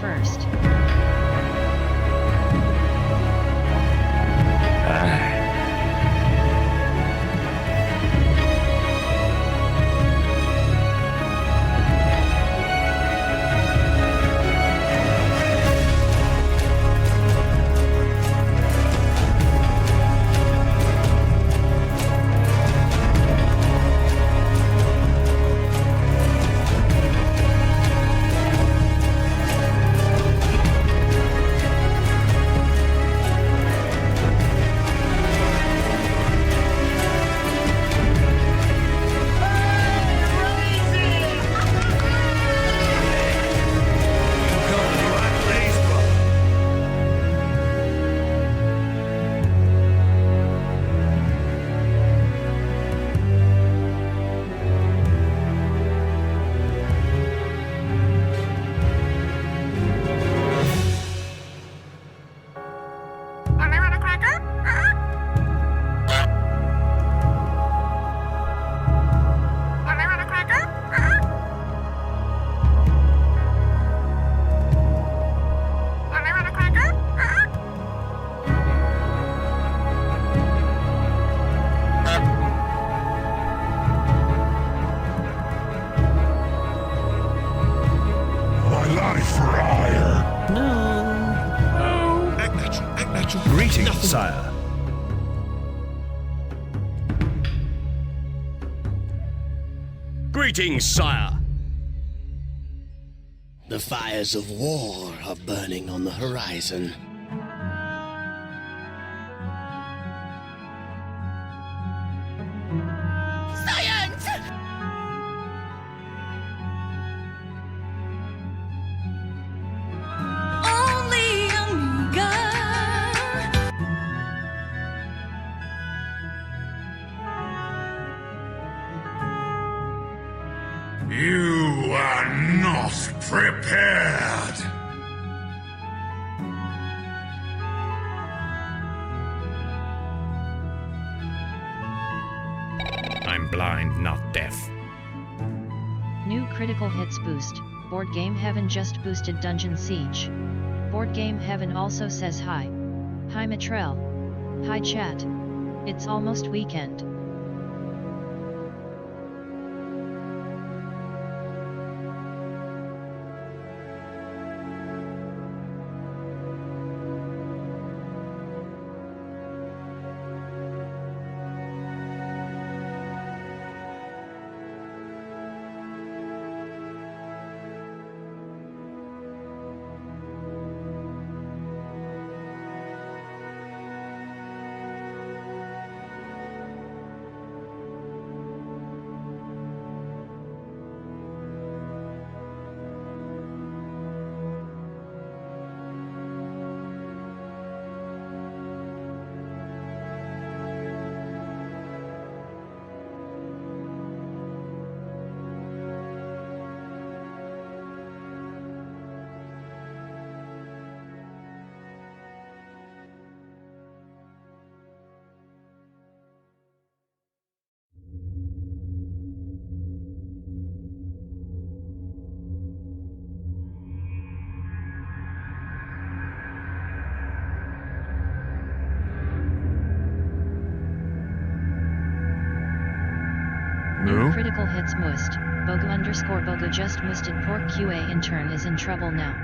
first. Greetings, sire. Greetings, sire. The fires of war are burning on the horizon. Science! Only Amiga. You are not prepared. I'm blind, not deaf. New critical hits boost. Board Game Heaven just boosted Dungeon Siege. Board Game Heaven also says hi. Hi Matrell. Hi chat. It's almost weekend. New critical hits must. Bogu_Bogu just musted pork QA intern is in trouble now.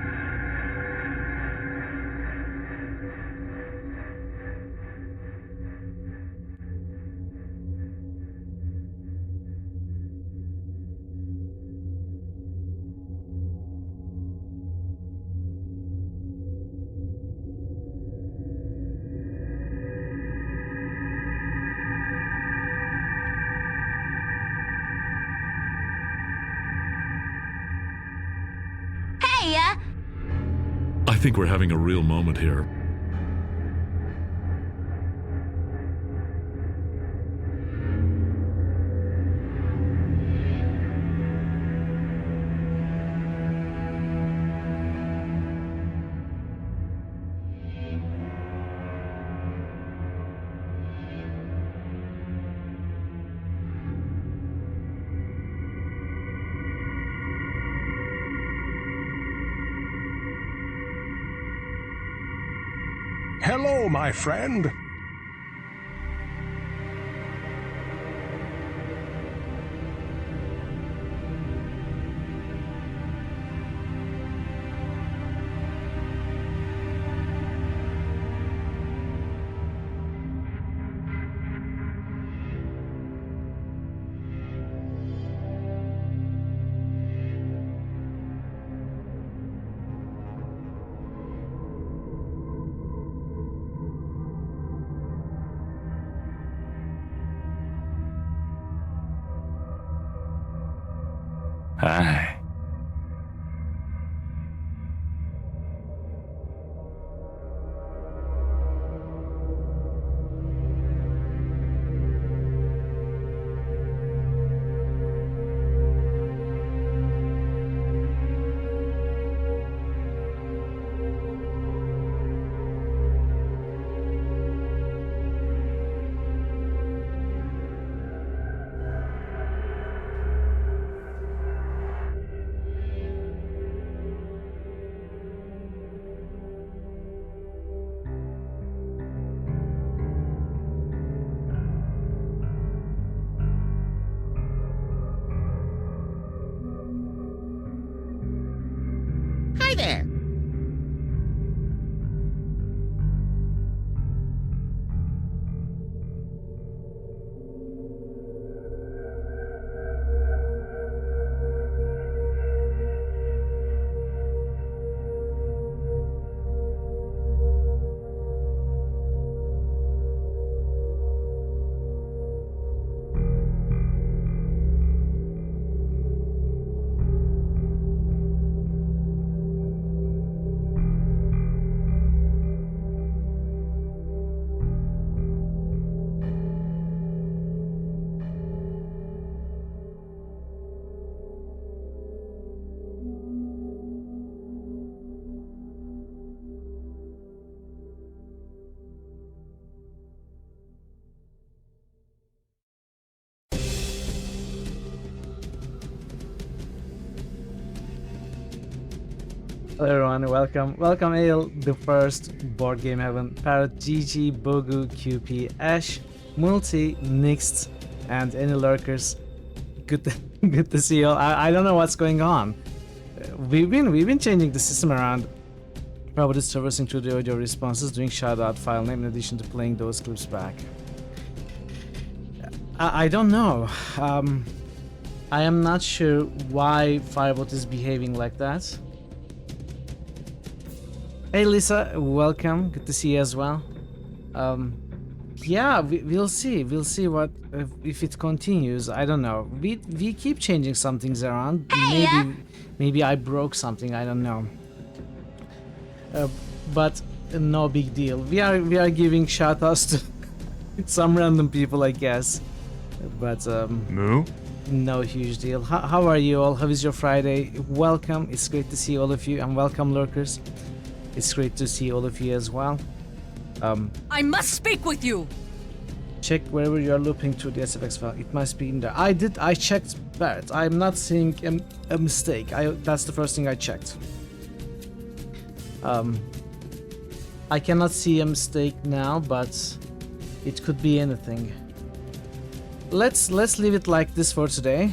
I think we're having a real moment here. Hello, my friend. Hi. Hi there. Hello everyone, welcome Ale, the first Board Game Heaven, Parrot, GG, Bogu, QP, Ash, Multi, Nixed, and any lurkers. Good to see you all. I don't know what's going on. We've been changing the system around. Probably just traversing through the audio responses, doing shoutout file name in addition to playing those clips back. I don't know. I am not sure why Firebot is behaving like that. Hey Lisa, welcome. Good to see you as well. Yeah, we'll see. We'll see what if it continues. I don't know. We keep changing some things around. Maybe I broke something. I don't know. But no big deal. We are giving shoutouts to some random people, I guess. But Moo? no huge deal. How are you all? How is your Friday? Welcome. It's great to see all of you, and welcome lurkers. It's great to see all of you as well. I must speak with you. Check wherever you are looping to the SFX file. It must be in there. I checked Barrett. I'm not seeing a mistake. That's the first thing I checked. I cannot see a mistake now, but it could be anything. Let's leave it like this for today.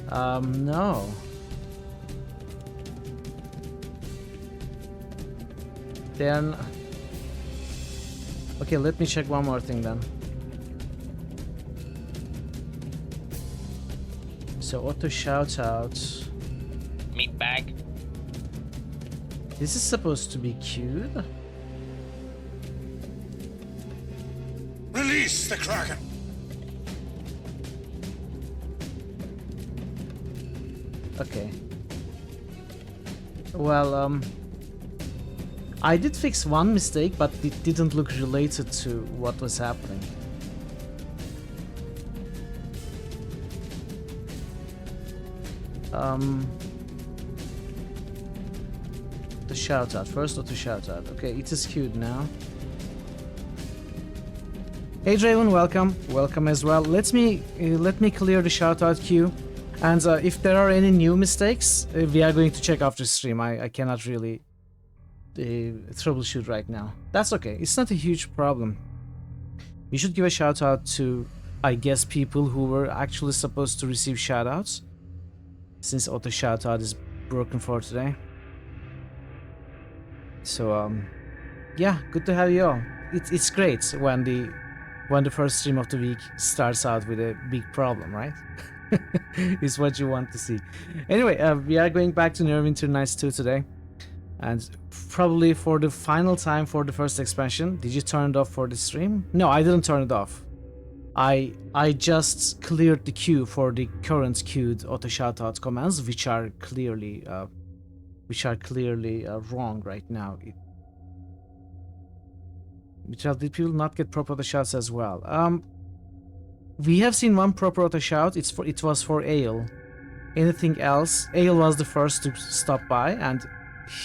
No. Then okay, let me check one more thing then. So auto shout out. Meat bag. This is supposed to be queued. Release the Kraken! Okay. Well, I did fix one mistake, but it didn't look related to what was happening. The shout out first, or the shout out. Okay, it is queued now. Hey Draven, welcome as well. Let me clear the shout out queue, and if there are any new mistakes, we are going to check after stream. I cannot really troubleshoot right now. That's okay. It's not a huge problem. We should give a shout out to, I guess, people who were actually supposed to receive shout outs, since auto shout out is broken for today. So yeah, good to have you all. It's great when the first stream of the week starts out with a big problem, right? Is what you want to see. Anyway, we are going back to Neverwinter Nights 2 today, and probably for the final time for the first expansion. Did you turn it off for the stream? No, I didn't turn it off. I just cleared the queue for the current queued auto shoutout commands, which are clearly wrong right now. Did people not get proper auto shouts as well? We have seen one proper auto shout. It was for Ale. Anything else? Ale was the first to stop by, and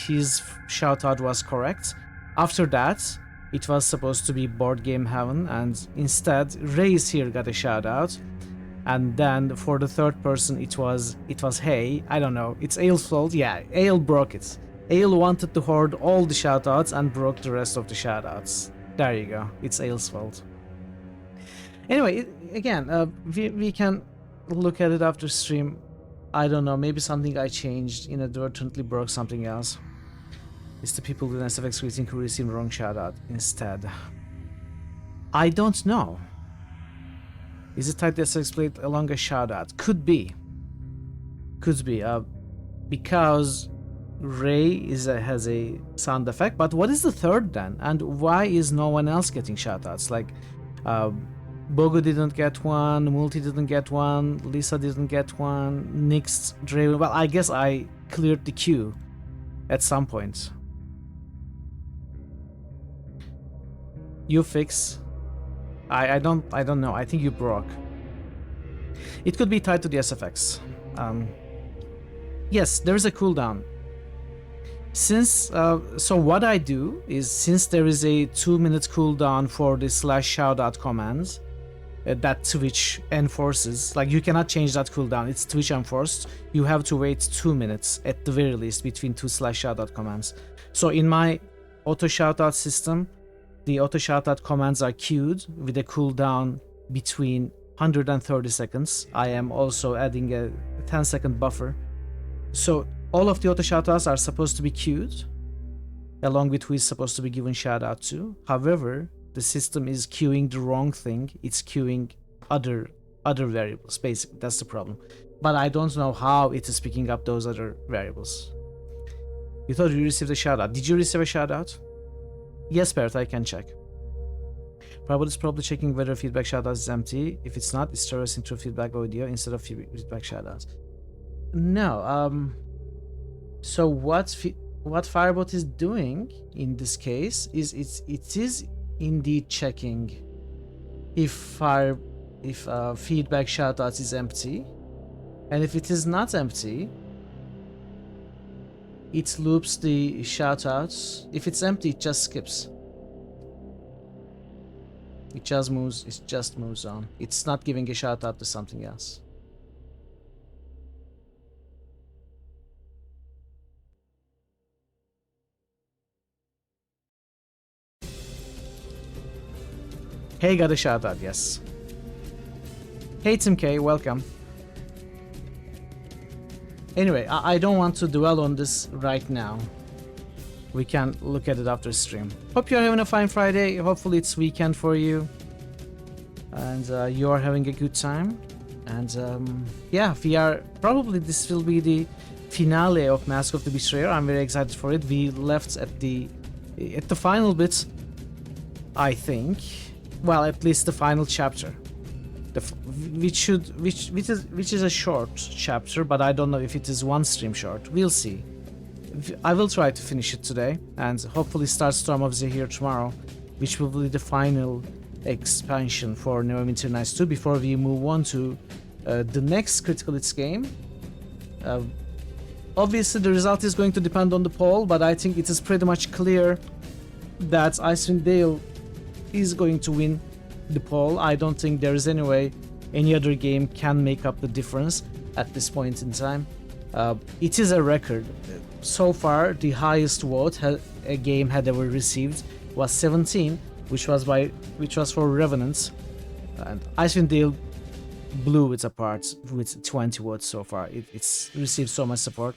his shout out was correct. After that, it was supposed to be Board Game Heaven, and instead Ray's here got a shout out. And then for the third person, it was Hey. I don't know. It's Ale's fault. Yeah, Ale broke it. Ale wanted to hoard all the shout outs and broke the rest of the shout outs. There you go. It's Ale's fault. Anyway, again, we can look at it after stream. I don't know, maybe something I changed inadvertently broke something else. It's the people with SFX greeting who received wrong shoutout instead. I don't know. Is it typed SFX plate along a shoutout? Could be. Could be. Because Ray has a sound effect, but what is the third then? And why is no one else getting shoutouts? Like, Bogo didn't get one, Multi didn't get one, Lisa didn't get one, Nix, Draven. Well, I guess I cleared the queue at some point. You fix. I don't know. I think you broke. It could be tied to the SFX. Yes, there is a cooldown. Since so what I do is, since there is a 2-minute cooldown for the /shoutout commands that Twitch enforces, like you cannot change that cooldown, it's Twitch enforced. You have to wait 2 minutes at the very least between two /shoutout commands. So in my auto shoutout system, the auto shoutout commands are queued with a cooldown between 130 seconds. I am also adding a 10-second buffer. So all of the auto shoutouts are supposed to be queued, along with who is supposed to be given shoutout to. However, the system is queuing the wrong thing. It's queuing other variables. Basically, that's the problem. But I don't know how it is picking up those other variables. You thought you received a shoutout. Did you receive a shoutout? Yes, Parrot, I can check. Probably it's probably checking whether feedback shoutout is empty. If it's not, it's traversing through feedback audio instead of feedback shoutouts. No, so what Firebot is doing in this case is it is indeed checking if feedback shoutouts is empty, and if it is not empty, it loops the shoutouts. If it's empty, it just skips. It just moves on. It's not giving a shoutout to something else. Hey, got a shout out, yes. Hey, Tim K, welcome. Anyway, I don't want to dwell on this right now. We can look at it after stream. Hope you're having a fine Friday. Hopefully it's weekend for you. And you are having a good time. And yeah, we are probably, this will be the finale of Mask of the Betrayer. I'm very excited for it. We left at the final bit, I think. Well, at least the final chapter, which is a short chapter, but I don't know if it is one stream short. We'll see. I will try to finish it today and hopefully start Storm of Zahir tomorrow, which will be the final expansion for Neverwinter Nights 2 before we move on to the next Critical Hits game. Obviously, the result is going to depend on the poll, but I think it is pretty much clear that Icewind Dale is going to win the poll. I don't think there is any way any other game can make up the difference at this point in time. It is a record. So far, the highest vote a game had ever received was 17, which was for Revenant, and Icewind Dale blew it apart with 20 votes so far. It's received so much support.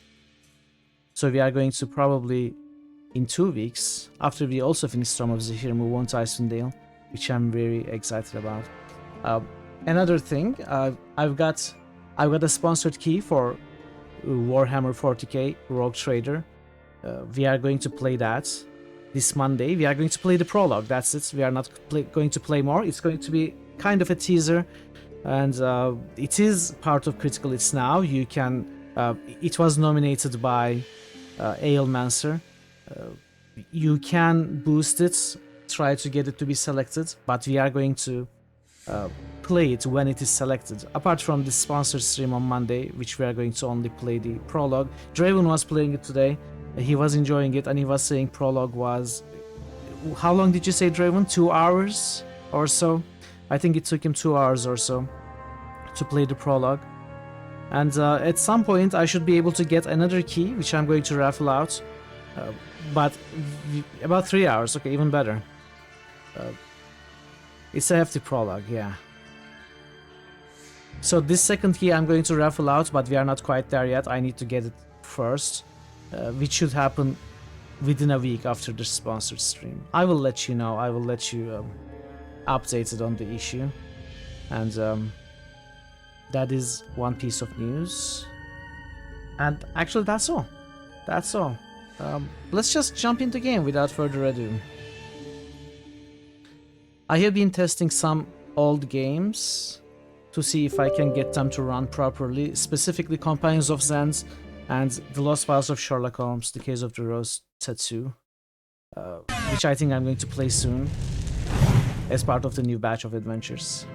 So we are going to probably, in 2 weeks, after we also finish Storm of Zephyr, move on to Icewind Dale, which I'm very excited about. Another thing, I've got a sponsored key for Warhammer 40k Rogue Trader. We are going to play that this Monday. We are going to play the prologue, that's it. We are not going to play more. It's going to be kind of a teaser, and it is part of Critical Hits now. You can, it was nominated by Ailmancer. You can boost it, try to get it to be selected, but we are going to play it when it is selected. Apart from the sponsored stream on Monday, which we are going to only play the prologue. Draven was playing it today. He was enjoying it, and he was saying prologue was... How long did you say, Draven? 2 hours or so? I think it took him 2 hours or so to play the prologue. And at some point I should be able to get another key, which I'm going to raffle out. But about 3 hours, okay, even better. It's a hefty prologue, yeah. So this second key I'm going to raffle out, but we are not quite there yet. I need to get it first, which should happen within a week after the sponsored stream. I will let you know. I will let you updated on the issue. And that is one piece of news. And actually that's all. That's all. Let's just jump into the game without further ado. I have been testing some old games to see if I can get them to run properly, specifically Companions of Zend and The Lost Files of Sherlock Holmes, The Case of the Rose Tattoo, which I think I'm going to play soon as part of the new batch of adventures.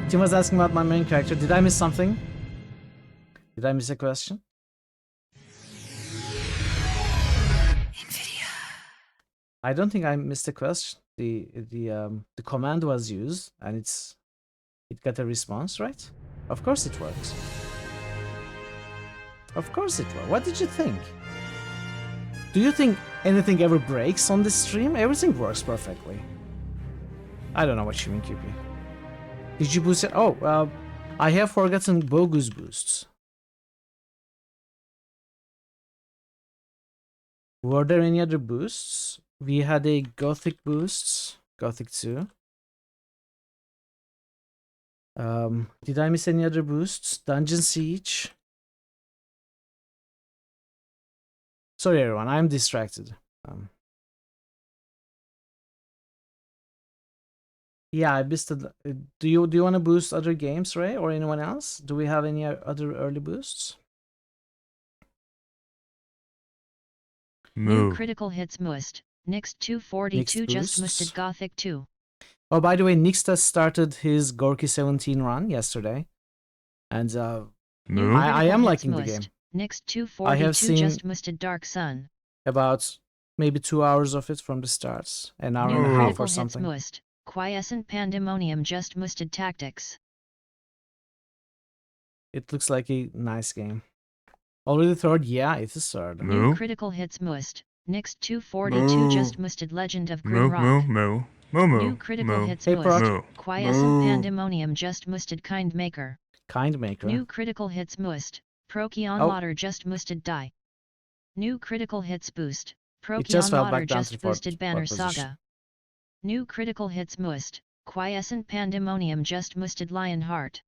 Tim was asking about my main character. Did I miss something? Did I miss a question? I don't think I missed a question. The command was used and it got a response, right? Of course it works. Of course it works. What did you think? Do you think anything ever breaks on this stream? Everything works perfectly. I don't know what you mean, QP. Did you boost it? Oh, I have forgotten Bogu's boosts. Were there any other boosts? We had a Gothic boost, Gothic 2. Did I miss any other boosts? Dungeon Siege. Sorry everyone, I'm distracted. Yeah, I missed it. Do you want to boost other games, Ray, or anyone else? Do we have any other early boosts? New critical hits must. Nix 242 just boosts. musted Gothic 2. Oh, by the way, Nixta started his Gorky 17 run yesterday. And I am liking the game. Nix I have 242 seen just musted Dark Sun. about maybe 2 hours of it from the start. An hour New and a half critical or hits something. must. Quiescent Pandemonium just musted Tactics. It looks like a nice game. Already third? Yeah, it is third. New critical hits must. Nix 242 just musted Legend of Grim Rock. New critical hits Hey, must. Proc. Quiescent Pandemonium just musted Kindmaker. Kindmaker. New critical hits must. Procyon Oh. Lauder just musted Die. New critical hits boost. It just Procyon fell Lauder back down to just the fourth boosted Banner position. Saga. New critical hits must. Quiescent Pandemonium just musted Lionheart.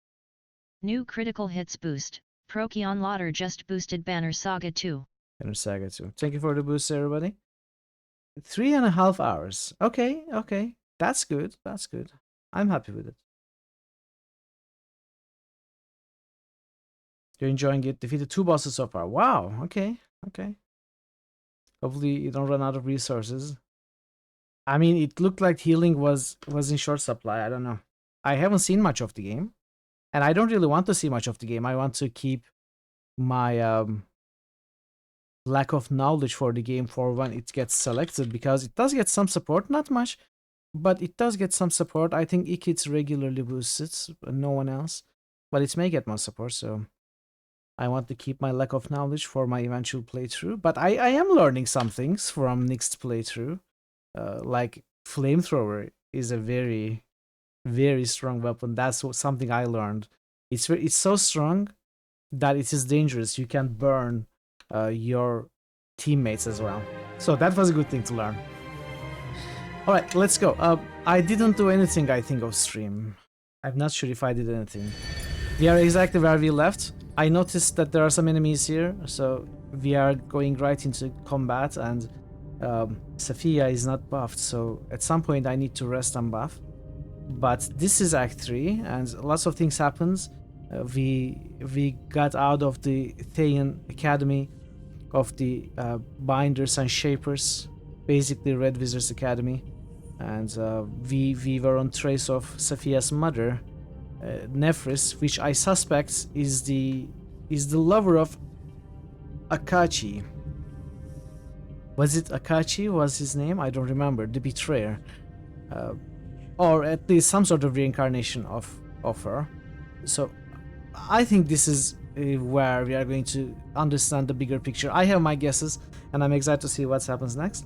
New critical hits boost. Procyon Lauder just boosted Banner Saga 2. Banner Saga 2. Thank you for the boost, everybody. 3.5 hours. Okay, okay. That's good. That's good. I'm happy with it. You're enjoying it. Defeated 2 bosses so far. Wow. Okay. Okay. Hopefully you don't run out of resources. I mean, it looked like healing was in short supply. I don't know. I haven't seen much of the game. And I don't really want to see much of the game. I want to keep my lack of knowledge for the game for when it gets selected, because it does get some support, not much, but it does get some support. I think Ikits regularly boosts it, but no one else, but it may get more support. So I want to keep my lack of knowledge for my eventual playthrough, but I am learning some things from next playthrough. Like flamethrower is a very, very strong weapon. That's something I learned. It's so strong that it is dangerous. You can burn your teammates as well. So that was a good thing to learn. All right, let's go. I didn't do anything, I think, off stream. I'm not sure if I did anything. We are exactly where we left. I noticed that there are some enemies here, so we are going right into combat, and Sophia is not buffed, so at some point I need to rest and buff. But this is Act 3, and lots of things happened. We got out of the Thayan Academy of the Binders and Shapers, basically Red Wizards Academy, and we were on trace of Sophia's mother, Nephris, which I suspect is the lover of Akachi. Was it Akachi? Was his name? I don't remember. The betrayer, or at least some sort of reincarnation of her. So I think this is where we are going to understand the bigger picture. I have my guesses, and I'm excited to see what happens next.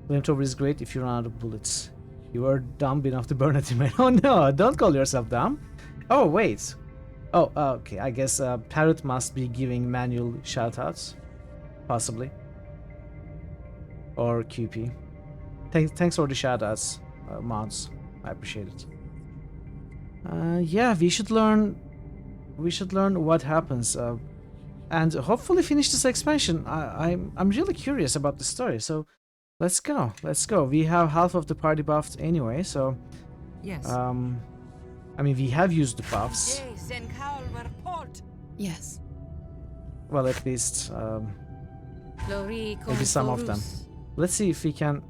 Flamethrower is great if you run out of bullets. You are dumb enough to burn a teammate. Oh no, don't call yourself dumb. Oh wait. Oh, okay, I guess Parrot must be giving manual shoutouts. Possibly. Or QP. Thanks for the shoutouts, mods. I appreciate it. Yeah, we should learn what happens, and hopefully finish this expansion. I'm really curious about the story, so let's go. We have half of the party buffed anyway, so Yes. I mean, we have used the buffs. Yes. Well, at least maybe some of them. Let's see if we can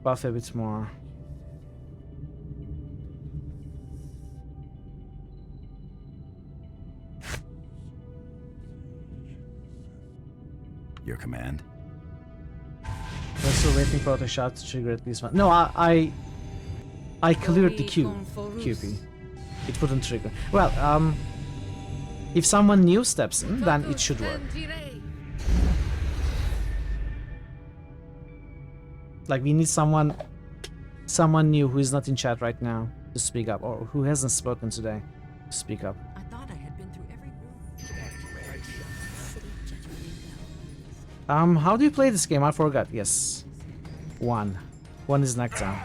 buff a bit more. Your command? We're still waiting for the shot to trigger at least one. No, I cleared the QP. It wouldn't trigger. Well, if someone new steps in, then it should work. Like, we need someone new who is not in chat right now to speak up, or who hasn't spoken today to speak up. I thought I had been through every room. How do you play this game? I forgot. Yes. One is knocked down.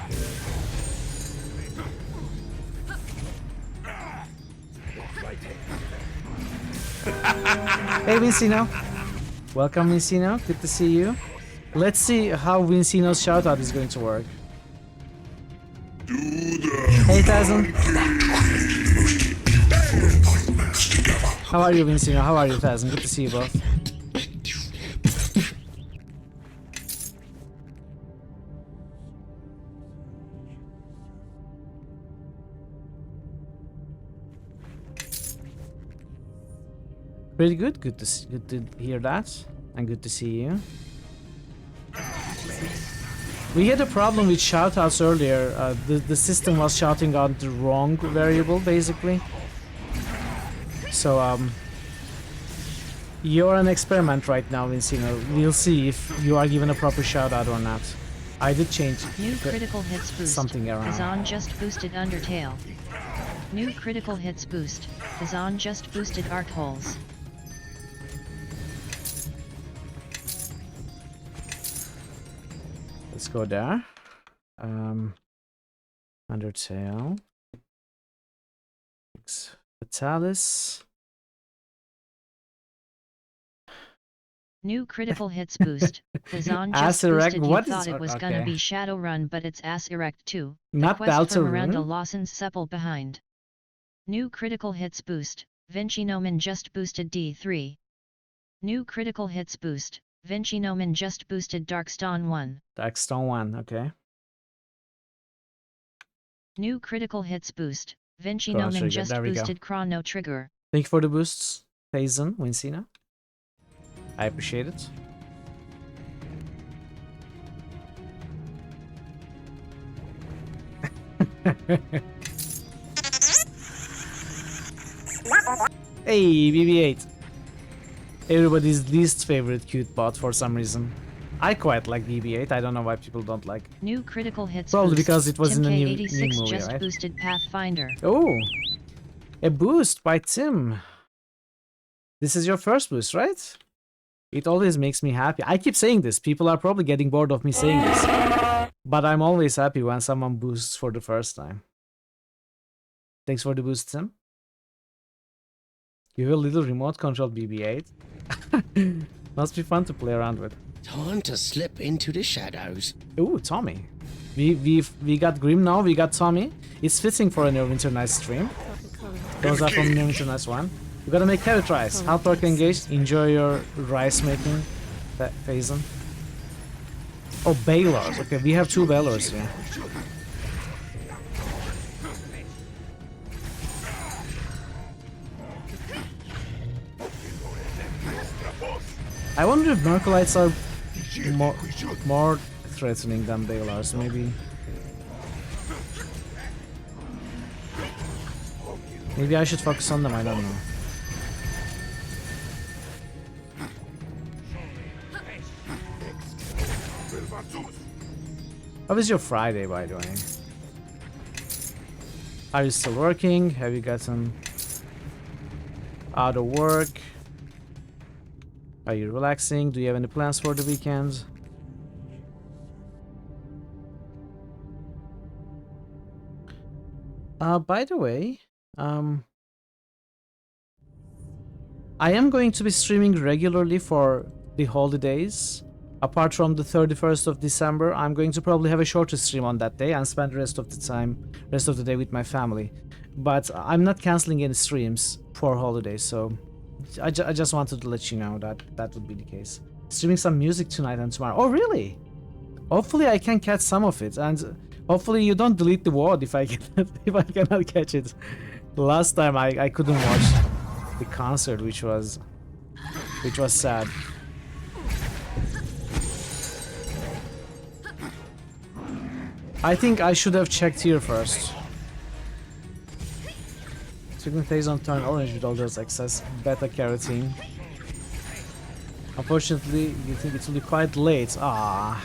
Hey Vincino. Welcome Vincino. Good to see you. Let's see how Vincino's shoutout is going to work. Hey Tazan. How are you Vincino? How are you Tazan? Good to see you both. Pretty good. Good to hear that, and good to see you. We had a problem with shoutouts earlier. The system was shouting out the wrong variable, basically. So you're an experiment right now, Vincino. We'll see if you are given a proper shoutout or not. I did change New critical hits boost. something around. Kazan just boosted Undertale. New critical hits boost. Kazan just boosted Arc Holes. Let's go there. Undertale. Fatalis. New critical hits boost. Kazan just boosted. You thought it was gonna be Shadowrun, but it's Ass Erect 2. Not Quest for Deltarune. Miranda Lawson's Sepal behind. New critical hits boost. Vinci Nomen just boosted D3. New critical hits boost. Vinci Nomen just boosted Darkstone 1. Darkstone 1, okay. New critical hits boost. Vinci Chrono Nomen Trigger, just there we go. boosted Chrono Trigger. Thank you for the boosts, Faison, Wincina. I appreciate it. Hey, BB8. Everybody's least favorite cute bot for some reason. I quite like BB8. I don't know why people don't like. New critical hits Probably boost. because it was Tim in a new K86 movie, just right? boosted Pathfinder. Oh, a boost by Tim. This is your first boost, right? It always makes me happy. I keep saying this. People are probably getting bored of me saying this. But I'm always happy when someone boosts for the first time. Thanks for the boost, Tim. You have a little remote control BB-8. Must be fun to play around with. Time to slip into the shadows. Ooh, Tommy. We got Grim now, we got Tommy. It's fitting for a Neverwinter Night stream. Those are from Neverwinter Night 1. We gotta make carrot rice. Hard work engaged. Enjoy your rice making. Phasing. Oh, Baylors. Okay, we have 2 Baylors here. I wonder if Merculites are more threatening than Baylors, maybe. Maybe I should focus on them, I don't know. How was your Friday, by the way? Are you still working? Have you gotten out of work? Are you relaxing? Do you have any plans for the weekend? By the way, I am going to be streaming regularly for the holidays. Apart from the 31st of December, I'm going to probably have a shorter stream on that day and spend the rest of the day with my family. But I'm not canceling any streams for holidays, so I just wanted to let you know that that would be the case. Streaming some music tonight and tomorrow. Oh, really? Hopefully I can catch some of it, and hopefully you don't delete the VOD if I cannot catch it. Last time I couldn't watch the concert, which was sad. I think I should have checked here first. Chicken phase on turn orange with all those excess beta carotene. Unfortunately, you think it will be quite late. Ah.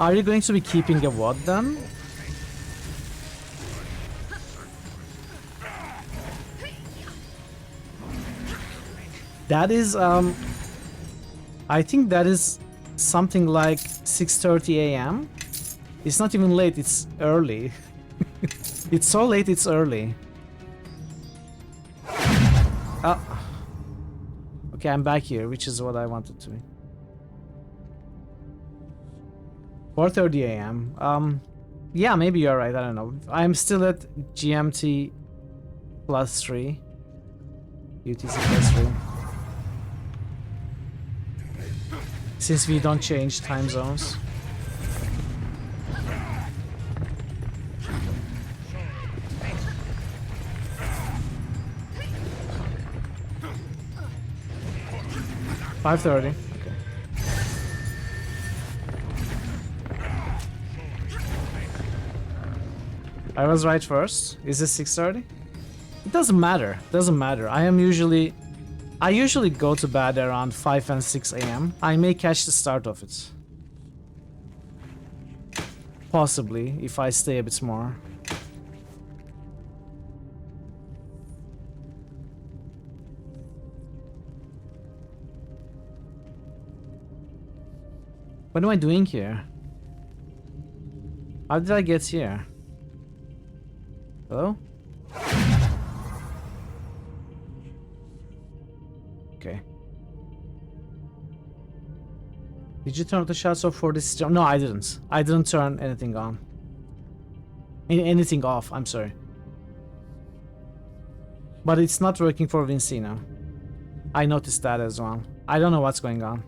Are you going to be keeping a WOD then? That is I think that is something like 6:30 a.m. It's not even late, it's early. It's so late, it's early. Okay, I'm back here, which is what I wanted to be. 4:30 a.m. Yeah, maybe you're right, I don't know. I'm still at GMT +3. UTC +3. Since we don't change time zones. $5:30. Okay. I was right first. Is it 6:30? It doesn't matter. Doesn't matter. I usually go to bed around 5 and 6 a.m. I may catch the start of it. Possibly, if I stay a bit more. What am I doing here? How did I get here? Hello? Okay. Did you turn off the shots off for this stream? No, I didn't. I didn't turn anything on. Anything off, I'm sorry. But it's not working for Vincino. I noticed that as well. I don't know what's going on.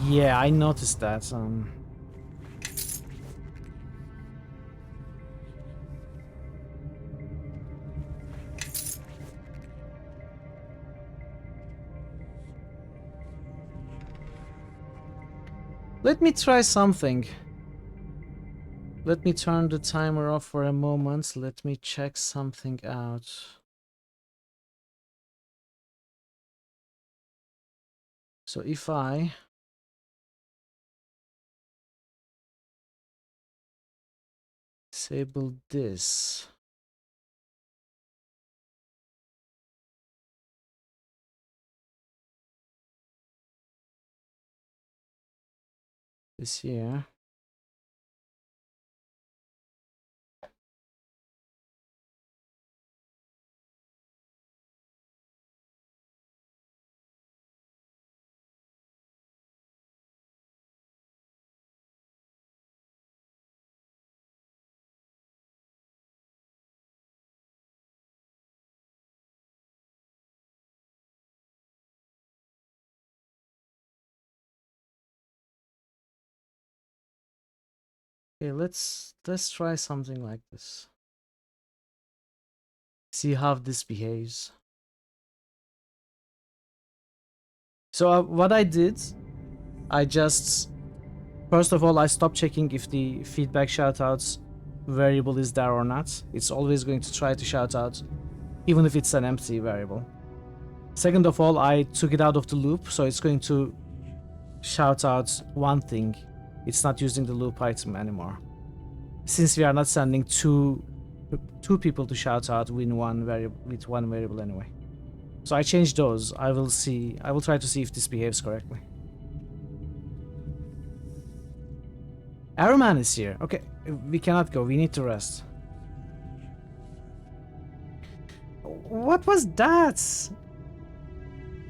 Yeah, I noticed that. Let me try something. Let me turn the timer off for a moment. Let me check something out. So if I disable this. This here. Okay, let's try something like this. See how this behaves. So what I did, I just first of all I stopped checking if the feedback shoutouts variable is there or not. It's always going to try to shout out even if it's an empty variable. Second of all, I took it out of the loop, so it's going to shout out one thing. It's not using the loop item anymore. Since we are not sending two people to shout out with one variable anyway. So I changed those. I will try to see if this behaves correctly. Arrowman is here. Okay, we cannot go. We need to rest. What was that?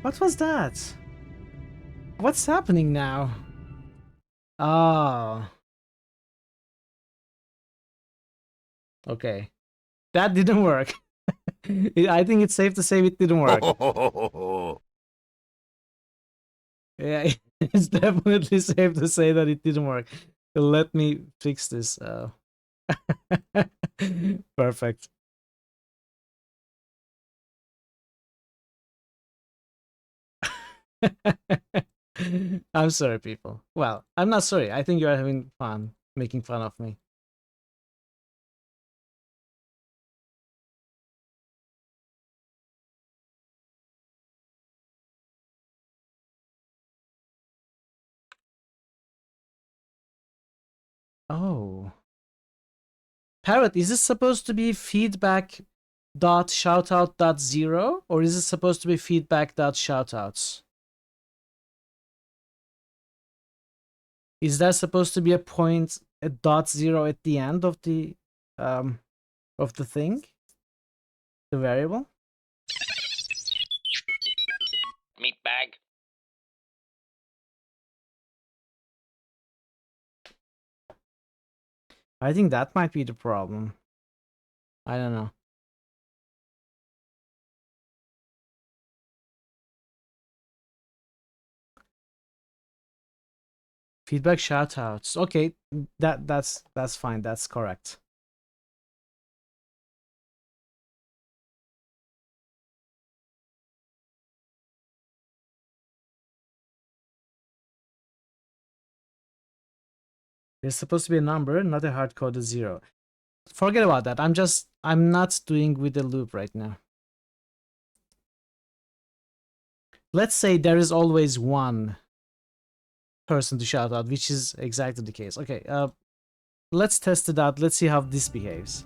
What was that? What's happening now? Oh. Okay. That didn't work. I think it's safe to say it didn't work. Yeah, it's definitely safe to say that it didn't work. Let me fix this. Perfect. I'm sorry, people. Well, I'm not sorry. I think you are having fun making fun of me. Oh. Parrot, is this supposed to be feedback dot shoutout dot zero, or is it supposed to be feedback dot shoutouts? Is there supposed to be a dot zero at the end of the thing? The variable? Meat bag. I think that might be the problem. I don't know. Feedback shoutouts. Okay, that's fine. That's correct. There's supposed to be a number, not a hard-coded zero. Forget about that. I'm not doing with the loop right now. Let's say there is always one person to shout out, which is exactly the case. Okay, let's test it out. Let's see how this behaves.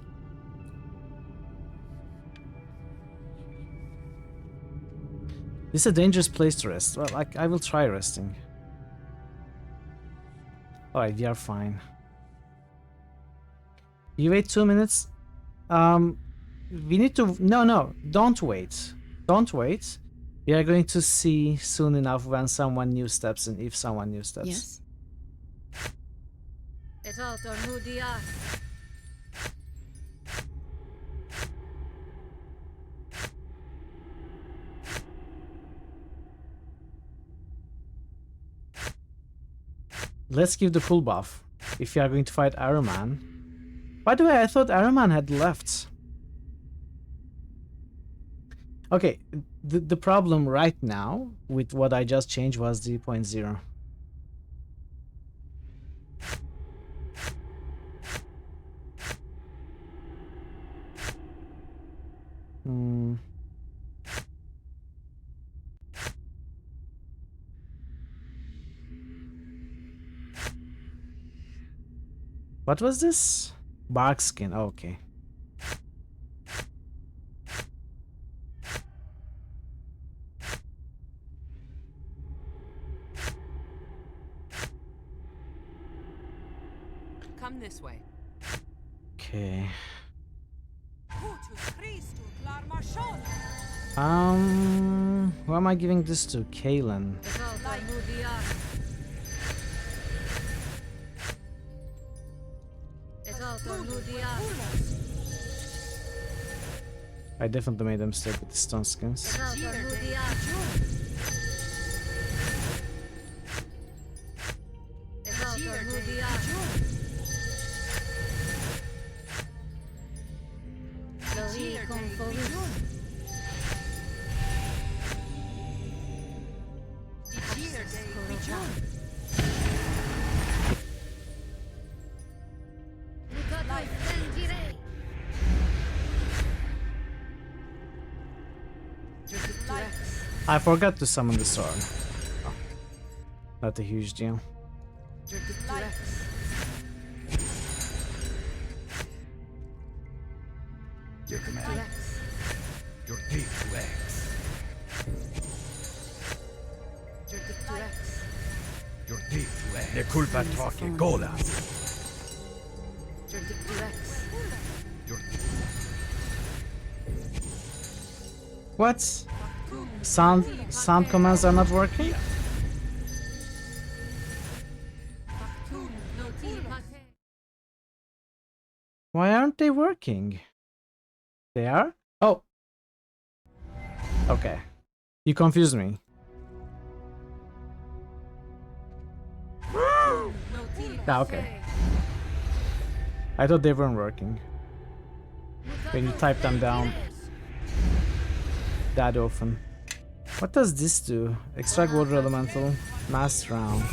This is a dangerous place to rest. Well, I will try resting. Alright, we are fine. You wait 2 minutes. We need to... No, don't wait. Don't wait. We are going to see soon enough when someone new steps in, if someone new steps. Yes. Let's give the full buff if you are going to fight Arrowman. By the way, I thought Arrowman had left. Okay, the problem right now with what I just changed was the 0.0. Hmm. What was this? Bark skin. Oh, okay. Come this way. Okay. Who am I giving this to? Kaylin. I definitely made a mistake with the stone skins. I forgot to summon the sword. Oh, not a huge deal. Your command. Your gate to X. Your gate to X. Ne culpa toque gola. Your What? Sound commands are not working? Why aren't they working? They are? Oh. Okay. You confused me. Ah, okay. I thought they weren't working. When you type them down that often. What does this do? Extract water elemental, mass round.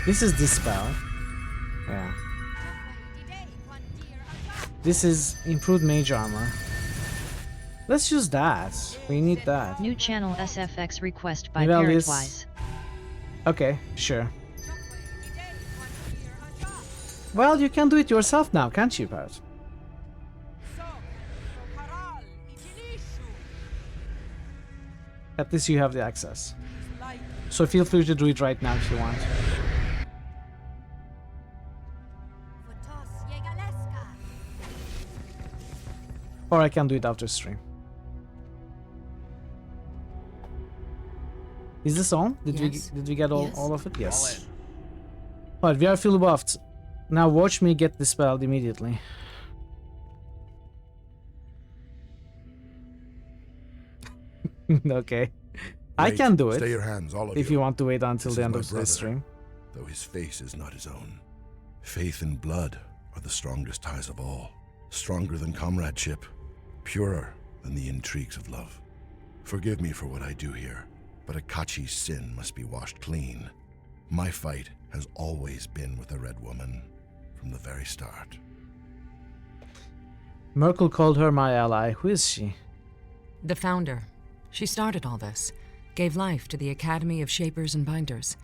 This is dispel. Yeah. This is improved mage armor. Let's use that. We need that. New channel SFX request by Nivelius. Parrotwise. Okay, sure. Well, you can do it yourself now, can't you, Parrot? At least you have the access. So feel free to do it right now if you want. Or I can do it after stream. Is this on? Yes. Did we get all, Yes. all of it? Yes. Alright, we are fully buffed. Now watch me get dispelled immediately. Okay. I can do Stay it your hands, all of if you want to wait until This the is end my of the brother. stream. Though his face is not his own. Faith and blood are the strongest ties of all. Stronger than comradeship. Purer than the intrigues of love. Forgive me for what I do here, but Akachi's sin must be washed clean. My fight has always been with the Red Woman, from the very start. Merkel called her my ally. Who is she? The founder. She started all this, gave life to the Academy of Shapers and Binders.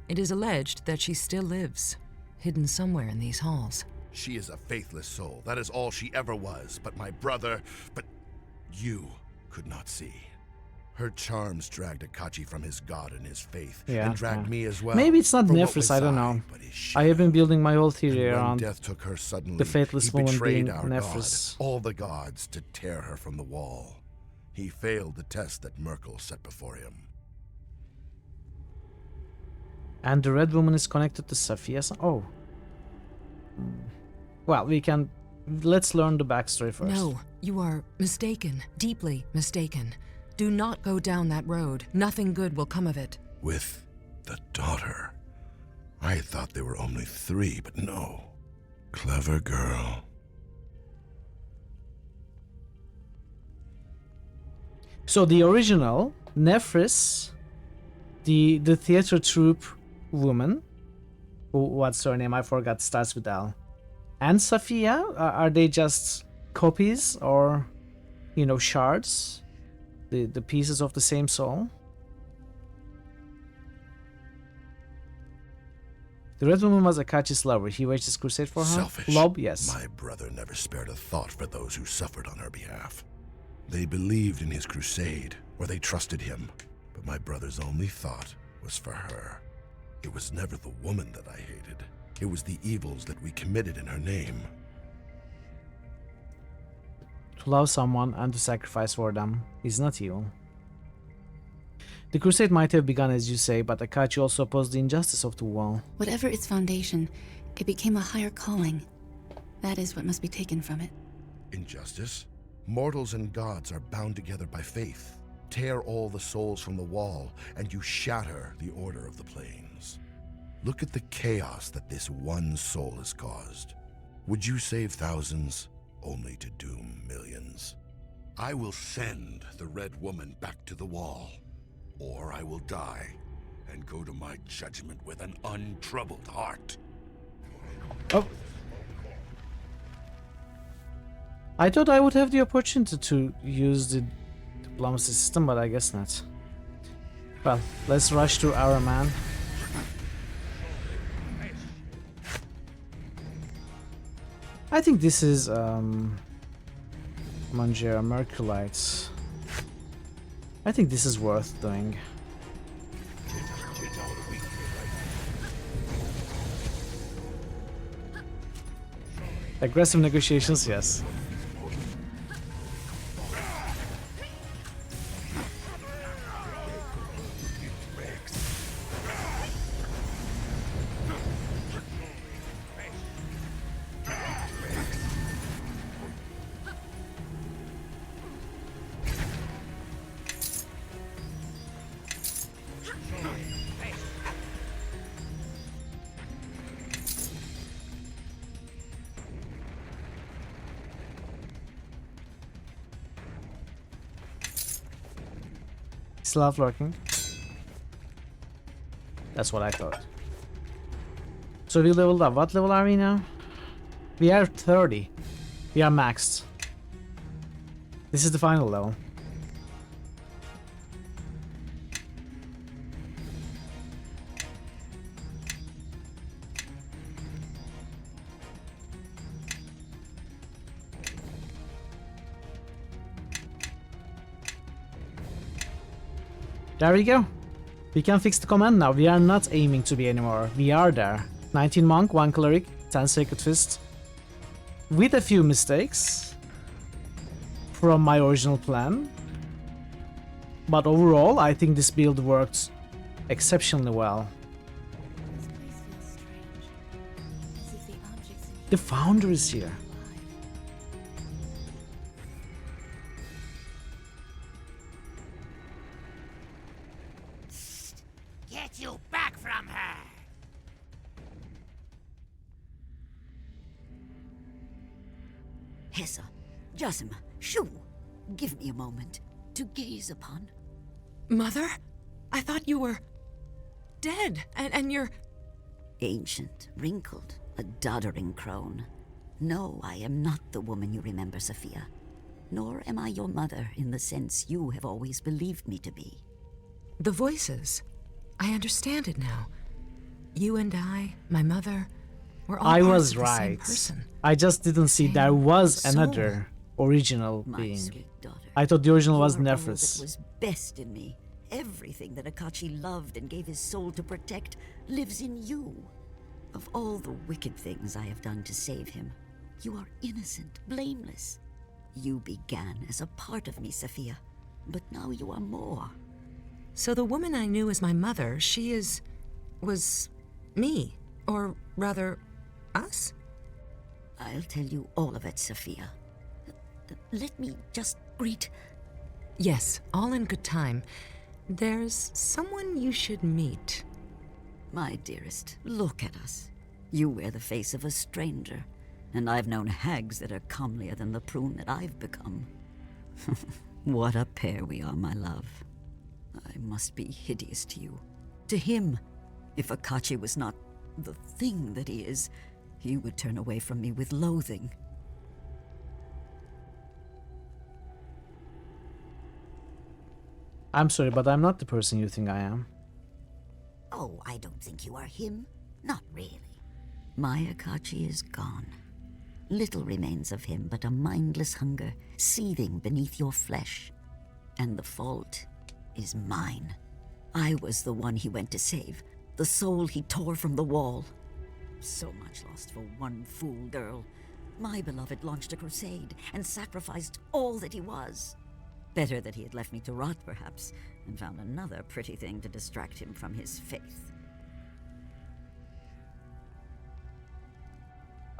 It is alleged that she still lives, hidden somewhere in these halls. She is a faithless soul. That is all she ever was. But my brother, but you could not see. Her charms dragged Akachi from his god and his faith, and dragged me as well. Maybe it's not For what Nephris, was I don't know. but his I have been building my whole And theory when around death took her suddenly, the faithless he woman betrayed being our Nephris. god, all the gods, to tear her from the wall. He failed the test that Merkel set before him. And the Red Woman is connected to Safiya. Oh. Well, we can... Let's learn the backstory first. No, you are mistaken, deeply mistaken. Do not go down that road. Nothing good will come of it. With the daughter. I thought there were only 3, but no. Clever girl. So the original, Nephris, the theater troupe woman, what's her name? I forgot, starts with L. And Safiya, are they just copies, or shards, the pieces of the same soul. The Red Woman was Akachi's lover. He waged his crusade for her. Selfish. Love, yes. My brother never spared a thought for those who suffered on her behalf. They believed in his crusade, or they trusted him. But my brother's only thought was for her. It was never the woman that I hated. It was the evils that we committed in her name. To love someone and to sacrifice for them is not evil. The crusade might have begun as you say, but Akachi also opposed the injustice of the wall. Whatever its foundation, it became a higher calling. That is what must be taken from it. Injustice? Mortals and gods are bound together by faith. Tear all the souls from the wall, and you shatter the order of the planes. Look at the chaos that this one soul has caused. Would you save thousands, only to doom millions? I will send the Red Woman back to the wall, or I will die and go to my judgment with an untroubled heart. Oh. I thought I would have the opportunity to use the diplomacy system, but I guess not. Well, let's rush to our man. I think this is Mangera Merculites. I think this is worth doing. Aggressive negotiations, yes. Still half lurking. That's what I thought. So we leveled up. What level are we now? We are 30. We are maxed. This is the final level. There we go. We can fix the command now. We are not aiming to be anymore. We are there. 19 monk, 1 cleric, 10 sacred fist. With a few mistakes from my original plan. But overall, I think this build worked exceptionally well. This place feels strange. As if the objects in The founder is here. Get you back from her! Hessa, Jasima, Shu, give me a moment to gaze upon. Mother? I thought you were dead, and you're... Ancient, wrinkled, a doddering crone. No, I am not the woman you remember, Sophia. Nor am I your mother in the sense you have always believed me to be. The voices. I understand it now. You and I, my mother, were all I parts was of the same right. person. I just didn't see there was Same soul. another original My being. sweet daughter. I thought the original You was are all that Nephris. was best in me. Everything that Akachi loved and gave his soul to protect lives in you. Of all the wicked things I have done to save him, you are innocent, blameless. You began as a part of me, Sophia, but now you are more. So the woman I knew as my mother, was me. Or rather, us? I'll tell you all of it, Sophia. Let me just greet... Yes, all in good time. There's someone you should meet. My dearest, look at us. You wear the face of a stranger, and I've known hags that are comelier than the prune that I've become. What a pair we are, my love. I must be hideous to you. To him, if Akachi was not the thing that he is, he would turn away from me with loathing. I'm sorry, but I'm not the person you think I am. Oh, I don't think you are him. Not really. My Akachi is gone. Little remains of him but a mindless hunger seething beneath your flesh. And the fault is mine. I was the one he went to save, the soul he tore from the wall. So much lost for one fool girl. My beloved launched a crusade and sacrificed all that he was. Better that he had left me to rot, perhaps, and found another pretty thing to distract him from his faith.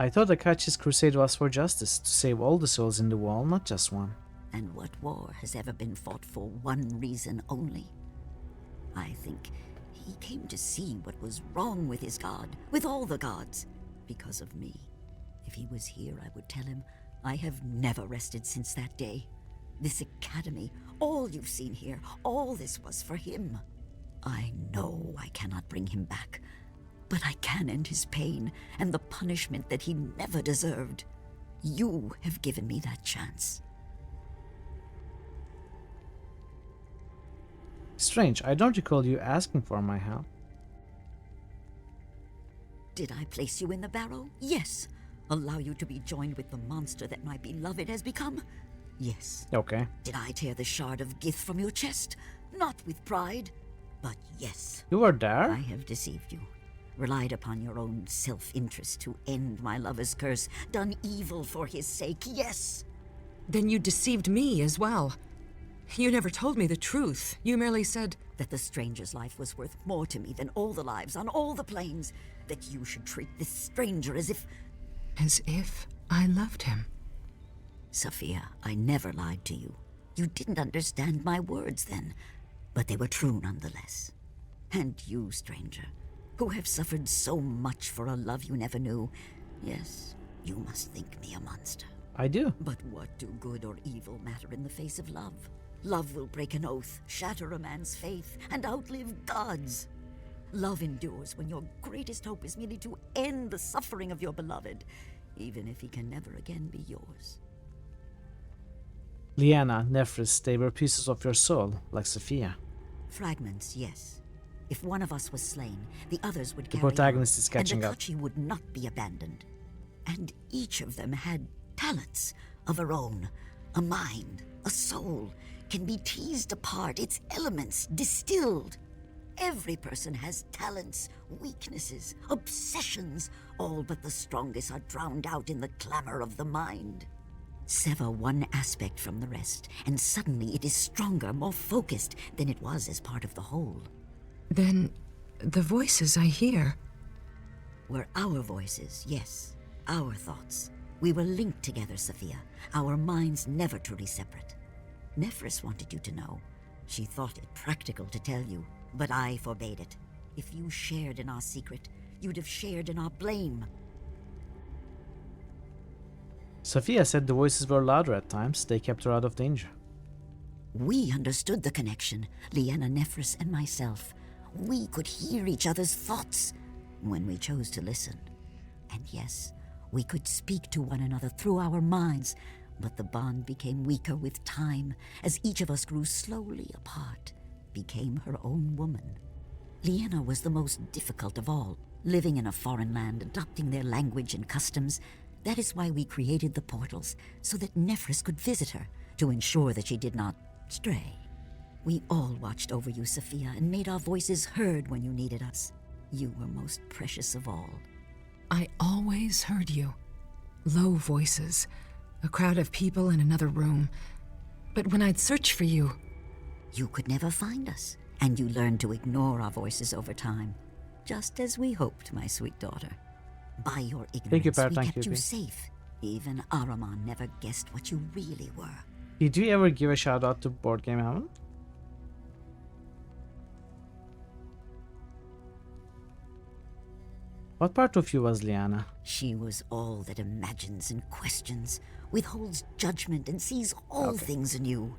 I thought Akachi's crusade was for justice, to save all the souls in the wall, not just one. And what war has ever been fought for one reason only? I think he came to see what was wrong with his god, with all the gods, because of me. If he was here, I would tell him, I have never rested since that day. This academy, all you've seen here, all this was for him. I know I cannot bring him back, but I can end his pain and the punishment that he never deserved. You have given me that chance. Strange, I don't recall you asking for my help. Did I place you in the barrow? Yes. Allow you to be joined with the monster that my beloved has become? Yes. Okay. Did I tear the shard of Gith from your chest? Not with pride, but yes. You were there? I have deceived you, relied upon your own self-interest to end my lover's curse, done evil for his sake, yes. Then you deceived me as well. You never told me the truth. You merely said that the stranger's life was worth more to me than all the lives on all the planes, that you should treat this stranger as if... As if I loved him. Sophia, I never lied to you. You didn't understand my words then, but they were true nonetheless. And you, stranger, who have suffered so much for a love you never knew, yes, you must think me a monster. I do. But what do good or evil matter in the face of love? Love will break an oath, shatter a man's faith, and outlive God's. Love endures when your greatest hope is merely to end the suffering of your beloved, even if he can never again be yours. Liana, Nephris, they were pieces of your soul, like Sophia. Fragments, yes. If one of us was slain, the others would carry The protagonist on, is catching and up. Akachi would not be abandoned. And each of them had talents of her own, a mind, a soul, can be teased apart, its elements distilled. Every person has talents, weaknesses, obsessions, all but the strongest are drowned out in the clamor of the mind. Sever one aspect from the rest, and suddenly it is stronger, more focused than it was as part of the whole. Then the voices I hear were our voices, yes, our thoughts. We were linked together, Sophia, our minds never truly separate. Nephris wanted you to know. She thought it practical to tell you, but I forbade it. If you shared in our secret, you'd have shared in our blame. Sophia said the voices were louder at times. They kept her out of danger. We understood the connection, Liana, Nephris, and myself. We could hear each other's thoughts when we chose to listen. And yes, we could speak to one another through our minds, but the bond became weaker with time as each of us grew slowly apart, became her own woman. Liana was the most difficult of all, living in a foreign land, adopting their language and customs. That is why we created the portals, so that Nephris could visit her, to ensure that she did not stray. We all watched over you, Sophia, and made our voices heard when you needed us. You were most precious of all. I always heard you. Low voices, a crowd of people in another room. But when I'd search for you... You could never find us, and you learned to ignore our voices over time. Just as we hoped, my sweet daughter. By your ignorance, we kept you safe. Even Ahriman never guessed what you really were. Did you ever give a shout out to Board Game Heaven? What part of you was Liana? She was all that imagines and questions, withholds judgment and sees all things anew.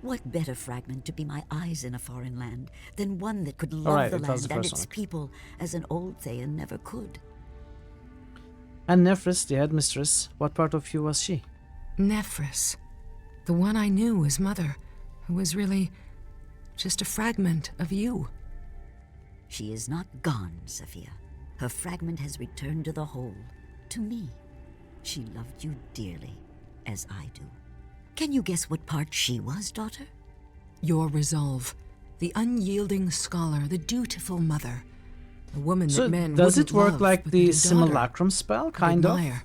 What better fragment to be my eyes in a foreign land than one that could love the land and its people as an old Thayan never could? And Nephris, the headmistress, what part of you was she? Nephris. The one I knew as mother, who was really just a fragment of you. She is not gone, Sophia. Her fragment has returned to the whole, to me. She loved you dearly, as I do. Can you guess what part she was, daughter? Your resolve, the unyielding scholar, the dutiful mother, a woman So that men does wouldn't it work love, like but the that a daughter simulacrum spell, could kind of? admire.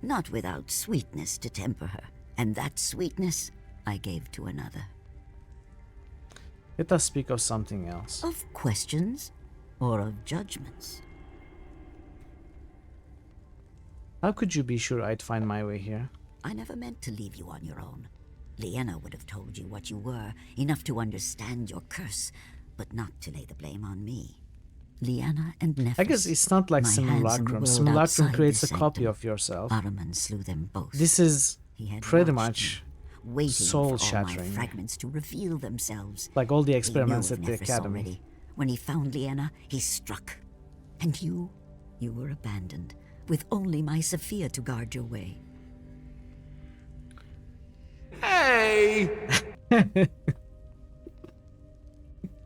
Not without sweetness to temper her, and that sweetness I gave to another. Let us speak of something else. Of questions or of judgments? How could you be sure I'd find my way here? I never meant to leave you on your own. Leanna would have told you what you were, enough to understand your curse, but not to lay the blame on me. Leanna and Nephthys. I guess it's not like my hands in the simulacrum. world Simulacrum outside creates a this copy sanctum. of yourself. Ahriman slew them both. This is He had pretty watched much me, waiting for all my soul-shattering. fragments to reveal themselves. Like all the He experiments knew of at the Nephthys academy. already. When he found Leanna, he struck. And you were abandoned, with only my Sophia to guard your way. Hey!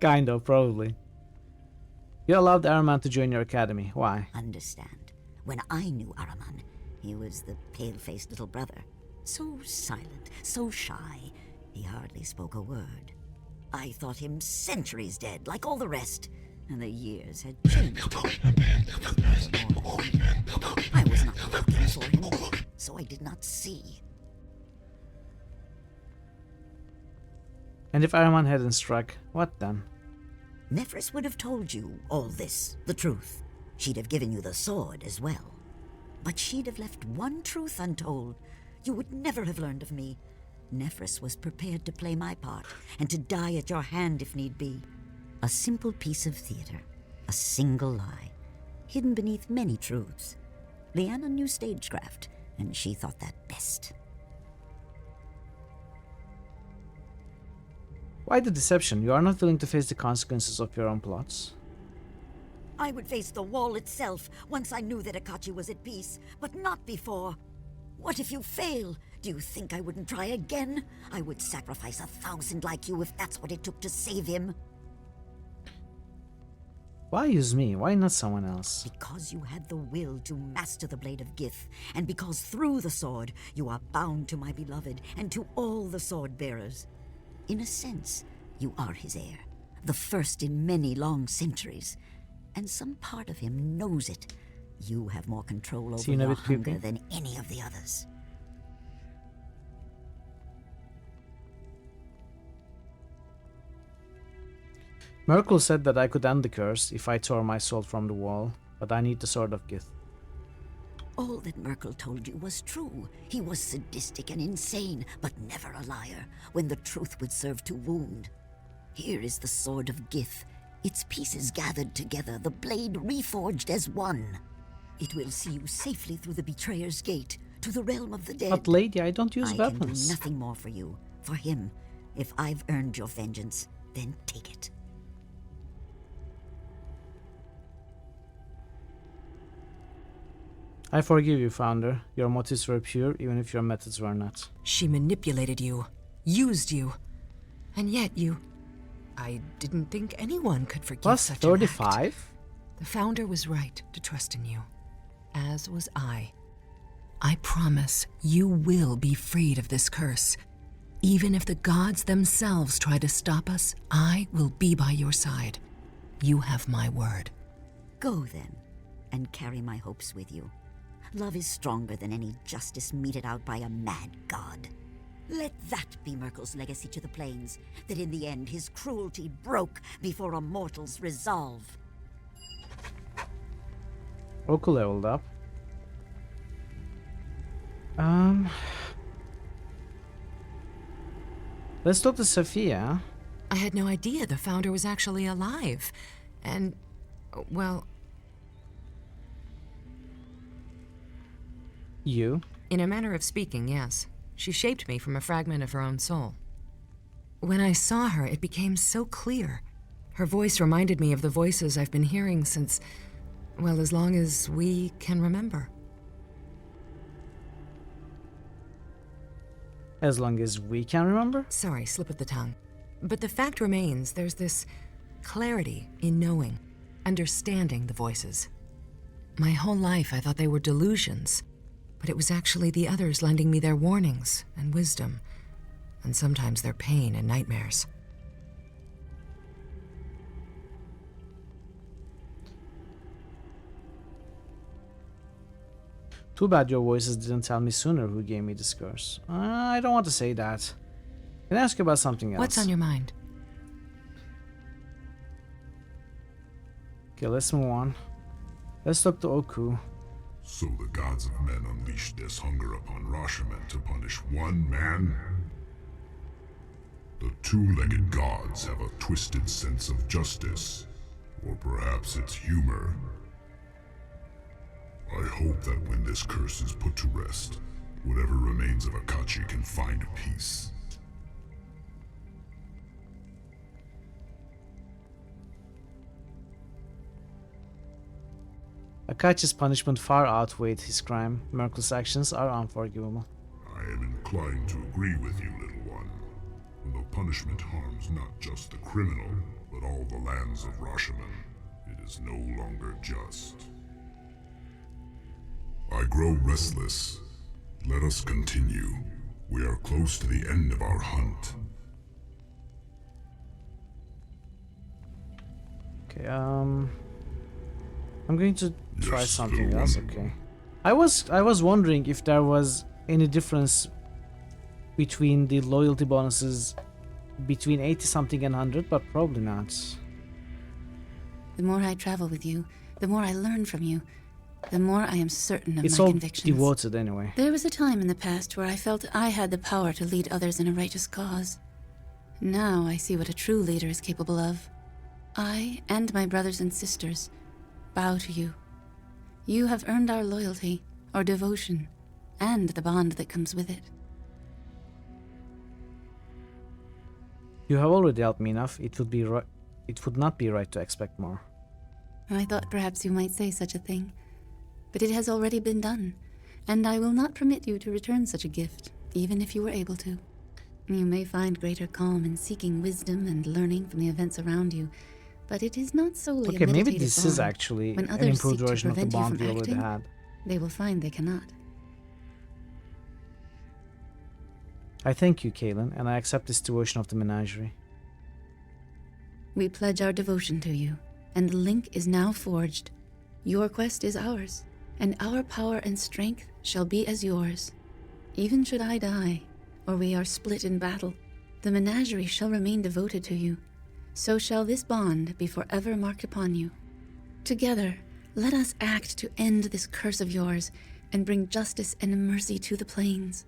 Kind of, probably. You allowed Ahriman to join your academy. Why? Understand, when I knew Ahriman, he was the pale-faced little brother. So silent, so shy, he hardly spoke a word. I thought him centuries dead, like all the rest, and the years had changed him. I was not looking for him, so I did not see. And if Ahriman hadn't struck, what then? Nephthys would have told you all this, the truth. She'd have given you the sword as well. But she'd have left one truth untold. You would never have learned of me. Nephthys was prepared to play my part, and to die at your hand if need be. A simple piece of theater, a single lie, hidden beneath many truths. Leanna knew stagecraft, and she thought that best. Why the deception? You are not willing to face the consequences of your own plots. I would face the wall itself once I knew that Akachi was at peace, but not before. What if you fail? Do you think I wouldn't try again? I would sacrifice 1,000 like you if that's what it took to save him. Why use me? Why not someone else? Because you had the will to master the blade of Gith, and because through the sword you are bound to my beloved and to all the sword bearers. In a sense, you are his heir, the first in many long centuries, and some part of him knows it. You have more control over Seen a your bit creepy? hunger than any of the others. Merkel said that I could end the curse if I tore my soul from the wall, but I need the sword of Gith. All that Merkel told you was true. He was sadistic and insane, but never a liar, when the truth would serve to wound. Here is the sword of Gith, its pieces gathered together, the blade reforged as one. It will see you safely through the Betrayer's Gate, to the realm of the dead. But lady, I don't use I weapons. can do nothing more for you, for him. If I've earned your vengeance, then take it. I forgive you, Founder. Your motives were pure, even if your methods were not. She manipulated you, used you, and yet I didn't think anyone could forgive Plus such an act. 35? The Founder was right to trust in you, as was I. I promise you will be freed of this curse. Even if the gods themselves try to stop us, I will be by your side. You have my word. Go then, and carry my hopes with you. Love is stronger than any justice meted out by a mad god. Let that be Merkel's legacy to the plains, that in the end his cruelty broke before a mortal's resolve. Oku leveled up. Let's talk to Sophia. I had no idea the Founder was actually alive. And, well, You? in a manner of speaking, yes. She shaped me from a fragment of her own soul. When I saw her, it became so clear. Her voice reminded me of the voices I've been hearing since, well, as long as we can remember. As long as we can remember? Sorry, slip of the tongue. But the fact remains, there's this clarity in knowing, understanding the voices. My whole life I thought they were delusions, but it was actually the others lending me their warnings and wisdom, and sometimes their pain and nightmares. Too bad your voices didn't tell me sooner who gave me this curse. I don't want to say that. Can I ask you about something else? What's on your mind? Okay, let's move on. Let's talk to Oku. So the gods of men unleashed this hunger upon Rashomon to punish one man? The two-legged gods have a twisted sense of justice, or perhaps it's humor. I hope that when this curse is put to rest, whatever remains of Akachi can find peace. Akachi's punishment far outweighed his crime. Merkel's actions are unforgivable. I am inclined to agree with you, little one. Though punishment harms not just the criminal, but all the lands of Rashomon, it is no longer just. I grow restless. Let us continue. We are close to the end of our hunt. Okay, I'm going to try Yes, something little else, one. okay. I was wondering if there was any difference between the loyalty bonuses between 80 something and 100, but probably not. The more I travel with you, the more I learn from you, the more I am certain of It's my all convictions. devoted anyway. There was a time in the past where I felt I had the power to lead others in a righteous cause. Now I see what a true leader is capable of. I and my brothers and sisters bow to you. You have earned our loyalty, our devotion, and the bond that comes with it. You have already helped me enough. It would not be right to expect more. I thought perhaps you might say such a thing, but it has already been done, and I will not permit you to return such a gift, even if you were able to. You may find greater calm in seeking wisdom and learning from the events around you, but it is not solely Okay, a maybe meditative this is bond. actually When an others improved seek to version of the prevent you bond from we already acting, had. they will find they cannot. I thank you, Kaelin, and I accept this devotion of the menagerie. We pledge our devotion to you, and the link is now forged. Your quest is ours, and our power and strength shall be as yours. Even should I die, or we are split in battle, the menagerie shall remain devoted to you. So shall this bond be forever marked upon you. Together, let us act to end this curse of yours and bring justice and mercy to the plains.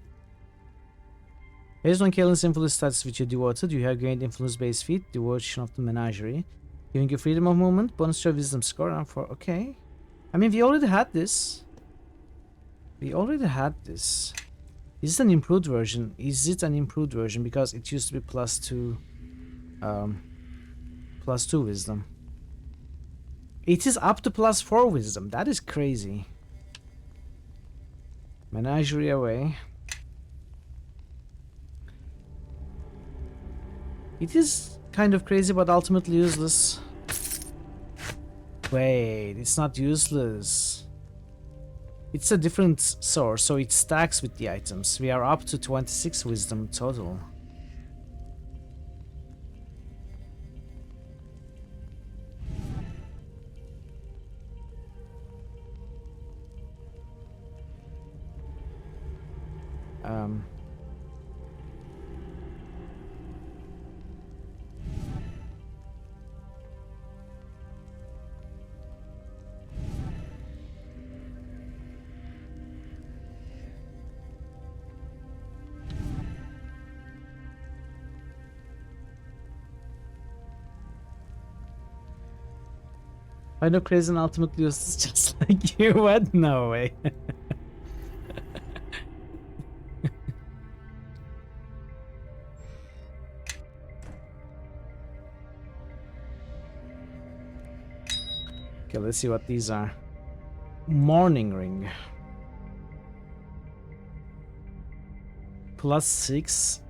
Based on Kaelin's influence status which you devoted, you have gained influence-based feat, devotion of the menagerie, giving you freedom of movement, bonus to your wisdom score, and for okay. I mean, we already had this. Is it an improved version? Is it an improved version? Because it used to be +2 wisdom. It is up to +4 wisdom. That is crazy. Menagerie away. It is kind of crazy, but ultimately useless. Wait, it's not useless. It's a different source, so it stacks with the items. We are up to 26 wisdom total. I know crazy and ultimately useless just like you. What? No way. Okay, let's see what these are. Morning ring. +6.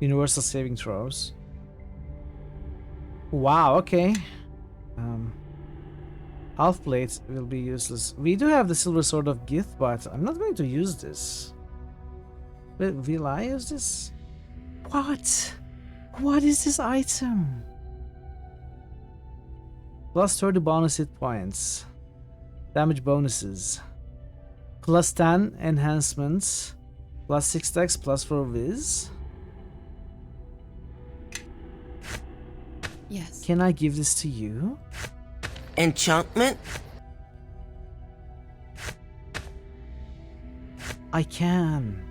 Universal saving throws. Wow, okay. Half plate will be useless. We do have the silver sword of Gith, but I'm not going to use this. Will I use this? What? What is this item? Plus 30 bonus hit points. Damage bonuses. Plus 10 enhancements. Plus 6 dex, plus 4 viz. Yes. Can I give this to you? Enchantment? I can.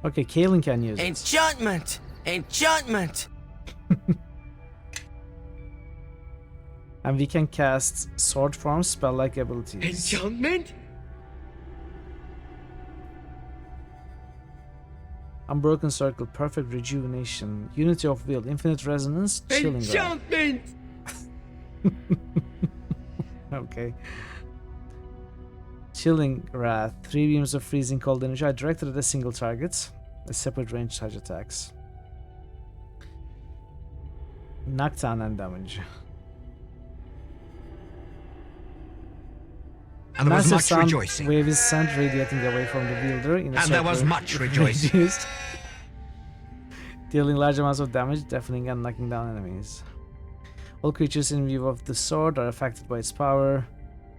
Okay, Kaelin can use it. Enchantment! Enchantment! And we can cast sword form spell-like abilities. Enchantment? Unbroken Circle, Perfect Rejuvenation, Unity of Will, Infinite Resonance, Chilling Wrath. Enchantment! Okay. Chilling Wrath, 3 beams of freezing cold energy are directed at a single target, a separate range charge attacks. Knockdown and damage. And there was Massive much sound rejoicing. wave is sent radiating away from the wielder in a And there was circle much rejoicing. reduced, dealing large amounts of damage, deafening and knocking down enemies. All creatures in view of the sword are affected by its power.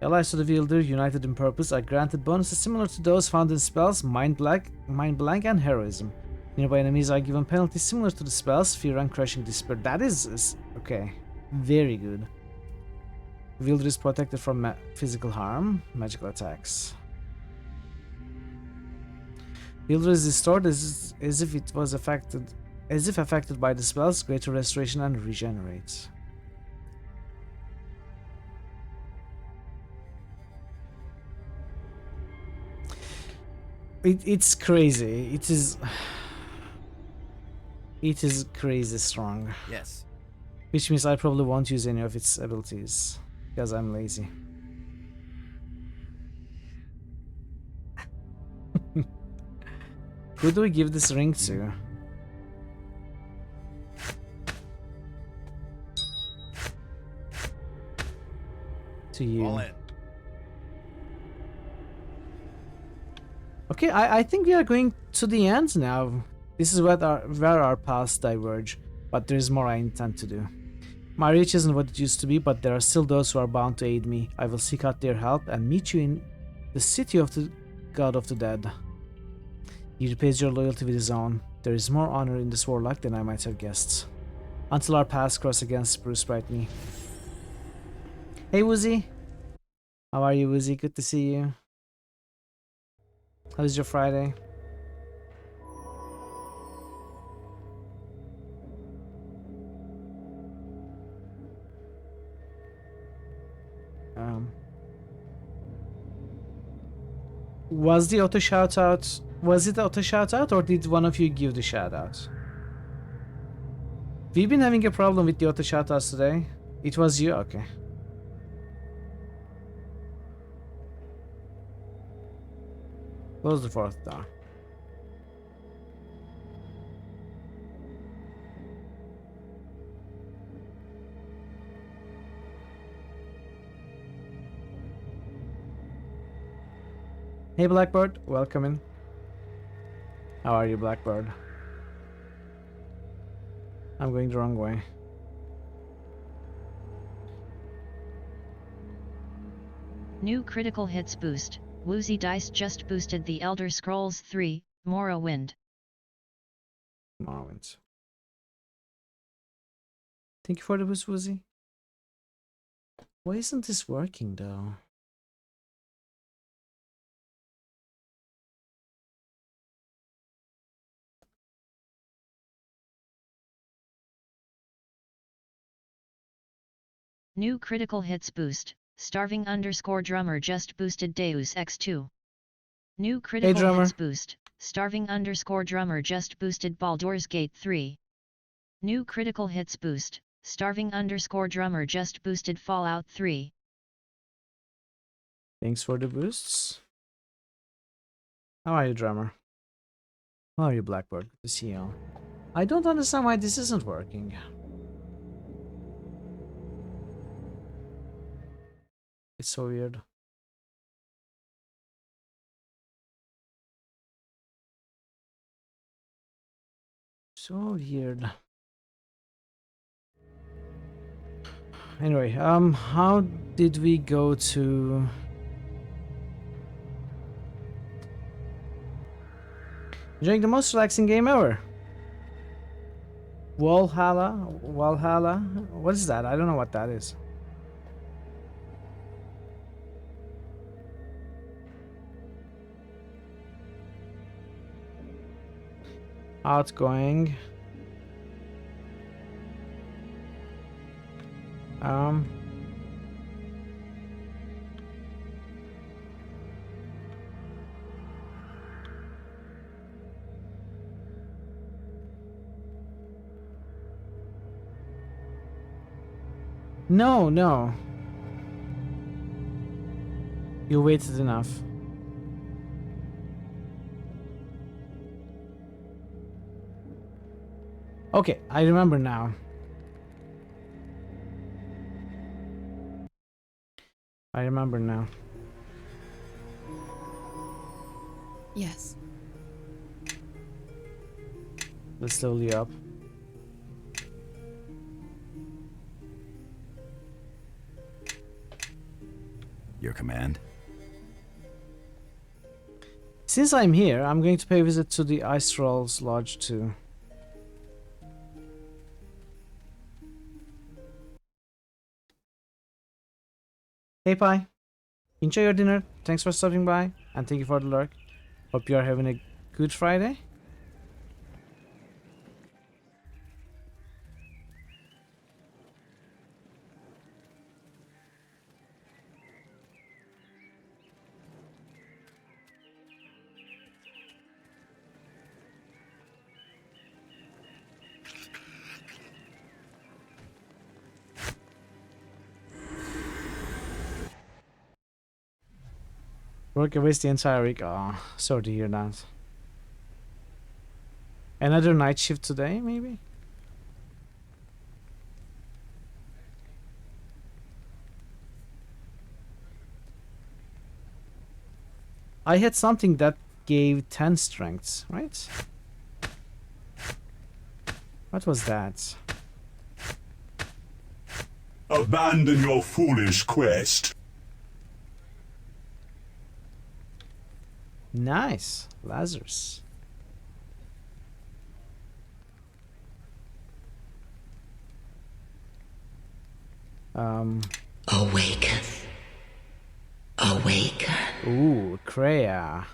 Allies to the wielder, united in purpose, are granted bonuses similar to those found in spells Mind Blank, and Heroism. Nearby enemies are given penalties similar to the spells Fear and Crushing Despair. That is okay. Very good. Wielder is protected from physical harm, magical attacks. Wielder is restored as if it was affected by the spells, greater restoration and regenerates. It's crazy. It is crazy strong. Yes. Which means I probably won't use any of its abilities. Because I'm lazy. Who do we give this ring to? To you. All in. Okay, I think we are going to the end now. This is where our paths diverge, but there is more I intend to do. My reach isn't what it used to be, but there are still those who are bound to aid me. I will seek out their help and meet you in the city of the god of the dead. He repays your loyalty with his own. There is more honor in this warlock than I might have guessed. Until our paths cross again, Spruce Brightney. Hey Woozy! How are you, Woozy? Good to see you. How's your Friday? Was the auto shout out? Was it auto shout out, or did one of you give the shout out? We've been having a problem with the auto shout outs today. It was you, okay. Close the fourth door. Hey Blackbird, welcome in. How are you, Blackbird? I'm going the wrong way. New critical hits boost. Woozy Dice just boosted the Elder Scrolls 3, Morrowind. Morrowind. Thank you for the boost, Woozy. Why isn't this working though? New critical hits boost. Starving _ drummer just boosted Deus Ex 2. New critical hits boost. Starving _ drummer just boosted Baldur's Gate 3. New critical hits boost. Starving _ drummer just boosted Fallout 3. Thanks for the boosts. How are you, drummer? How are you, Blackbird? Good to see you. I don't understand why this isn't working. It's so weird. So weird. Anyway, how did we go to... Enjoying the most relaxing game ever. Valhalla? What is that? I don't know what that is. Outgoing. No. You waited enough. Okay, I remember now. Yes. Let's level you up. Your command? Since I'm here, I'm going to pay a visit to the Ice Trolls Lodge too. Hey Pi, enjoy your dinner. Thanks for stopping by, and thank you for the lurk. Hope you are having a good Friday. Work away the entire week. Oh, sorry to hear that. Another night shift today, maybe? I had something that gave 10 strengths, right? What was that? Abandon your foolish quest. Nice, Lazarus. Awaken. Awaken. Ooh, Kreia.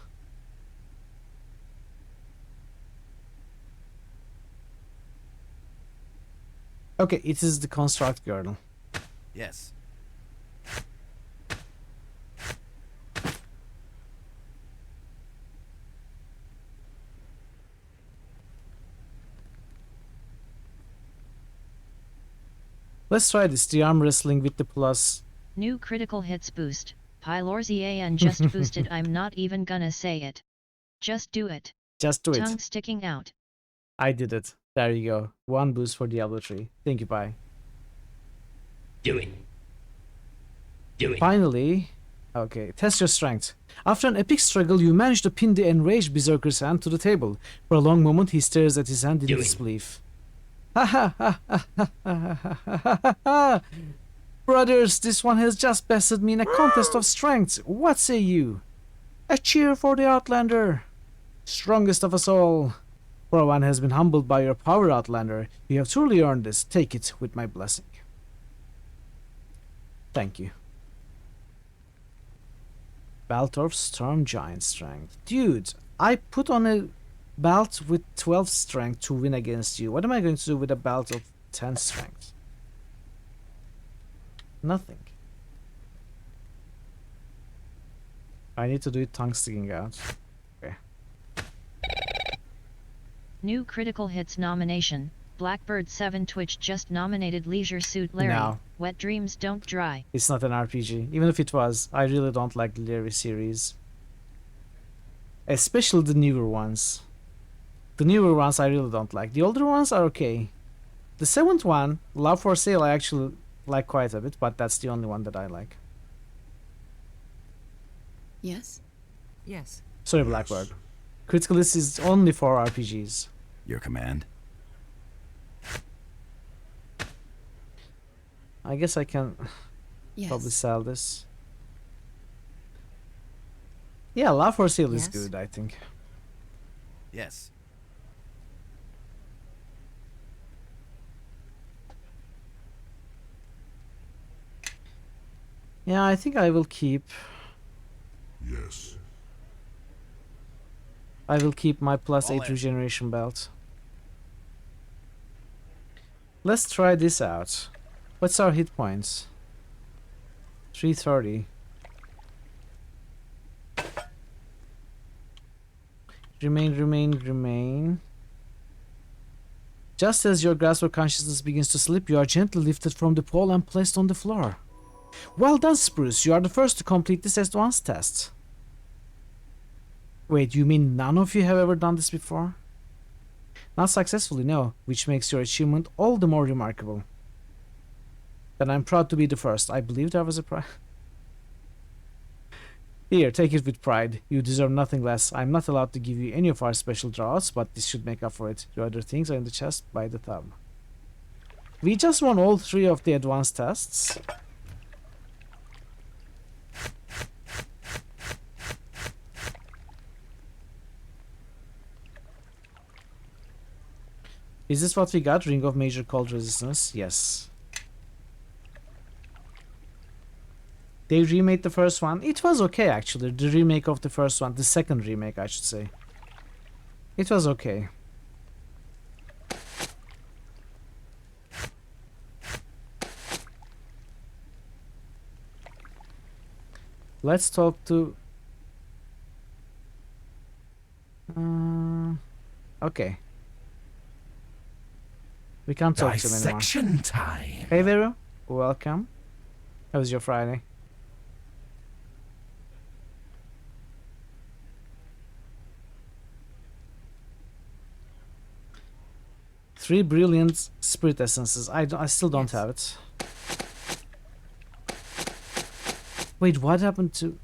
Okay, it is the construct girdle. Yes. Let's try this, the arm wrestling with the plus. New critical hits boost. Pylorzian just boosted. I'm not even gonna say it. Just do it. Just do it. Tongue sticking out. I did it. There you go. 1 boost for Diablo 3. Thank you, Pi. Do it. Do it. Finally. Okay, test your strength. After an epic struggle, you manage to pin the enraged berserker's hand to the table. For a long moment, he stares at his hand in disbelief. Brothers, this one has just bested me in a contest of strengths. What say you? A cheer for the Outlander. Strongest of us all. For one has been humbled by your power, Outlander. You have truly earned this. Take it with my blessing. Thank you. Belt of Storm Giant Strength. Dude, I put on a belt with 12 strength to win against you. What am I going to do with a belt of 10 strength? Nothing. I need to do it tongue sticking out. Okay. New critical hits nomination. Blackbird 7 Twitch just nominated Leisure Suit Larry. No. Wet Dreams Don't Dry. It's not an RPG. Even if it was, I really don't like the Larry series. Especially the newer ones. The newer ones I really don't like. The older ones are okay. The 7th one, Love for Sale, I actually like quite a bit, but that's the only one that I like. Yes? Yes. Sorry, Blackbird. Critical List is only for RPGs. Your command? I guess I can Yes. probably sell this. Yeah, Love for Sale is Yes. good, I think. Yes. Yeah, I think I will keep. Yes. I will keep my All +8 in. regeneration belt. Let's try this out. What's our hit points? 330. Remain. Just as your grasp of consciousness begins to slip, you are gently lifted from the pole and placed on the floor. Well done, Spruce. You are the first to complete this advanced test. Wait, you mean none of you have ever done this before? Not successfully, no, which makes your achievement all the more remarkable. Then I'm proud to be the first. I believe there was a prize. Here, take it with pride. You deserve nothing less. I'm not allowed to give you any of our special drawouts, but this should make up for it. Your other things are in the chest by the tub. We just won all 3 of the advanced tests. Is this what we got? Ring of Major Cold Resistance? Yes. They remade the first one. It was okay, actually. The remake of the first one. The second remake, I should say. It was okay. Let's talk to... okay. We can't talk to him anymore. Dissection time. Hey Vero, welcome. How was your Friday? Three brilliant spirit essences. I still don't have it. Wait, what happened to...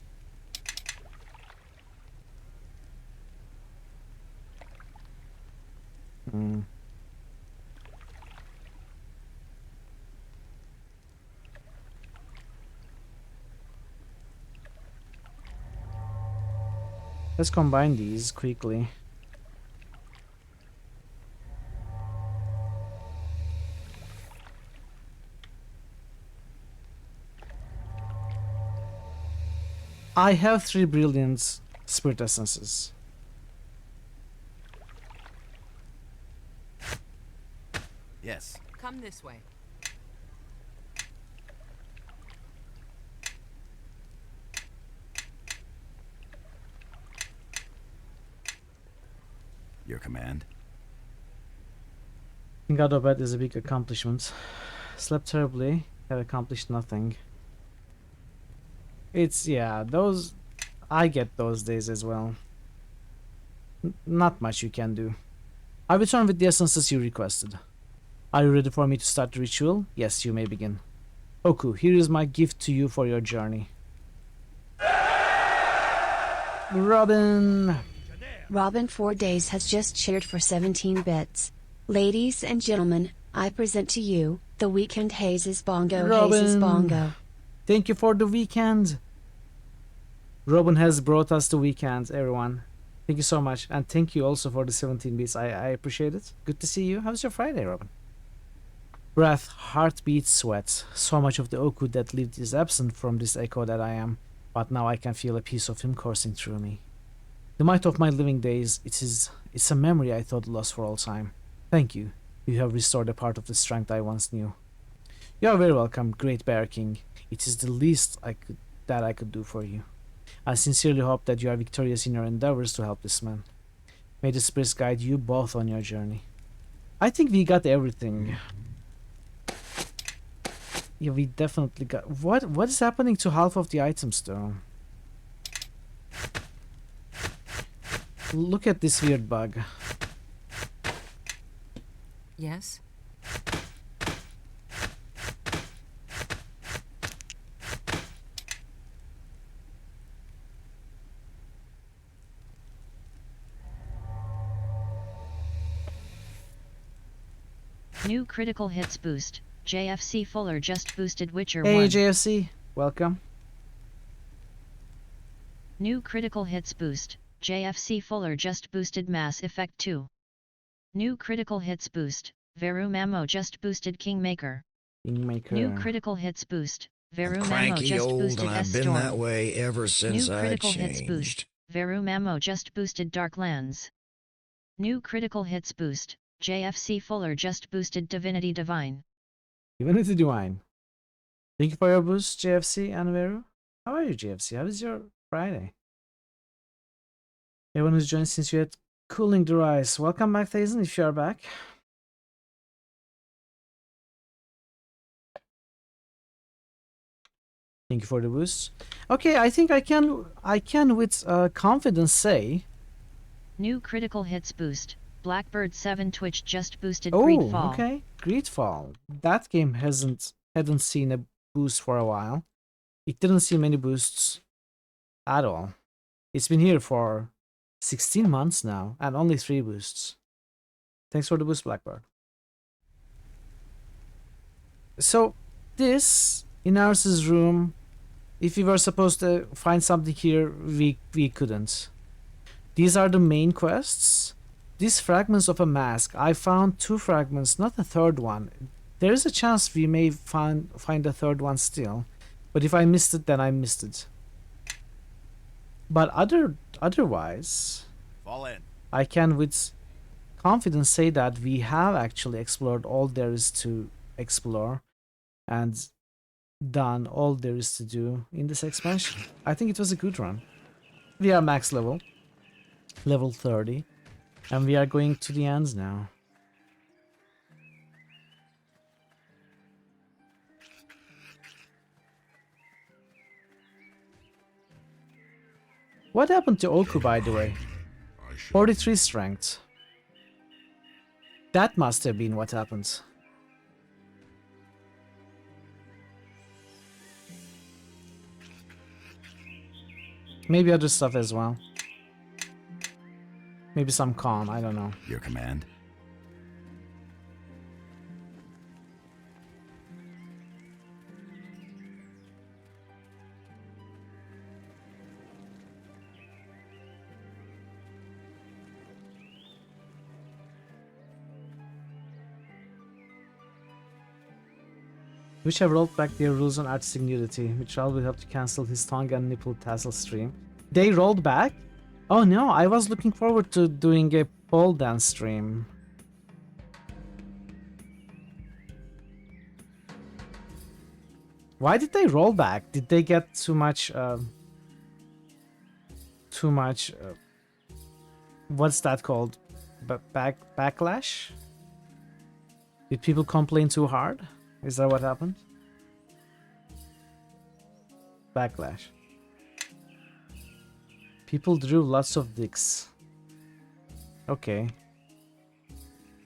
Let's combine these quickly. I have 3 brilliant spirit essences. Yes. Come this way. Your command? Being out of bed is a big accomplishment. Slept terribly, have accomplished nothing. It's, yeah, those... I get those days as well. Not much you can do. I return with the essences you requested. Are you ready for me to start the ritual? Yes, you may begin. Oku, here is my gift to you for your journey. Robin! Robin 4 Days has just cheered for 17 bits. Ladies and gentlemen, I present to you, the Weekend Hazes Bongo Hazes Bongo. Thank you for the weekend. Robin has brought us the weekend, everyone. Thank you so much. And thank you also for the 17 bits. I appreciate it. Good to see you. How's your Friday, Robin? Breath, heartbeat, sweat. So much of the Oku that lived is absent from this echo that I am. But now I can feel a piece of him coursing through me. The might of my living days, it's a memory I thought lost for all time. Thank you. You have restored a part of the strength I once knew. You are very welcome, Great Bear King. It is the least I could do for you. I sincerely hope that you are victorious in your endeavors to help this man. May the spirits guide you both on your journey. I think we got everything. Yeah, we definitely got... What is happening to half of the items though? Look at this weird bug. Yes? New critical hits boost. JFC Fuller just boosted Witcher Hey 1. JFC, welcome. New critical hits boost. JFC Fuller just boosted Mass Effect 2. New critical hits boost. Veru Mamo just boosted Kingmaker. Kingmaker. New critical hits boost. Veru Mamo Cranky just old, boosted and I've S been Storm. that way ever since New I critical hits changed. boost. Veru Mamo just boosted Darklands. New critical hits boost. JFC Fuller just boosted Divinity Divine. Divinity Divine. Thank you for your boost, JFC and Veru. How are you, JFC? How is your Friday? Everyone who's joined since you had cooling the rise. Welcome back, Thazen, if you are back. Thank you for the boost. Okay, I think I can with confidence say. New critical hits boost. Blackbird 7 Twitch just boosted Oh, Greedfall. okay. Greedfall. That game hadn't seen a boost for a while. It didn't see many boosts at all. It's been here for 16 months now and only 3 boosts. Thanks for the boost, Blackbird. So this in Ars's room, if we were supposed to find something here, we couldn't. These are the main quests. These fragments of a mask. I found 2 fragments, not a third one. There is a chance we may find a third one still. But if I missed it, then I missed it. But otherwise, Fall in. I can with confidence say that we have actually explored all there is to explore and done all there is to do in this expansion. I think it was a good run. We are max level 30, and we are going to the ends now. What happened to Oku, by the way? 43 strength. That must have been what happened. Maybe other stuff as well. Maybe some con, I don't know. Your command. Which have rolled back their rules on artistic nudity, which will help to cancel his tongue and nipple tassel stream. They rolled back? Oh no, I was looking forward to doing a pole dance stream. Why did they roll back? Did they get too much what's that called? Backlash? Did people complain too hard? Is that what happened? Backlash. People drew lots of dicks. Okay.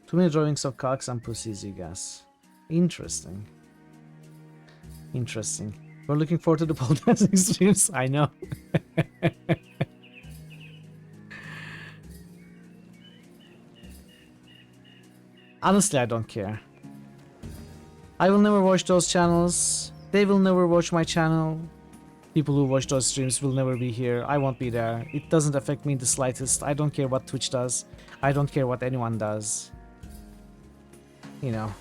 Too many drawings of cocks and pussies, you guess. Interesting. Interesting. We're looking forward to the pole dancing streams. I know. Honestly, I don't care. I will never watch those channels. They will never watch my channel. People who watch those streams will never be here. I won't be there. It doesn't affect me in the slightest. I don't care what Twitch does. I don't care what anyone does. You know.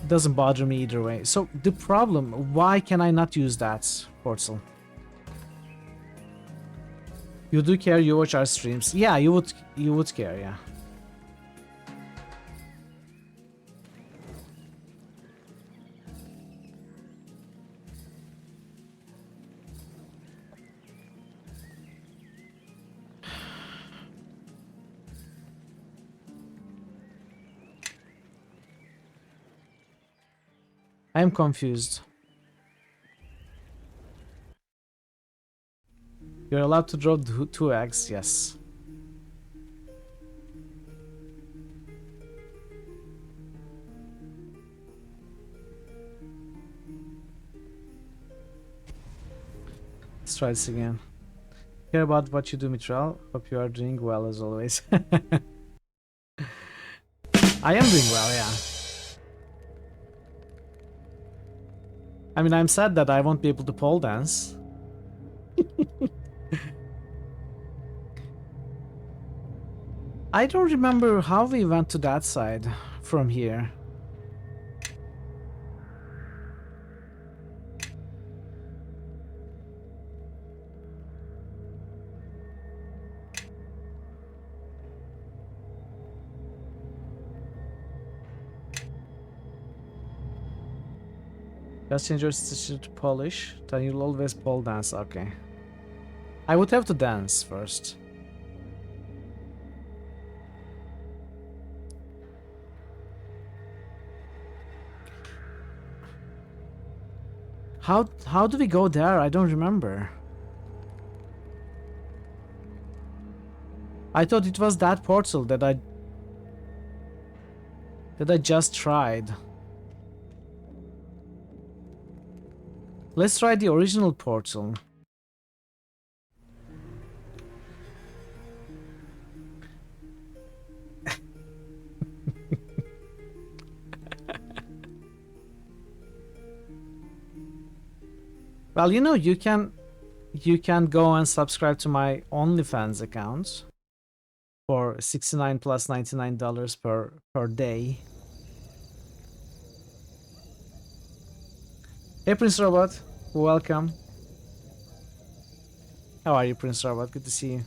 It doesn't bother me either way. So the problem, why can I not use that portal? You do care, you watch our streams. Yeah, you would care, yeah. I am confused. You're allowed to drop 2 eggs, yes. Let's try this again. Care about what you do, Mitral. Hope you are doing well as always. I am doing well, yeah. I mean, I'm sad that I won't be able to pole dance. I don't remember how we went to that side from here. Just change your stitch to polish, then you'll always pole dance. Okay. I would have to dance first. How do we go there? I don't remember. I thought it was that portal that I just tried. Let's try the original portal. Well, you know, you can go and subscribe to my OnlyFans account for $69 plus $99 per day. Hey, Prince Robot, welcome. How are you, Prince Robot? Good to see you.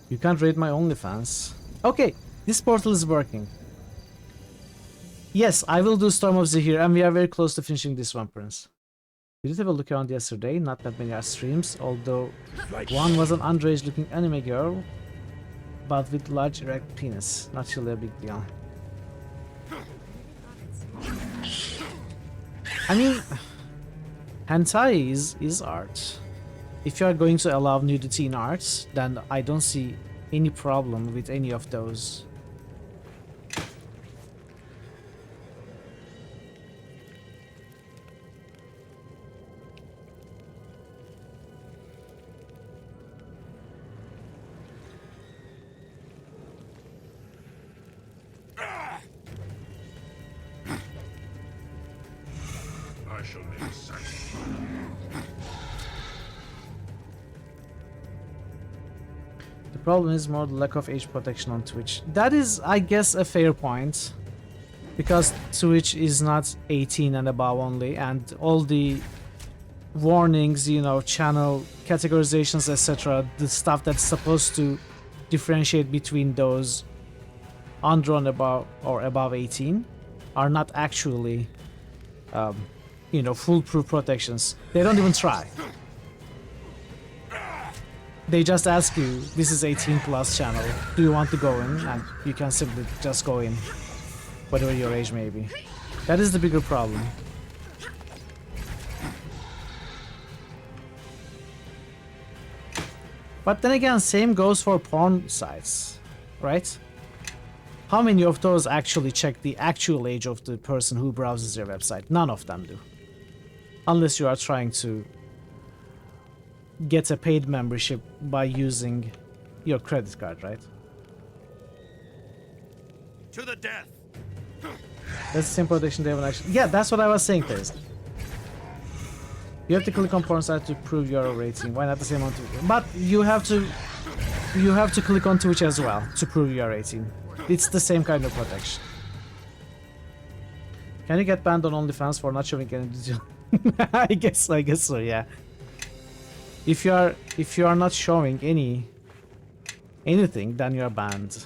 You can't rate my OnlyFans. Okay, this portal is working. Yes, I will do Storm of Zahir, and we are very close to finishing this one, Prince. We did have a look around yesterday, not that many are streams, although one was an underage looking anime girl, but with large erect penis. Not really a big deal. I mean, hentai is art. If you are going to allow nudity in art, then I don't see any problem with any of those. I shall make a sacrifice. The problem is more the lack of age protection on Twitch. That is, I guess, a fair point. Because Twitch is not 18 and above only, and all the warnings, you know, channel categorizations, etc., the stuff that's supposed to differentiate between those under and above or above 18 are not actually, you know, foolproof protections. They don't even try. They just ask you, this is 18 plus channel, do you want to go in? And you can simply just go in, whatever your age may be. That is the bigger problem. But then again, same goes for porn sites, right? How many of those actually check the actual age of the person who browses your website? None of them do. Unless you are trying to get a paid membership by using your credit card, right? To the death. That's the same protection they have actually. Yeah, that's what I was saying, Theresa. You have to click on porn site to prove your rating. Why not the same on Twitch? But you have to click on Twitch as well to prove your rating. It's the same kind of protection. Can you get banned on OnlyFans for not showing any digital? I guess so, yeah. If you are not showing anything, then you are banned.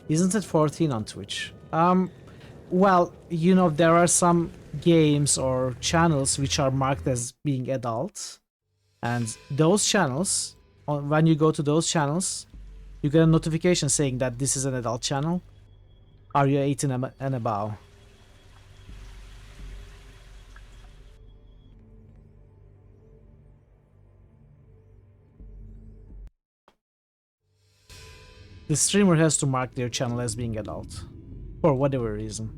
Isn't it 14 on Twitch? Well, you know, there are some games or channels which are marked as being adult, and those channels, when you go to those channels, you get a notification saying that this is an adult channel. Are you 18 and above? The streamer has to mark their channel as being adult. For whatever reason.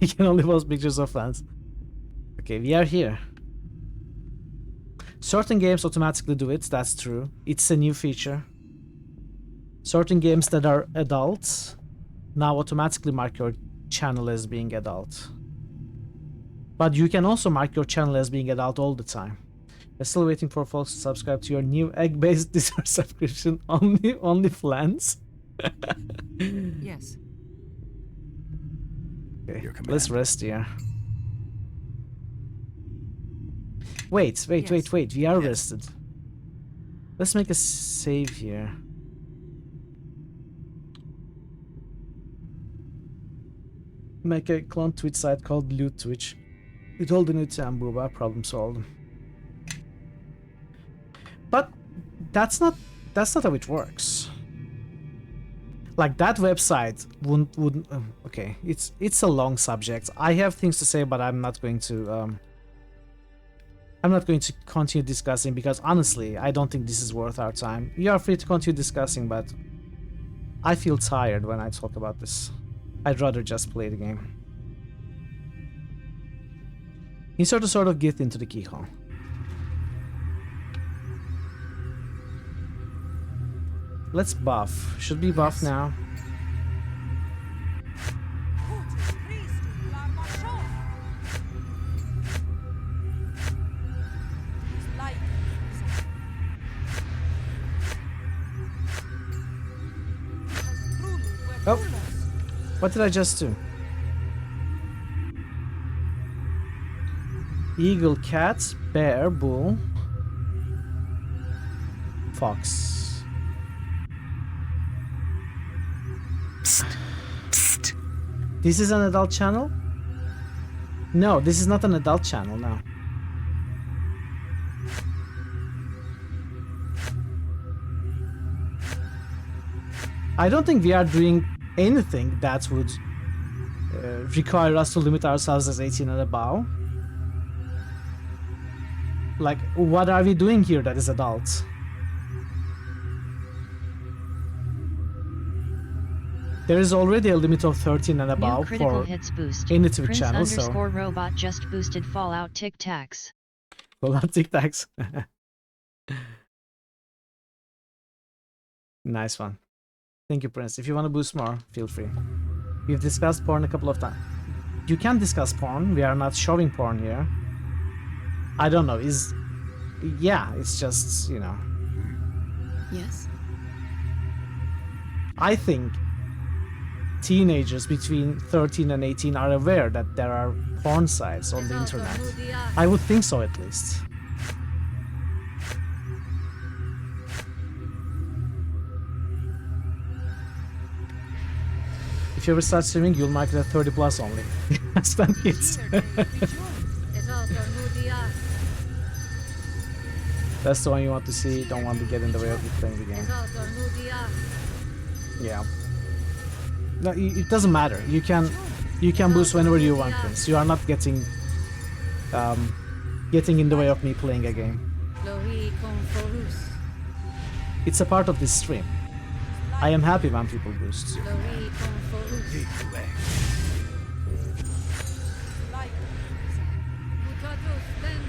You can only post pictures of fans. Okay, we are here. Certain games automatically do it, that's true. It's a new feature. Certain games that are adults now automatically mark your channel as being adult. But you can also mark your channel as being adult all the time. We're still waiting for folks to subscribe to your new egg-based Discord subscription. Only flans. Yes. Okay, let's rest here. Wait. We are rested. Let's make a save here. Make a clone Twitch site called Loot Twitch. With all the new Booba, problem solved. But that's not how it works. Like that website wouldn't okay, it's a long subject. I have things to say, but I'm not going to continue discussing because honestly, I don't think this is worth our time. You are free to continue discussing, but I feel tired when I talk about this. I'd rather just play the game. Insert a sort of gift into the keyhole. Let's buff. Should we buff now? Oh, what did I just do? Eagle, cat, bear, bull, fox. Psst, psst. This is an adult channel? No, this is not an adult channel, no. I don't think we are doing anything that would require us to limit ourselves as 18 and above. Like, what are we doing here that is adult? There is already a limit of 13 and above for any Twitch channel, so... _robot just boosted Fallout Tic Tacs. Fallout Tic Tacs. Nice one. Thank you, Prince. If you want to boost more, feel free. We've discussed porn a couple of times. You can discuss porn. We are not showing porn here. I don't know. Yeah, it's just, you know. Yes. I think teenagers between 13 and 18 are aware that there are porn sites on the internet. I would think so, at least. If you ever start streaming, you'll mark it at 30 plus only. Stand kids. That's the one you want to see. Don't want to get in the way of you playing the game. Yeah. No, it doesn't matter. You can boost whenever you want, Prince. You are not getting in the way of me playing a game. It's a part of this stream. I am happy when people boost.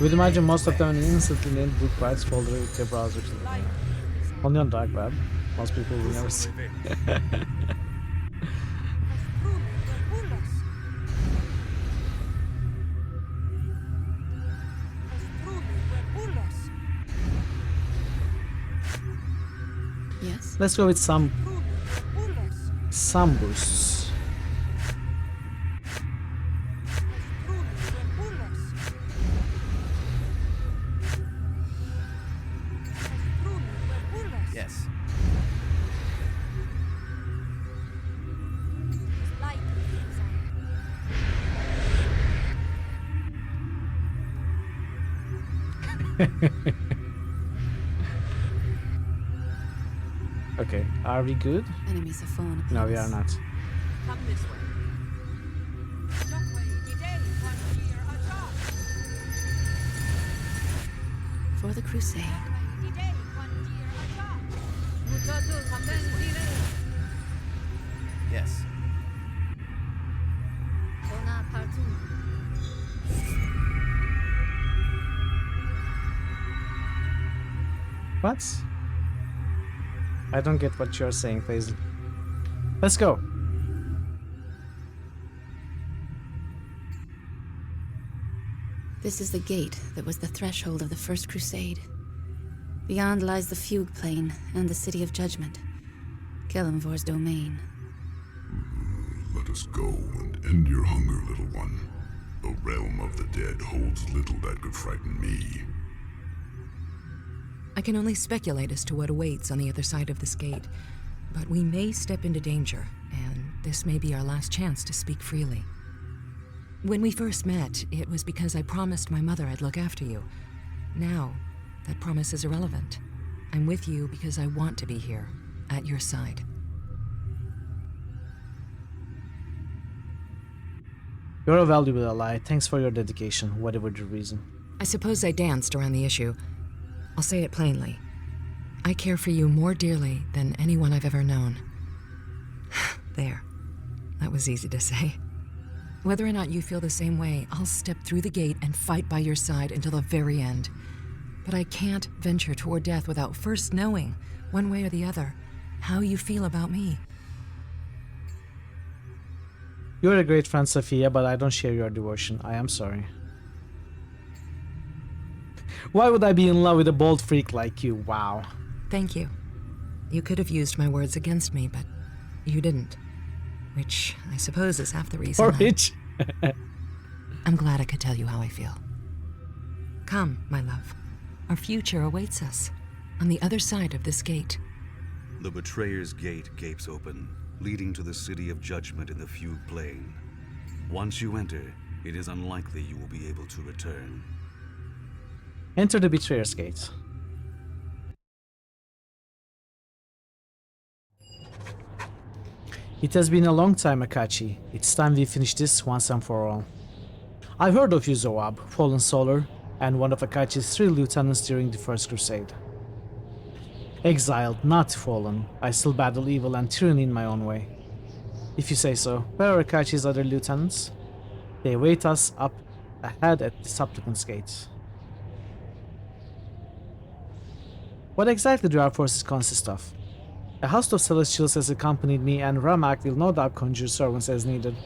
We'd imagine most of them instantly named book rights folder with their browser. Only on dark web. Most people will never see. Yes. Let's go with some boosts. Yes. Okay, are we good? Enemies are falling upon No, we us. are not. Come this way. for the crusade. Yes. What? I don't get what you're saying, Faisal. Let's go. This is the gate that was the threshold of the First Crusade. Beyond lies the Fugue Plain and the City of Judgment, Kelemvor's domain. Let us go and end your hunger, little one. The realm of the dead holds little that could frighten me. I can only speculate as to what awaits on the other side of this gate, but we may step into danger, and this may be our last chance to speak freely. When we first met, it was because I promised my mother I'd look after you. Now, that promise is irrelevant. I'm with you because I want to be here, at your side. You're a valuable ally. Thanks for your dedication, whatever the reason. I suppose I danced around the issue. I'll say it plainly. I care for you more dearly than anyone I've ever known. There. That was easy to say. Whether or not you feel the same way, I'll step through the gate and fight by your side until the very end. But I can't venture toward death without first knowing, one way or the other, how you feel about me. You're a great friend, Sophia, but I don't share your devotion. I am sorry. Why would I be in love with a bold freak like you? Wow. Thank you. You could have used my words against me, but you didn't. Which I suppose is half the reason. Or which? I'm glad I could tell you how I feel. Come, my love. Our future awaits us, on the other side of this gate. The Betrayer's Gate gapes open, leading to the City of Judgment in the Fugue Plain. Once you enter, it is unlikely you will be able to return. Enter the Betrayer's Gate. It has been a long time, Akachi. It's time we finish this once and for all. I've heard of you, Zoab, Fallen Solar, and one of Akachi's 3 lieutenants during the First Crusade. Exiled, not fallen, I still battle evil and tyranny in my own way. If you say so, where are Akachi's other lieutenants? They await us up ahead at the Supplicant's Gate. What exactly do our forces consist of? A host of Celestials has accompanied me, and Ramak will no doubt conjure servants as needed.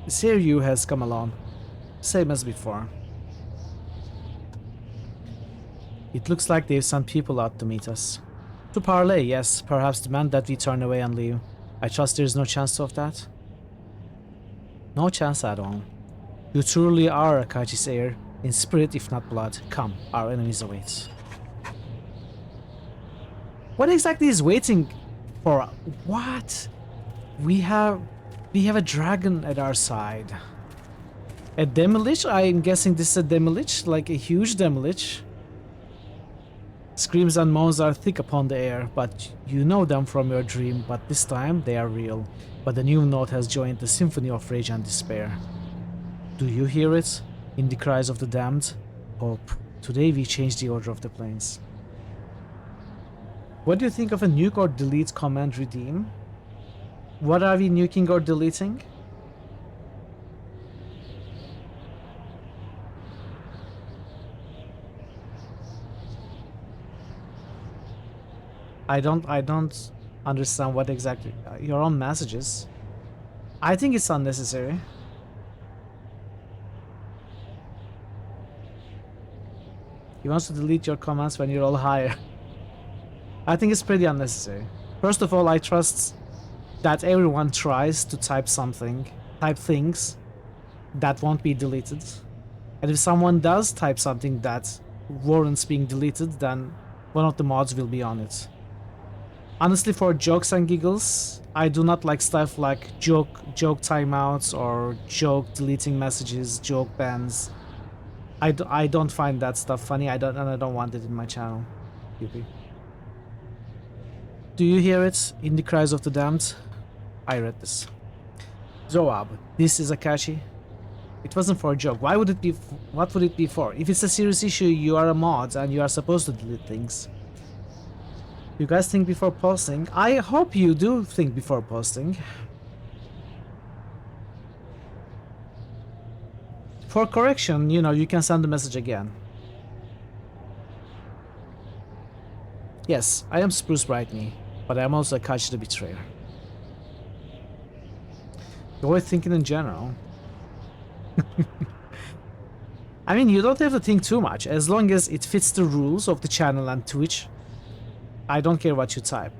Siryu has come along, same as before. It looks like they've sent people out to meet us. To parley, yes, perhaps demand that we turn away and leave. I trust there's no chance of that? No chance at all. You truly are Akachi's heir, in spirit if not blood. Come, our enemies await. What exactly is waiting for? What? We have a dragon at our side. A Demilich? I'm guessing this is a Demilich, like a huge Demilich. Screams and moans are thick upon the air, but you know them from your dream, but this time they are real. But a new note has joined the symphony of rage and despair. Do you hear it? In the cries of the damned? Hope. Today we change the order of the planes. What do you think of a nuke or delete command redeem? What are we nuking or deleting? I don't understand what exactly your own messages. I think it's unnecessary. He wants to delete your comments when you're all higher. I think it's pretty unnecessary. First of all, I trust that everyone tries to type things that won't be deleted. And if someone does type something that warrants being deleted, then one of the mods will be on it. Honestly, for jokes and giggles, I do not like stuff like joke timeouts or joke deleting messages, joke bans. I don't find that stuff funny. I don't want it in my channel. Do you hear it? In the cries of the damned? I read this. Zoab, this is Akachi. It wasn't for a joke. Why would it be? What would it be for? If it's a serious issue, you are a mod and you are supposed to delete things. You guys think before posting? I hope you do think before posting. For correction, you know, you can send the message again. Yes, I am Spruce Brightney, but I am also Kachi the Betrayer. The way thinking in general. I mean, you don't have to think too much, as long as it fits the rules of the channel and Twitch. I don't care what you type.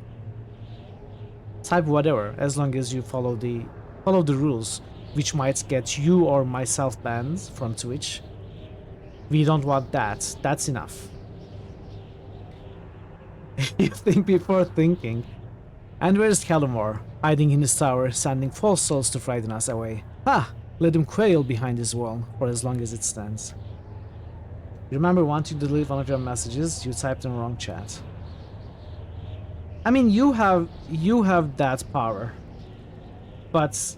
Type whatever, as long as you follow the rules, which might get you or myself banned from Twitch. We don't want that. That's enough. You think before thinking. And where's Calamore? Hiding in his tower, sending false souls to frighten us away. Ah! Let him quail behind his wall, for as long as it stands. You remember wanting to delete one of your messages? You typed in the wrong chat. I mean, you have that power. But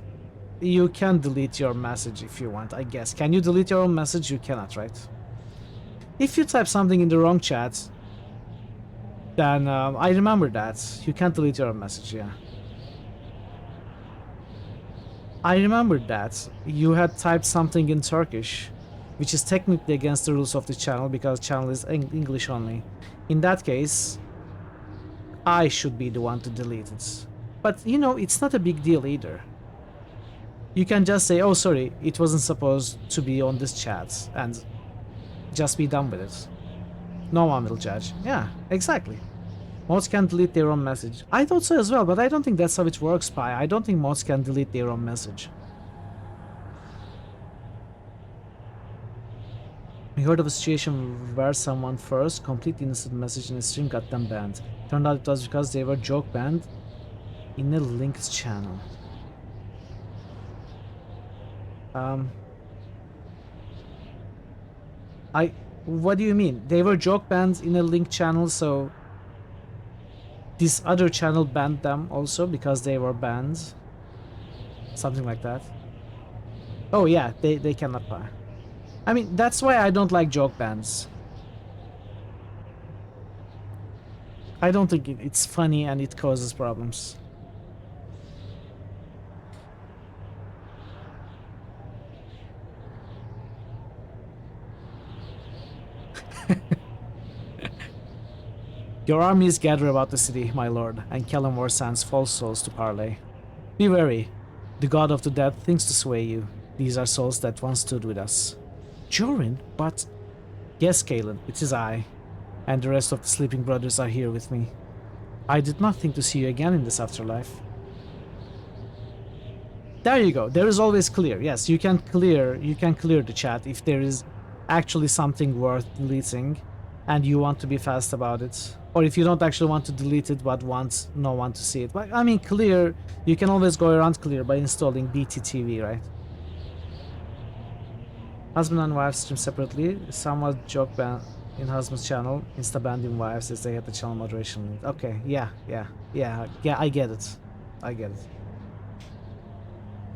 you can delete your message if you want, I guess. Can you delete your own message? You cannot, right? If you type something in the wrong chat, then I remember that. You can't delete your own message, yeah. I remembered that. You had typed something in Turkish, which is technically against the rules of the channel because channel is English only. In that case, I should be the one to delete it. But, you know, it's not a big deal either. You can just say, oh, sorry, it wasn't supposed to be on this chat, and just be done with it. No one will judge. Yeah, exactly. Mods can delete their own message. I thought so as well, but I don't think that's how it works, Pi. I don't think mods can delete their own message. We heard of a situation where someone first completely innocent message in a stream got them banned. Turned out it was because they were joke banned in a linked channel. What do you mean? They were joke banned in a linked channel, so this other channel banned them also because they were banned? Something like that. Oh yeah, they cannot buy. I mean, that's why I don't like joke bans. I don't think it's funny and it causes problems. Your armies gather about the city, my lord, and Calamore sends false souls to parley. Be wary. The god of the dead thinks to sway you. These are souls that once stood with us. Jorin? But... Yes, Kalen, it is I. And the rest of the sleeping brothers are here with me. I did not think to see you again in this afterlife. There you go. There is always clear. Yes, you can clear the chat if there is actually something worth deleting and you want to be fast about it. Or if you don't actually want to delete it but want no one to see it. But I mean, clear, you can always go around clear by installing BTTV, right? Husband and wife stream separately. Somewhat joke ban in husband's channel. Insta banned in wives as they had the channel moderation limit. Okay, yeah, I get it. I get it.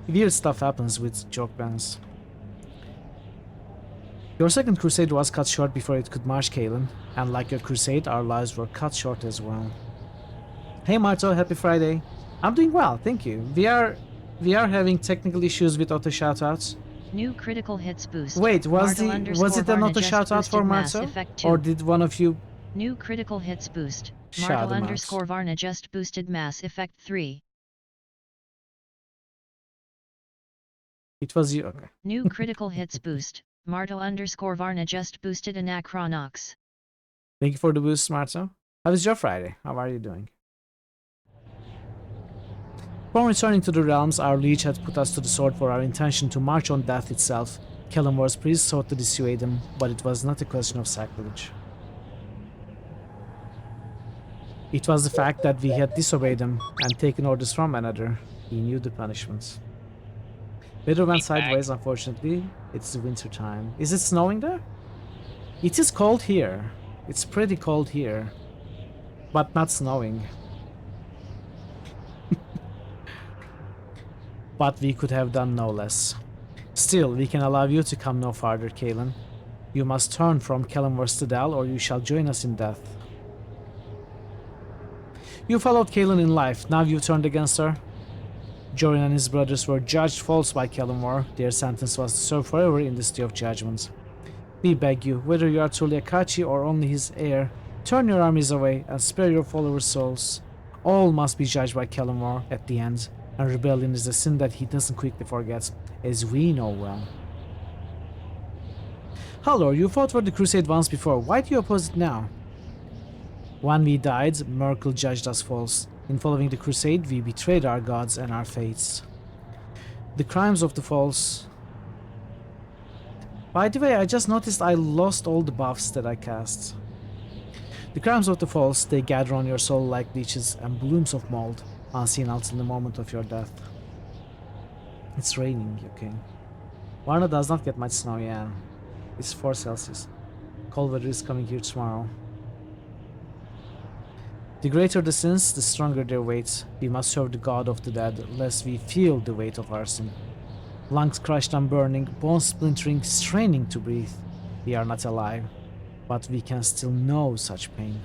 Weird stuff happens with joke bans. Your second crusade was cut short before it could march, Kalen, and like your crusade, our lives were cut short as well. Hey Marto, happy Friday. I'm doing well, thank you. We are having technical issues with auto shoutouts. New critical hits boost. Wait, was it an auto shoutout for Marto? Or did one of you... New critical hits boost. Marto underscore Varna just boosted Mass Effect 3. It was you, okay. New critical hits boost. Marto underscore Varna just boosted Anachronox. Thank you for the boost, Marto. How was your Friday? How are you doing? Upon returning to the realms, our liege had put us to the sword for our intention to march on death itself. Calamore's priest sought to dissuade him, but it was not a question of sacrilege. It was the fact that we had disobeyed him and taken orders from another. He knew the punishments. Weather went sideways, unfortunately. It's the winter time. Is it snowing there? It is cold here. It's pretty cold here. But not snowing. But we could have done no less. Still, we can allow you to come no farther, Kalen. You must turn from Kellenvor's citadel, or you shall join us in death. You followed Kalen in life, now you've turned against her. Jorin and his brothers were judged false by Kellenvor. Their sentence was to serve forever in the City of Judgment. We beg you, whether you are truly Akachi or only his heir, turn your armies away and spare your followers' souls. All must be judged by Kellenvor at the end, and rebellion is a sin that he doesn't quickly forget, as we know well. Halor, you fought for the Crusade once before, why do you oppose it now? When we died, Merkel judged us false. In following the Crusade, we betrayed our gods and our fates. The crimes of the false... By the way, I just noticed I lost all the buffs that I cast. The crimes of the false, they gather on your soul like leeches and blooms of mold, unseen until the moment of your death. It's raining, okay. Varna does not get much snow, yeah. It's 4 Celsius. Cold weather is coming here tomorrow. The greater the sins, the stronger their weight. We must serve the God of the dead, lest we feel the weight of our sin. Lungs crushed and burning, bones splintering, straining to breathe. We are not alive, but we can still know such pain.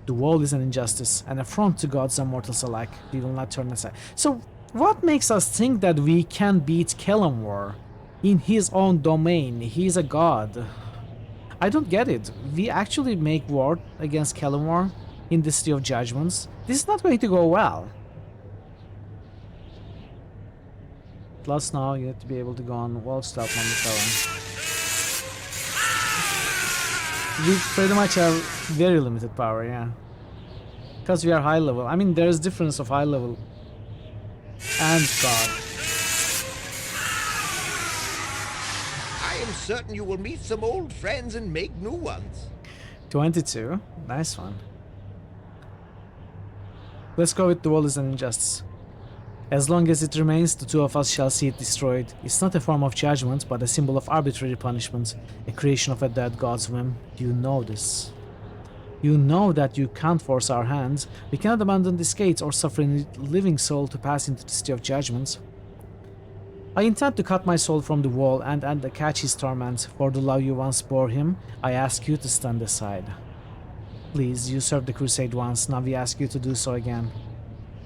The wall is an injustice, an affront to gods and mortals alike. We will not turn aside. So, what makes us think that we can beat Kellenvor in his own domain? He is a god. I don't get it. We actually make war against Kellenvor in the City of Judgments. This is not going to go well. Plus now you have to be able to go on wall stop on the tower. We pretty much have very limited power, yeah. Because we are high level. I mean, there's difference of high level and god. I am certain you will meet some old friends and make new ones. 22. Nice one. Let's go with the wall is an injustice. As long as it remains, the two of us shall see it destroyed. It's not a form of judgment, but a symbol of arbitrary punishment, a creation of a dead god's whim. You know this. You know that you can't force our hands. We cannot abandon this gate or suffer any living soul to pass into the City of Judgment. I intend to cut my soul from the wall and end Akachi's torment. For the love you once bore him, I ask you to stand aside. Please, you served the Crusade once, now we ask you to do so again.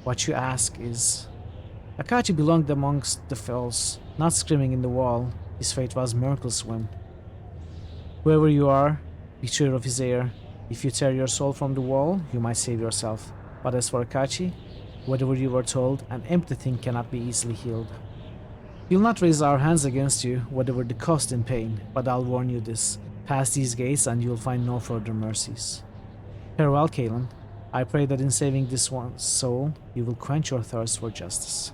What you ask is... Akachi belonged amongst the false, not screaming in the wall. His fate was Merkel's whim. Whoever you are, betrayer of his heir, if you tear your soul from the wall, you might save yourself. But as for Akachi, whatever you were told, an empty thing cannot be easily healed. We'll not raise our hands against you, whatever the cost in pain, but I'll warn you this. Pass these gates and you'll find no further mercies. Farewell, Kalen. I pray that in saving this one's soul, you will quench your thirst for justice.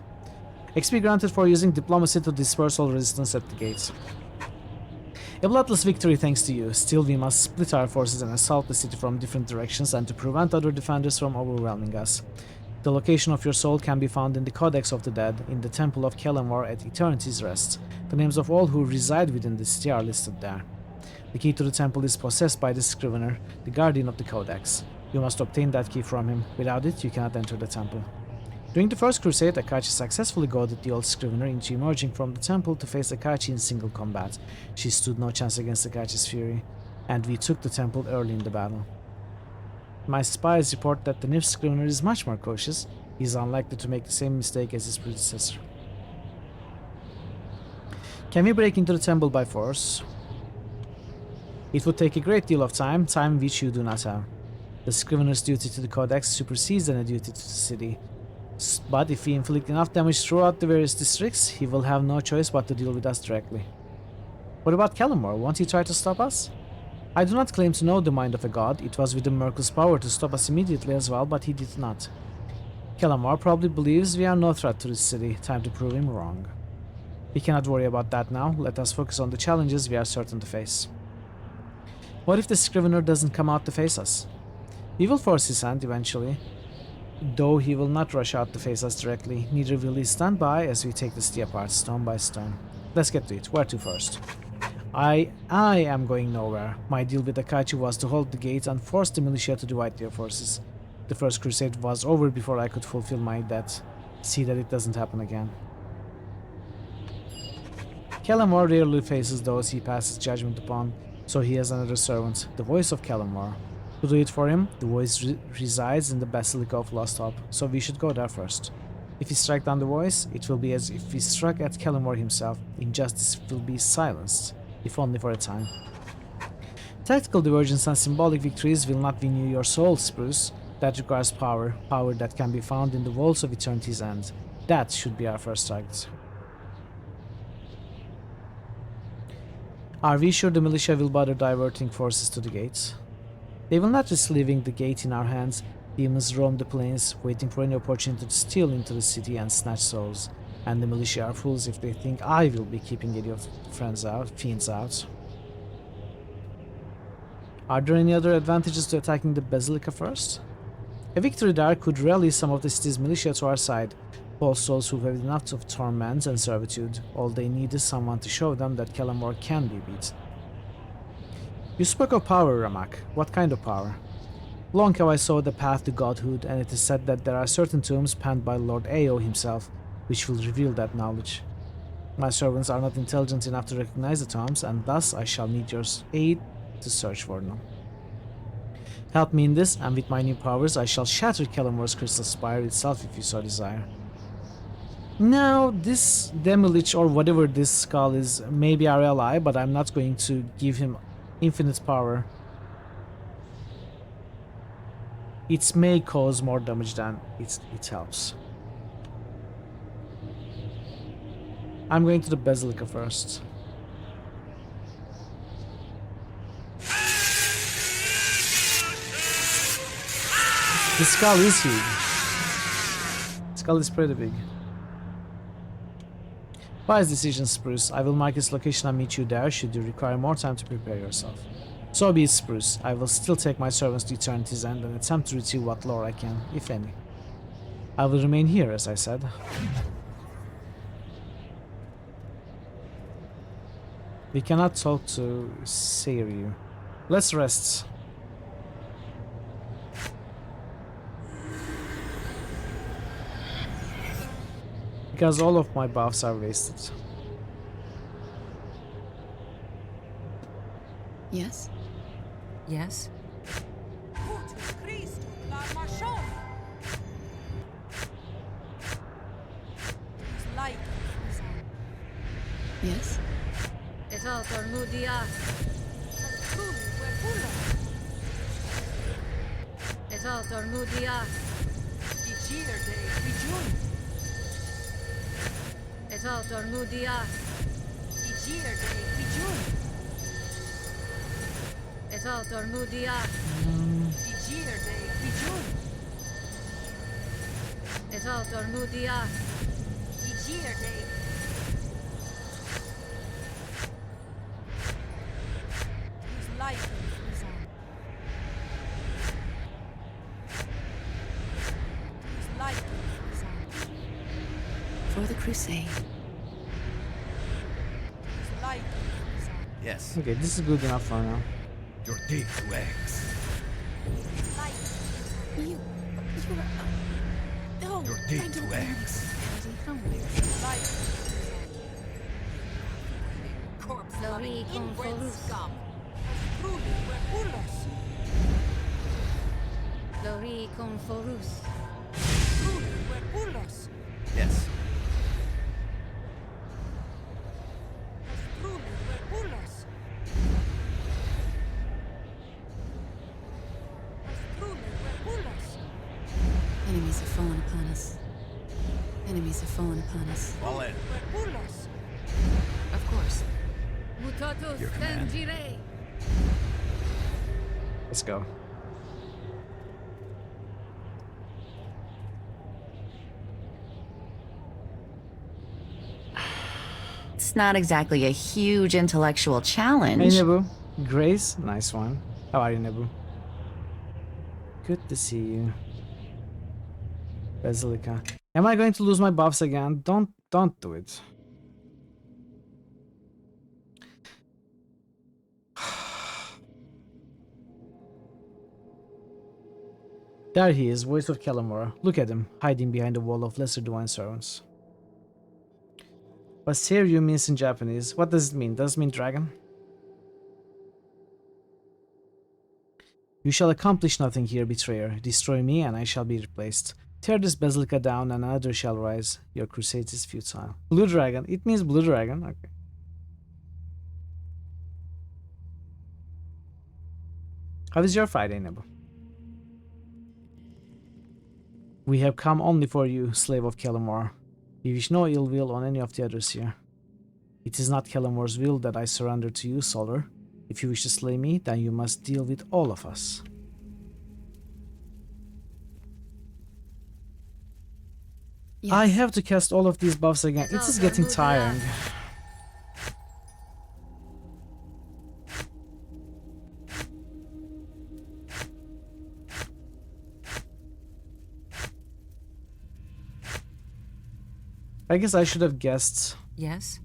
XP granted for using diplomacy to disperse all resistance at the gates. A bloodless victory thanks to you. Still, we must split our forces and assault the city from different directions and to prevent other defenders from overwhelming us. The location of your soul can be found in the Codex of the Dead, in the Temple of Kellenvor at Eternity's Rest. The names of all who reside within the city are listed there. The key to the temple is possessed by the Scrivener, the guardian of the Codex. You must obtain that key from him. Without it, you cannot enter the temple. During the First Crusade, Akachi successfully goaded the old Scrivener into emerging from the temple to face Akachi in single combat. She stood no chance against Akachi's fury, and we took the temple early in the battle. My spies report that the new Scrivener is much more cautious. He is unlikely to make the same mistake as his predecessor. Can we break into the temple by force? It would take a great deal of time which you do not have. The Scrivener's duty to the Codex supersedes any duty to the city. But if we inflict enough damage throughout the various districts, he will have no choice but to deal with us directly. What about Kellenvor? Won't he try to stop us? I do not claim to know the mind of a god. It was within Merkel's power to stop us immediately as well, but he did not. Kellenvor probably believes we are no threat to this city. Time to prove him wrong. We cannot worry about that now. Let us focus on the challenges we are certain to face. What if the Scrivener doesn't come out to face us? We will force his hand eventually. Though he will not rush out to face us directly, neither will he stand by as we take the city apart stone by stone. Let's get to it. Where to first? I am going nowhere. My deal with Akachi was to hold the gate and force the militia to divide their forces. The First Crusade was over before I could fulfill my debt. See that it doesn't happen again. Kellamore rarely faces those he passes judgment upon, so he has another servant, the voice of Kellamore. To do it for him, the voice resides in the Basilica of Lost Hope, so we should go there first. If we strike down the voice, it will be as if we struck at Kellamore himself. Injustice will be silenced, if only for a time. Tactical divergence and symbolic victories will not win you your soul, Spruce. That requires power, power that can be found in the walls of eternity's end. That should be our first target. Are we sure the militia will bother diverting forces to the gates? They will not risk leaving the gate in our hands. Demons roam the plains, waiting for any opportunity to steal into the city and snatch souls. And the militia are fools if they think I will be keeping any of fiends out. Are there any other advantages to attacking the Basilica first? A victory there could rally some of the city's militia to our side, false souls who have enough of torment and servitude. All they need is someone to show them that Kellamore can be beat. You spoke of power, Ramak. What kind of power? Long have I sought the path to godhood, and it is said that there are certain tombs penned by Lord Ao himself, which will reveal that knowledge. My servants are not intelligent enough to recognize the tombs, and thus I shall need your aid to search for them. Help me in this, and with my new powers I shall shatter Kellamore's crystal spire itself if you so desire. Now, this Demilich or whatever this skull is may be our ally, but I'm not going to give him infinite power. It may cause more damage than it helps. I'm going to the Basilica first. The skull is huge. The skull is pretty big. Wise decision, Spruce. I will mark its location and meet you there should you require more time to prepare yourself. So be it, Spruce. I will still take my servants to Eternity's End and attempt to retrieve what lore I can, if any. I will remain here, as I said. We cannot talk to Seiryu. Let's rest. Because all of my buffs are wasted. Yes? Yes? Yes? For the crusade. Yes. Okay, this is good enough for now. Your dig to X. You are... Your dig to X. Yes. Enemies have fallen upon us. Enemies have fallen upon us. Fall in. Of course. Your command. Let's go. It's not exactly a huge intellectual Hey challenge. Nebu. Grace, nice one. How are you, Nebu? Good to see you. Basilica. Am I going to lose my buffs again? Don't do it. There he is, voice of Kellamore. Look at him, hiding behind the wall of lesser divine servants. But Seiryu means in Japanese. What does it mean? Does it mean dragon? You shall accomplish nothing here, betrayer. Destroy me, and I shall be replaced. Tear this basilica down, and another shall rise. Your crusade is futile. Blue dragon. It means blue dragon. Okay. How is your Friday, Nebu? We have come only for you, slave of Kellamore. We wish no ill will on any of the others here. It is not Kellamore's will that I surrender to you, Solar. If you wish to slay me, then you must deal with all of us. Yes. I have to cast all of these buffs again. It is getting tiring. I guess I should have guessed. Yes?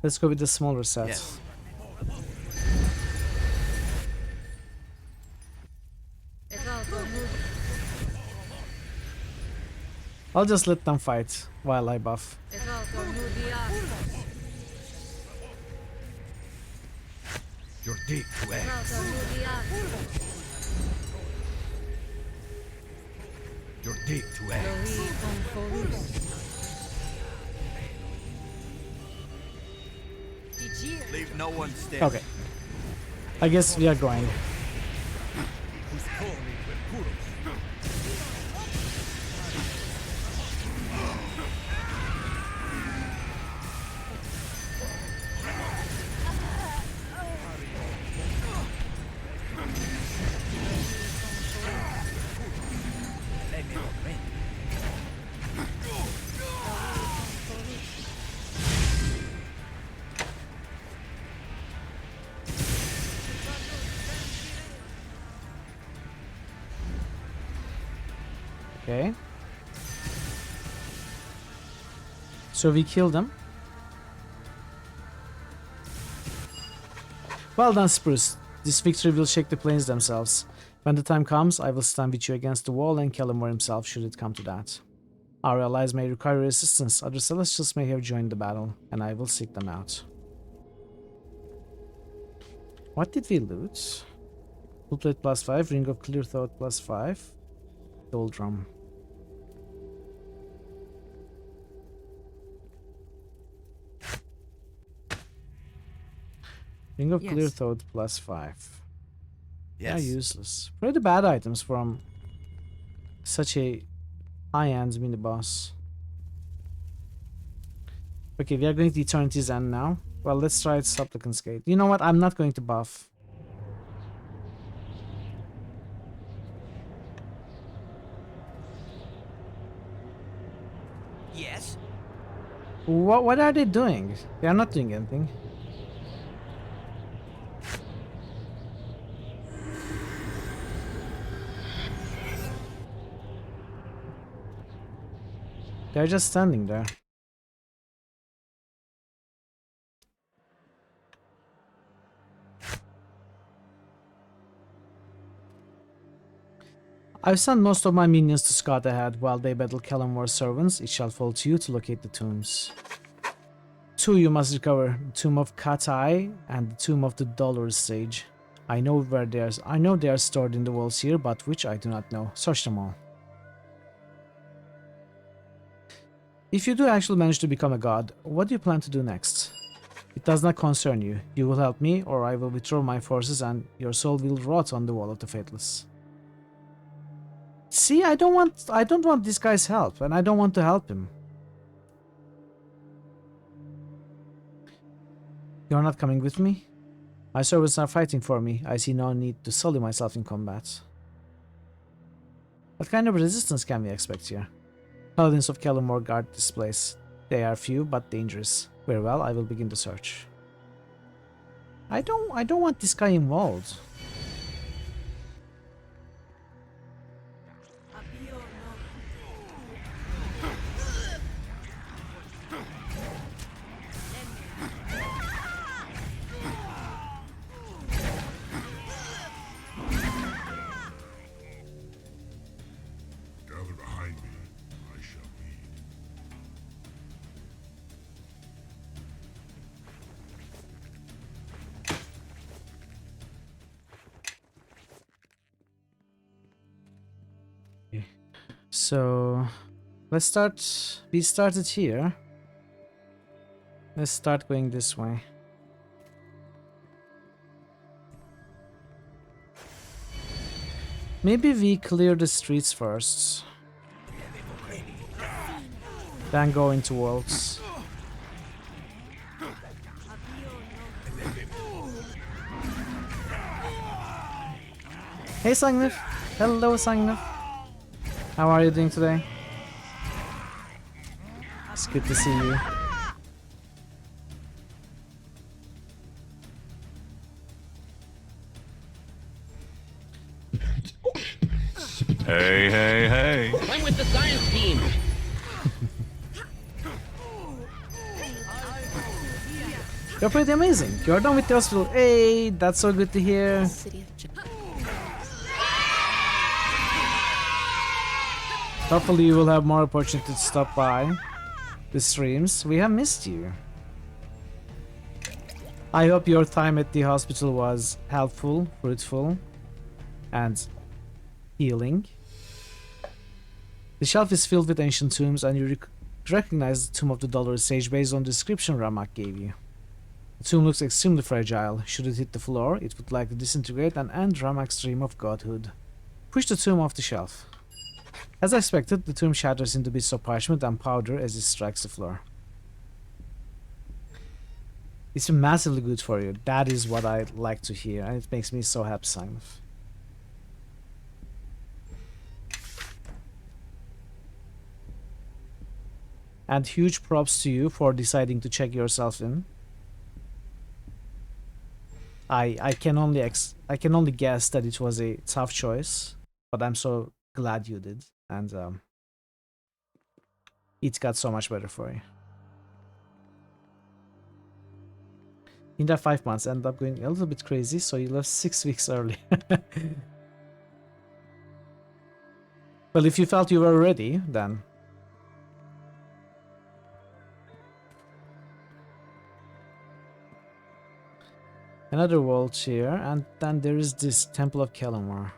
Let's go with the small reset. Yes. I'll just let them fight while I buff. Your dig to X. Your dig to X. Leave no one standing. Okay. I guess we are going. Okay. So we killed them. Well done, Spruce. This victory will shake the plains themselves. When the time comes, I will stand with you against the wall and Kellamore himself should it come to that. Our allies may require assistance, other Celestials may have joined the battle, and I will seek them out. What did we loot? Full plate plus 5, Ring of Clear Thought plus 5, Doldrum. Ring of Clear Thought plus 5. Yes. Yeah, useless. Pretty bad items from such a high-end mini-boss. Okay, we are going to Eternity's End now. Well, let's try Supplicant's Gate. You know what? I'm not going to buff. Yes? What are they doing? They are not doing anything. They're just standing there. I've sent most of my minions to scout ahead while they battle Kellamore's servants. It shall fall to you to locate the tombs. 2 you must recover, the tomb of Katai and the tomb of the Dolorous Sage. I know they are stored in the walls here, but which I do not know. Search them all. If you do actually manage to become a god, what do you plan to do next? It does not concern you. You will help me, or I will withdraw my forces and your soul will rot on the wall of the Faithless. See, I don't want this guy's help, and I don't want to help him. You're not coming with me? My servants are fighting for me. I see no need to sully myself in combat. What kind of resistance can we expect here? Paladins of Kellamore guard this place. They are few but dangerous. Very well, I will begin the search. I don't want this guy involved. So let's start. We started here. Let's start going this way. Maybe we clear the streets first, then go into worlds. Hey Sangnif! Hello Sangnif! How are you doing today? It's good to see you. Hey, hey, hey. I'm with the science team. You're pretty amazing. You're done with the hospital. Hey, that's so good to hear. Hopefully you will have more opportunity to stop by the streams. We have missed you. I hope your time at the hospital was helpful, fruitful, and healing. The shelf is filled with ancient tombs, and you recognize the Tomb of the Dolorous Sage based on the description Ramak gave you. The tomb looks extremely fragile. Should it hit the floor, it would likely disintegrate and end Ramak's dream of godhood. Push the tomb off the shelf. As expected, the tomb shatters into bits of parchment and powder as it strikes the floor. It's massively good for you. That is what I like to hear, and it makes me so happy, Simon. And huge props to you for deciding to check yourself in. I can only guess that it was a tough choice, but I'm so glad you did, and it got so much better for you. In that 5 months, ended up going a little bit crazy, so you left 6 weeks early. Well, if you felt you were ready, then another world here, and then there is this Temple of Kellamar.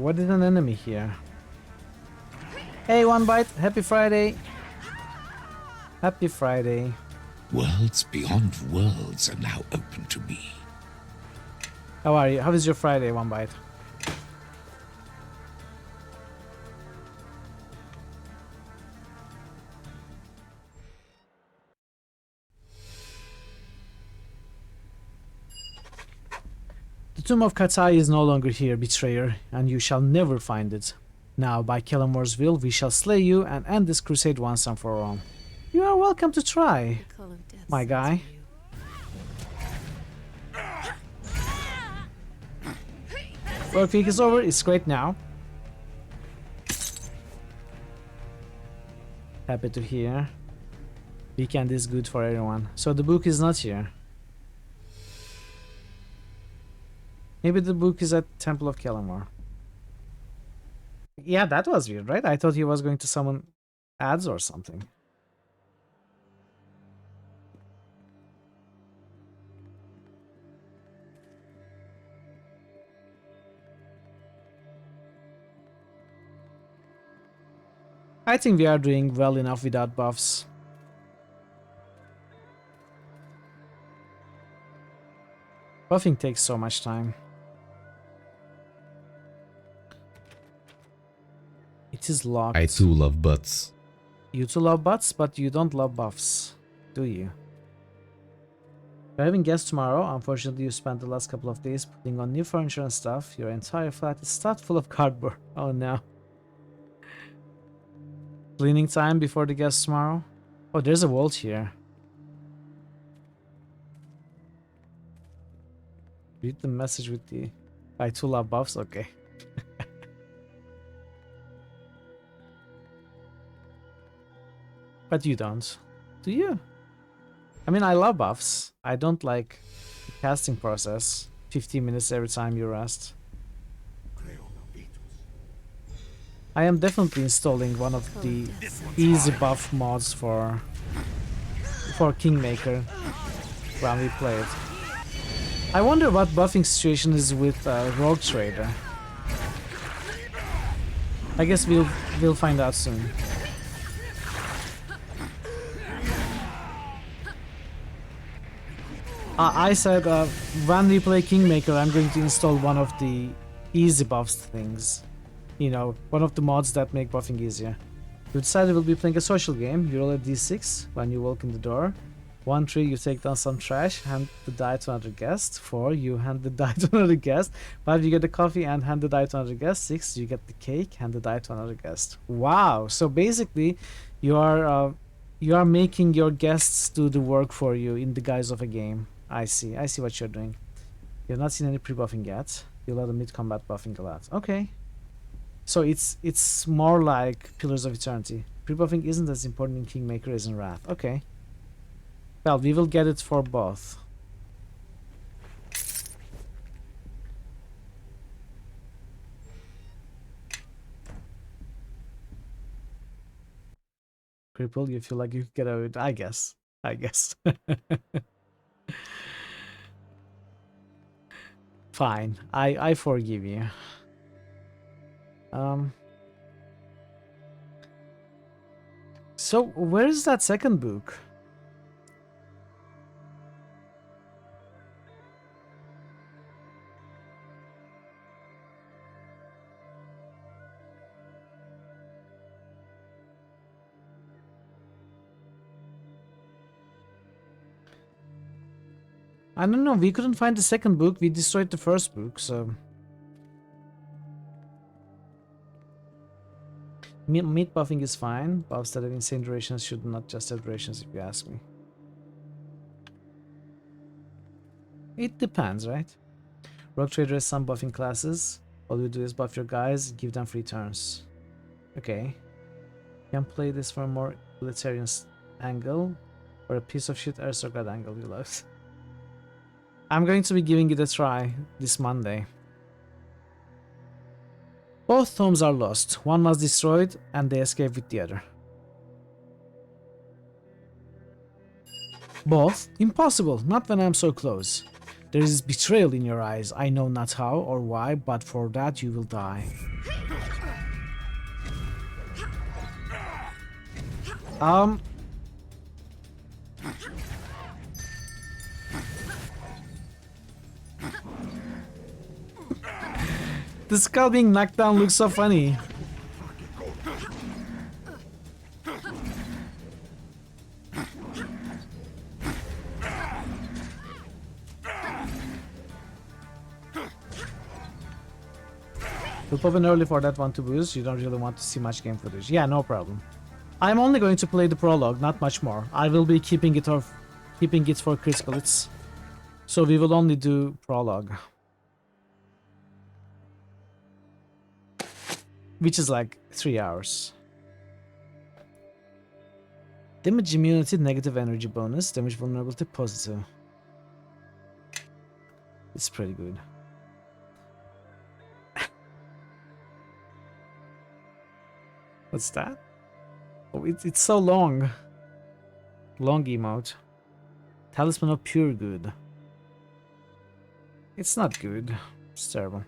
What is an enemy here? Hey, One Bite, happy Friday. Happy Friday. Worlds beyond worlds are now open to me. How are you? How is your Friday, One Bite? The Tomb of Katai is no longer here, betrayer, and you shall never find it. Now, by Kellamar's will, we shall slay you and end this crusade once and for all. You are welcome to try, my guy. Work week is over, it's great now. Happy to hear. Weekend is good for everyone. So the book is not here. Maybe the book is at Temple of Kellamar. Yeah, that was weird, right? I thought he was going to summon ads or something. I think we are doing well enough without buffs. Buffing takes so much time. It is locked. I too love butts. You too love butts, but you don't love buffs, do you? You're having guests tomorrow. Unfortunately, you spent the last couple of days putting on new furniture and stuff. Your entire flat is stuffed full of cardboard. Oh no. Cleaning time before the guests tomorrow? Oh, there's a vault here. Read the message with the Aytullah buffs. Okay. But you don't, do you? I mean, I love buffs. I don't like the casting process. 15 minutes every time you rest. I am definitely installing one of the easy buff mods for Kingmaker when we play it. I wonder what buffing situation is with Rogue Trader. I guess we'll find out soon. I said when we play Kingmaker, I'm going to install one of the easy buffs things. You know, one of the mods that make buffing easier. You decided we'll be playing a social game. You roll a d6 when you walk in the door. 1, 3, you take down some trash, hand the die to another guest. 4, you hand the die to another guest. 5, you get the coffee and hand the die to another guest. 6, you get the cake, hand the die to another guest. Wow! So basically, you are making your guests do the work for you in the guise of a game. I see what you're doing. You've not seen any pre-buffing yet. You allow the mid-combat buffing a lot. Okay. So it's more like Pillars of Eternity. Pre-buffing isn't as important in Kingmaker as in Wrath. Okay. Well, we will get it for both. Cripple, you feel like you could get away with it? I guess. Fine. I forgive you. So where is that second book? I don't know, we couldn't find the second book, we destroyed the first book, so... Meat buffing is fine, buffs that have insane durations should not just have durations if you ask me. It depends, right? Rogue Trader has some buffing classes. All you do is buff your guys, give them free turns. Okay. You can play this from a more utilitarian angle, or a piece of shit aristocrat angle you love. I'm going to be giving it a try this Monday. Both tomes are lost. One was destroyed and they escaped with the other. Both? Impossible, not when I'm so close. There is betrayal in your eyes. I know not how or why, but for that you will die. The skull being knocked down looks so funny. We'll pop in early for that one to boost. You don't really want to see much game footage. Yeah, no problem. I'm only going to play the prologue, not much more. I will be keeping it for critical. So we will only do prologue. Which is like 3 hours. Damage immunity, negative energy bonus. Damage vulnerability, positive. It's pretty good. What's that? Oh, it's so long. Long emote. Talisman of pure good. It's not good. It's terrible.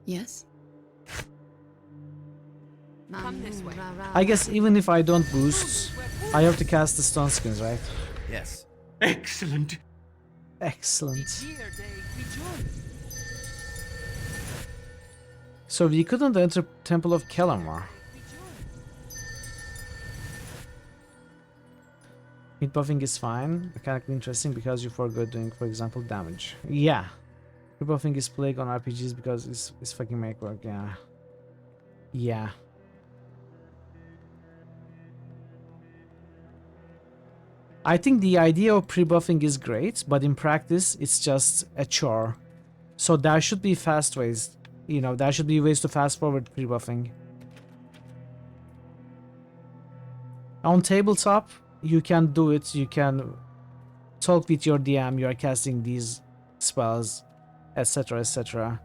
Yes? Come this way. I guess even if I don't boost, I have to cast the stun skins, right? Yes. Excellent. Excellent. So we couldn't enter Temple of Kellamar. Meat buffing is fine. Mechanically interesting because you forgot doing, for example, damage. Yeah. Buffing is plague on RPGs because it's fucking make work, yeah. Yeah. I think the idea of pre-buffing is great, but in practice, it's just a chore. So there should be fast ways. You know, there should be ways to fast forward pre-buffing. On tabletop, you can do it. You can talk with your DM. You are casting these spells, etc., etc.,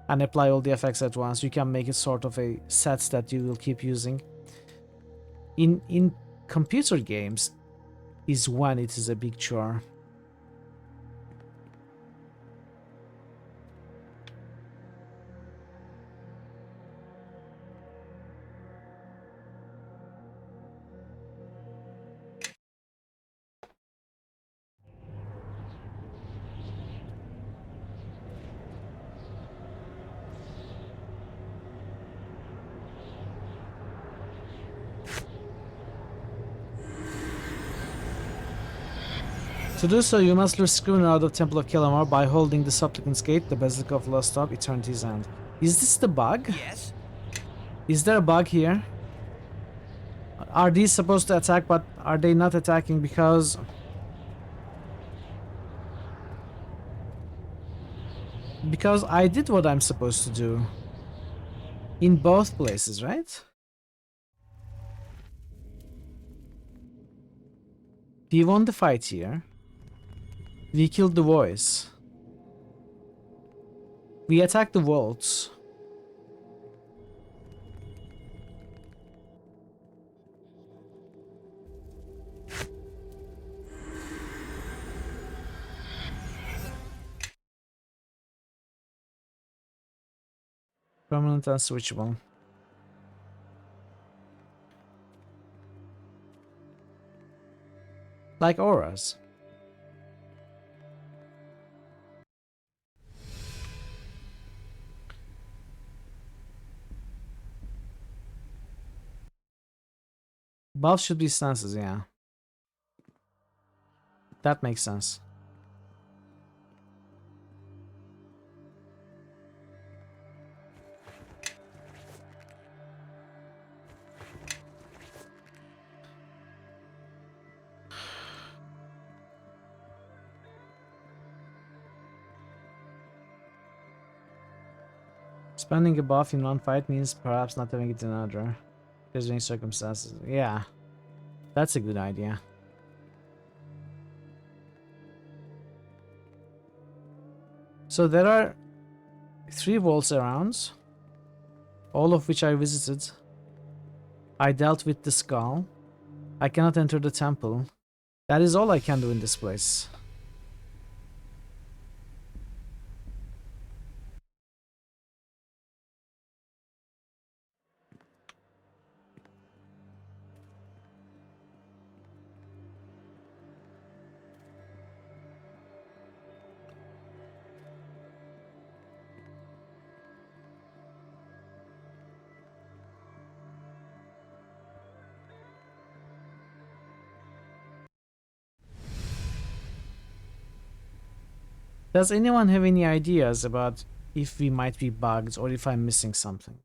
and apply all the effects at once. You can make it sort of a set that you will keep using. In computer games, is when it is a big chore. To do so, you must lure Scrivener out of Temple of Kellamar by holding the Supplicant's Gate, the Basilica of Lost Hope, Eternity's End. Is this the bug? Yes. Is there a bug here? Are these supposed to attack, but are they not attacking because... Because I did what I'm supposed to do. In both places, right? We won the fight here. We killed the voice. We attacked the vaults. Permanent and switchable. Like auras. Buffs should be stances, yeah. That makes sense. Spending a buff in one fight means perhaps not having it in another. There's any circumstances. Yeah. That's a good idea. So there are 3 vaults around, all of which I visited. I dealt with the skull. I cannot enter the temple. That is all I can do in this place. Does anyone have any ideas about if we might be bugged or if I'm missing something?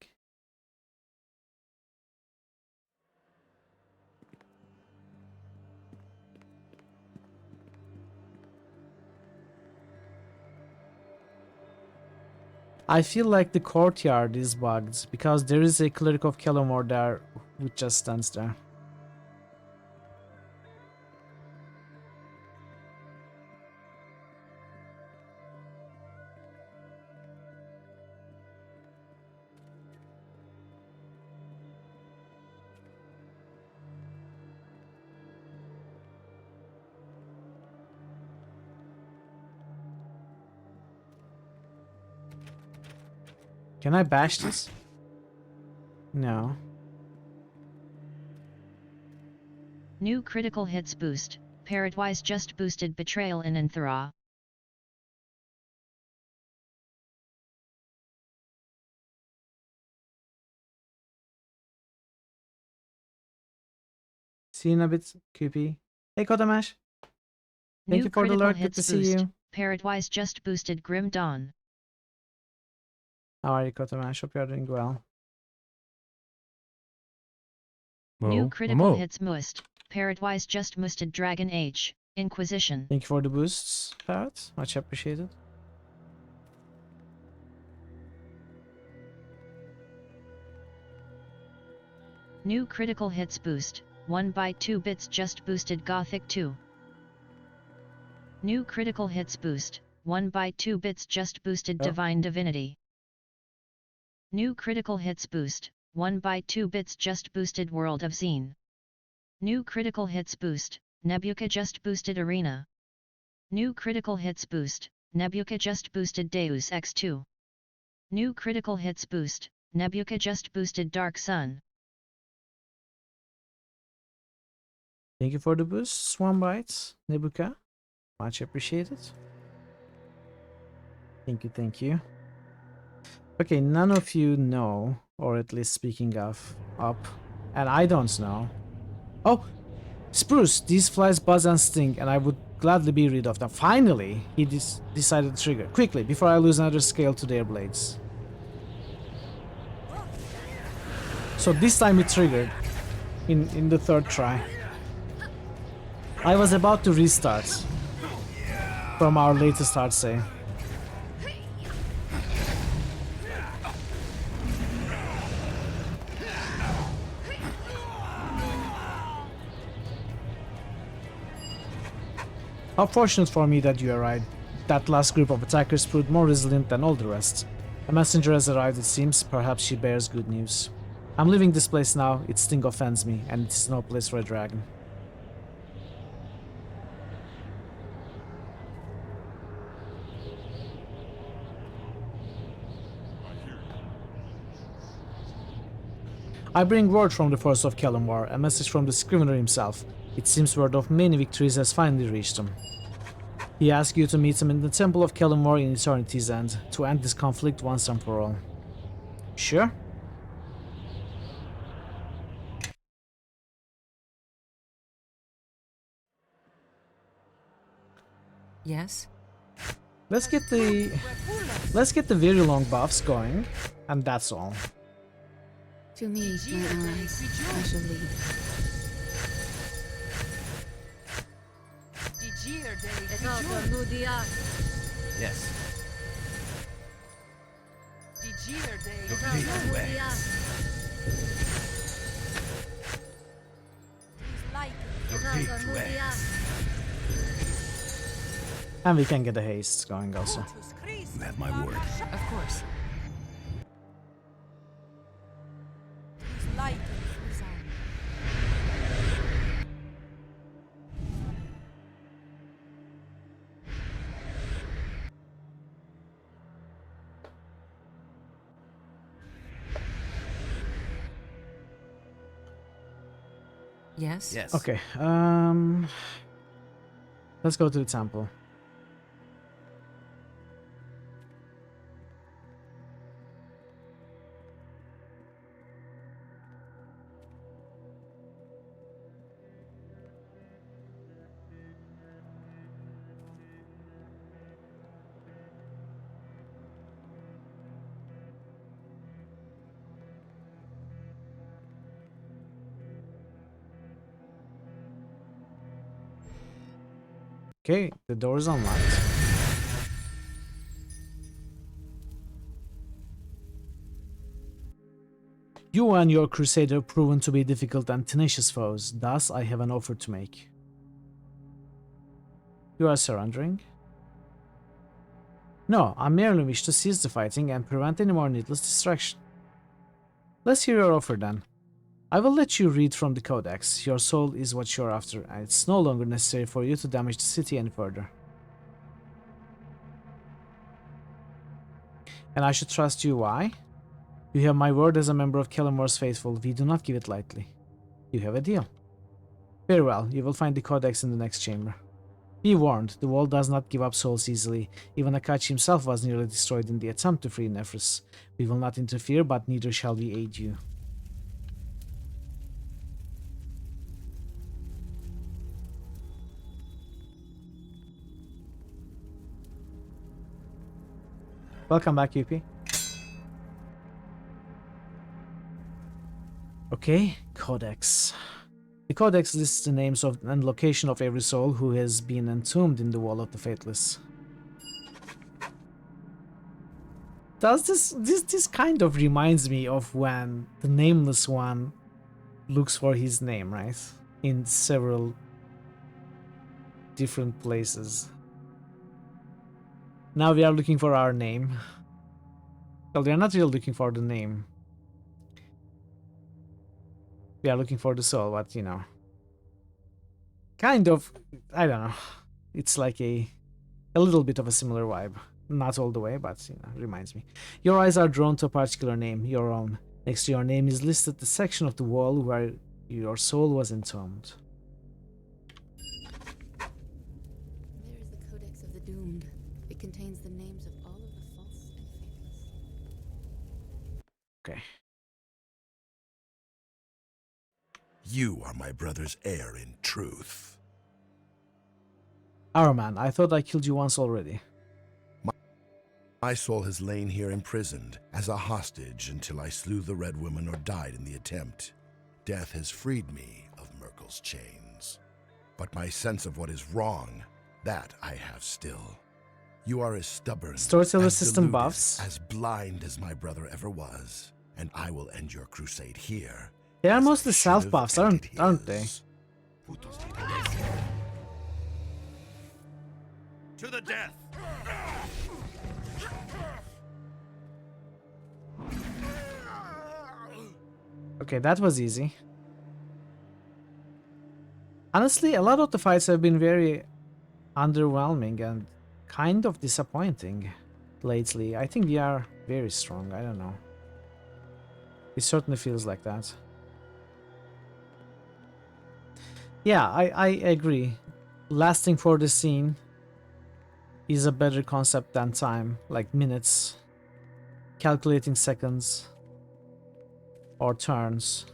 I feel like the courtyard is bugged because there is a cleric of Kellamore there who just stands there. Can I bash this? No. New critical hits boost. Parrotwise just boosted Betrayal in Anthra. See you in a bit, QP. Hey, Kotamash. Thank you for the alert. Good to see you. Parrotwise just boosted Grim Dawn. How are you, Kotamash? Hope you're doing well. New critical hits boost. Parrotwise just musted Dragon Age, Inquisition. Thank you for the boosts, Parrot. Much appreciated. New critical hits boost, 1 by 2 bits just boosted Gothic 2. New critical hits boost, 1 by 2 bits just boosted Divine Divinity. New critical hits boost, 1 by 2 bits just boosted World of Xene. New critical hits boost, Nebuca just boosted Arena. New critical hits boost, Nebuca just boosted Deus Ex 2. New critical hits boost, Nebuca just boosted Dark Sun. Thank you for the boosts, 1 byte, Nebuca. Much appreciated. Thank you. Okay, none of you know, or at least speaking of, up, and I don't know. Oh, Spruce, these flies buzz and sting, and I would gladly be rid of them. Finally, he decided to trigger. Quickly, before I lose another scale to their blades. So this time it triggered, in the third try. I was about to restart from our latest hard save. How fortunate for me that you arrived. That last group of attackers proved more resilient than all the rest. A messenger has arrived, it seems. Perhaps she bears good news. I'm leaving this place now. Its sting offends me, and it's no place for a dragon. I bring word from the force of Kellenwar, a message from the Scrivener himself. It seems word of many victories has finally reached him. He asks you to meet him in the Temple of Kellenwar in Eternity's End, to end this conflict once and for all. Sure? Yes? Let's get the very long buffs going, and that's all. To me, my allies, I shall lead. Yes. Your gate to X. Your gate to X. And we can get the haste going also. You have my word. Of course. Yes? Yes. Okay, let's go to the temple. Okay, the door is unlocked. You and your crusader have proven to be difficult and tenacious foes, thus I have an offer to make. You are surrendering? No, I merely wish to cease the fighting and prevent any more needless distraction. Let's hear your offer then. I will let you read from the codex. Your soul is what you're after, and it's no longer necessary for you to damage the city any further. And I should trust you, why? You have my word as a member of Kellenwar's faithful. We do not give it lightly. You have a deal. Very well, you will find the codex in the next chamber. Be warned, the world does not give up souls easily. Even Akachi himself was nearly destroyed in the attempt to free Nephris. We will not interfere, but neither shall we aid you. Welcome back, UP. Okay, Codex. The Codex lists the names of and location of every soul who has been entombed in the Wall of the Faithless. Does this kind of reminds me of when the Nameless One looks for his name, right? In several different places. Now we are looking for our name. Well, we are not really looking for the name. We are looking for the soul, but you know. Kind of, I don't know. It's like a little bit of a similar vibe. Not all the way, but you know, reminds me. Your eyes are drawn to a particular name, your own. Next to your name is listed the section of the wall where your soul was entombed. There is the Codex of the Doomed. It contains the names of all of the false and faithless. Okay. You are my brother's heir in truth. Araman, I thought I killed you once already. My soul has lain here imprisoned as a hostage until I slew the Red Woman or died in the attempt. Death has freed me of Merkel's chains. But my sense of what is wrong, that I have still. You are as stubborn, Storyteller as system deluded, buffs. as blind as my brother ever was. And I will end your crusade here. They are mostly self buffs, aren't they? To the death! Okay, that was easy. Honestly, a lot of the fights have been very underwhelming and kind of disappointing lately. I think we are very strong, I don't know. It certainly feels like that. Yeah, I agree. Lasting for the scene is a better concept than time, like minutes, calculating seconds, or turns.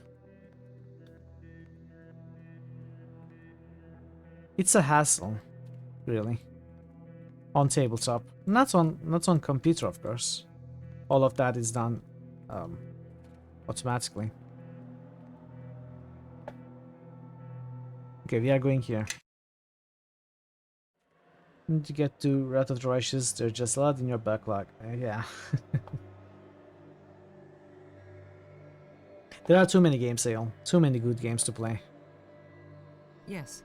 It's a hassle, really. On tabletop, not on computer, of course. All of that is done automatically. Okay, we are going here. Need to get to Wrath of the Righteous. There's just a lot in your backlog. Yeah. There are too many games, Sale. Too many good games to play. Yes.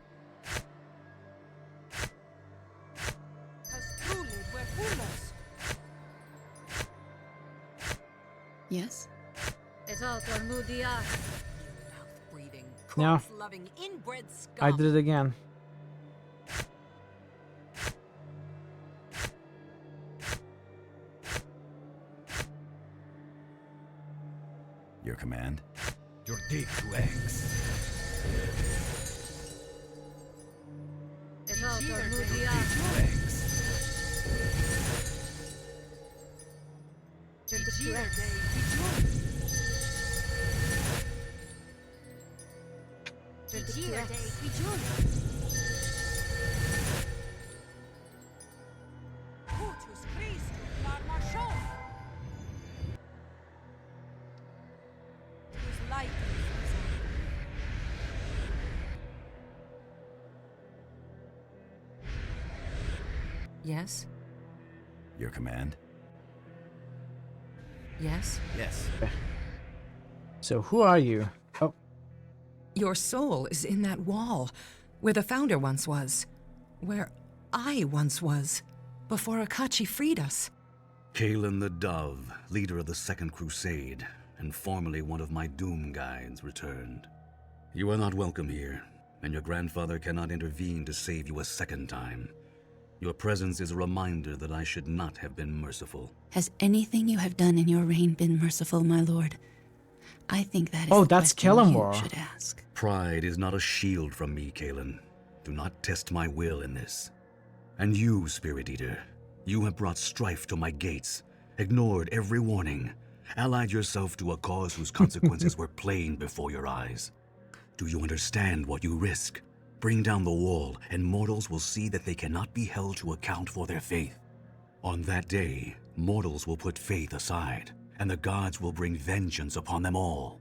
Yes? Yeah. I did it again. Your command? Your dig to X. Yes? Your command? Yes? Yes. So who are you? Oh. Your soul is in that wall, where the Founder once was. Where I once was, before Akachi freed us. Kalen the Dove, leader of the Second Crusade, and formerly one of my Doom Guides, returned. You are not welcome here, and your grandfather cannot intervene to save you a second time. Your presence is a reminder that I should not have been merciful. Has anything you have done in your reign been merciful, my lord? I think that is the that's question Kellamore. you should ask. Pride is not a shield from me, Kalen. Do not test my will in this. And you, Spirit Eater, you have brought strife to my gates, ignored every warning, allied yourself to a cause whose consequences were plain before your eyes. Do you understand what you risk? Bring down the wall, and mortals will see that they cannot be held to account for their faith. On that day, mortals will put faith aside, and the gods will bring vengeance upon them all.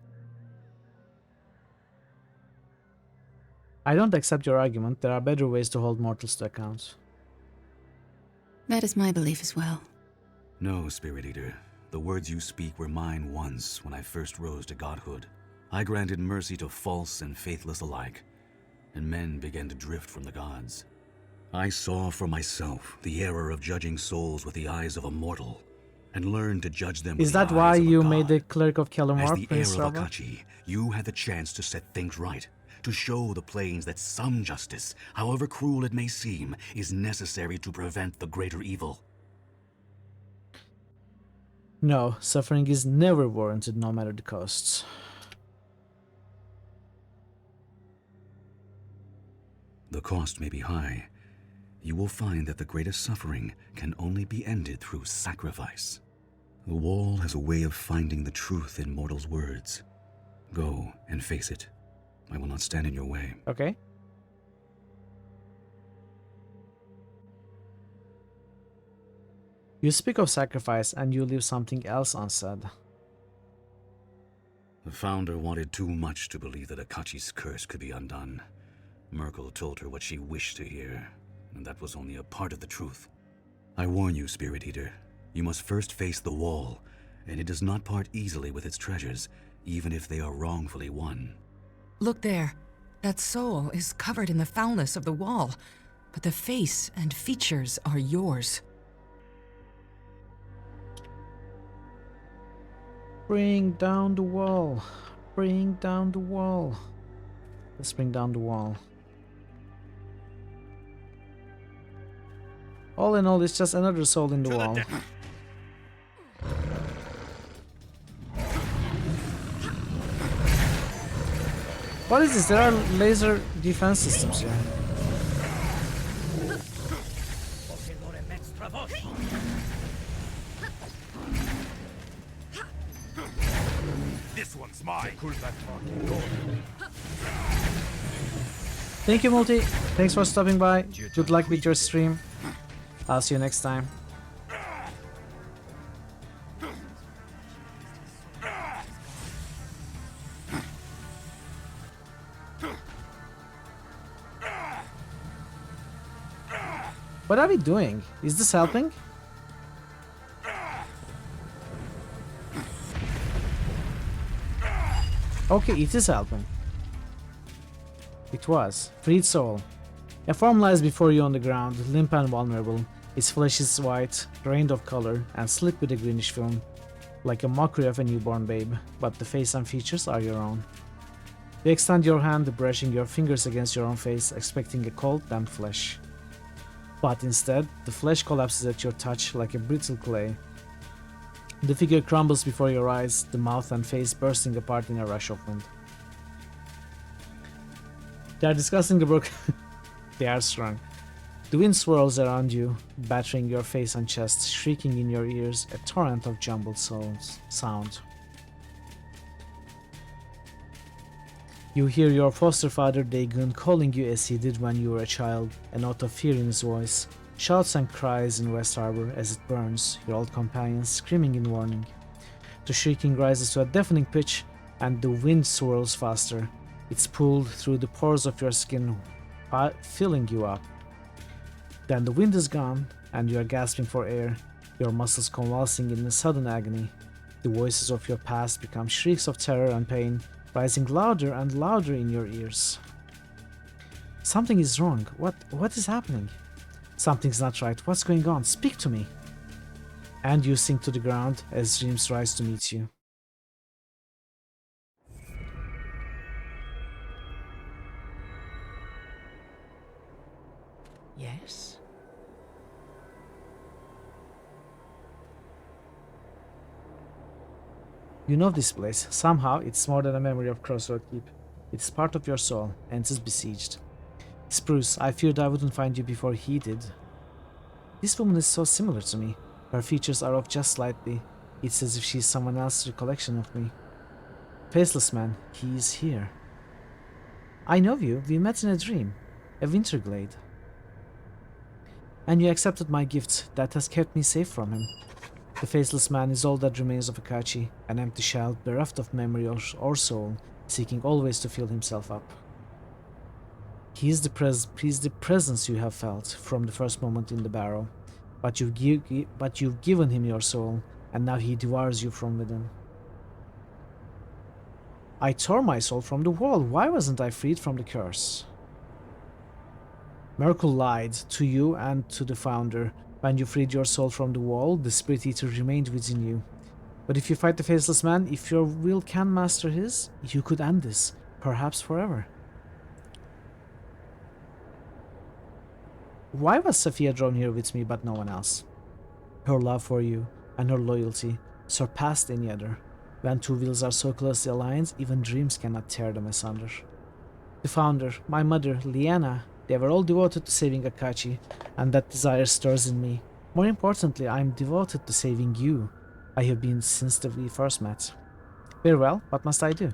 I don't accept your argument. There are better ways to hold mortals to account. That is my belief as well. No, Spirit Eater. The words you speak were mine once when I first rose to godhood. I granted mercy to false and faithless alike, and men began to drift from the gods. I saw for myself the error of judging souls with the eyes of a mortal, and learned to judge them with Is the that eyes why of a you god. made the cleric of As Kellamar, the Prince heir of Rava? Akachi, you had the chance to set things right, to show the plains that some justice, however cruel it may seem, is necessary to prevent the greater evil. No, suffering is never warranted, no matter the costs. The cost may be high. You will find that the greatest suffering can only be ended through sacrifice. The wall has a way of finding the truth in mortals' words. Go and face it. I will not stand in your way. Okay. You speak of sacrifice and you leave something else unsaid. The founder wanted too much to believe that Akachi's curse could be undone. Merkel told her what she wished to hear, and that was only a part of the truth. I warn you, Spirit Eater, you must first face the wall, and it does not part easily with its treasures, even if they are wrongfully won. Look there. That soul is covered in the foulness of the wall, but the face and features are yours. Bring down the wall. Bring down the wall. Let's bring down the wall. All in all, it's just another soul in the wall. What is this? There are laser defense systems here. This one's mine. Thank you, Multi. Thanks for stopping by. Good luck with your stream. I'll see you next time. What are we doing? Is this helping? Okay, it is helping. It was. Freed soul. A form lies before you on the ground, limp and vulnerable. Its flesh is white, drained of color, and slick with a greenish film, like a mockery of a newborn babe, but the face and features are your own. You extend your hand, brushing your fingers against your own face, expecting a cold, damp flesh. But instead, the flesh collapses at your touch like a brittle clay. The figure crumbles before your eyes, the mouth and face bursting apart in a rush of wind. They are discussing the brook. They are strong. The wind swirls around you, battering your face and chest, shrieking in your ears, a torrent of jumbled sound. You hear your foster father Dagon calling you as he did when you were a child, a note of fear in his voice, shouts and cries in West Harbor as it burns, your old companions screaming in warning. The shrieking rises to a deafening pitch, and the wind swirls faster. It's pulled through the pores of your skin, filling you up. Then the wind is gone, and you are gasping for air, your muscles convulsing in a sudden agony. The voices of your past become shrieks of terror and pain, rising louder and louder in your ears. Something is wrong. What is happening? Something's not right. What's going on? Speak to me. And you sink to the ground as dreams rise to meet you. Yes? You know this place. Somehow, it's more than a memory of Crossroad Keep. It's part of your soul, and it's besieged. Spruce, I feared I wouldn't find you before he did. This woman is so similar to me. Her features are off just slightly. It's as if she's someone else's recollection of me. Faceless man, he is here. I know you. We met in a dream. A winter glade. And you accepted my gift. That has kept me safe from him. The Faceless Man is all that remains of Akachi, an empty shell bereft of memory or soul, seeking always to fill himself up. He's the presence you have felt from the first moment in the barrow. But you've given him your soul, and now he devours you from within. I tore my soul from the wall. Why wasn't I freed from the curse? Merkel lied to you and to the Founder. When you freed your soul from the wall, the Spirit Eater remained within you. But if you fight the Faceless Man, if your will can master his, you could end this, perhaps forever. Why was Sophia drawn here with me but no one else? Her love for you and her loyalty surpassed any other. When two wills are so closely aligned, even dreams cannot tear them asunder. The Founder, my mother, Liana, they were all devoted to saving Akachi, and that desire stirs in me. More importantly, I am devoted to saving you. I have been since we first met. Very well, what must I do?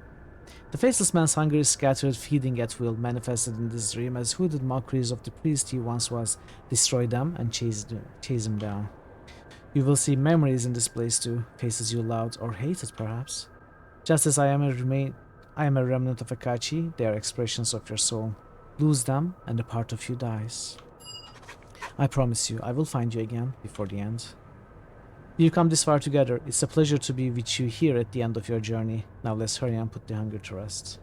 The Faceless Man's hunger is scattered, feeding at will, manifested in this dream as hooded mockeries of the priest he once was. Destroy them and chase him down. You will see memories in this place too, faces you loved or hated perhaps. Just as I am a remnant of Akachi, they are expressions of your soul. Lose them and a part of you dies. I promise you, I will find you again before the end. You come this far together. It's a pleasure to be with you here at the end of your journey. Now let's hurry and put the hunger to rest.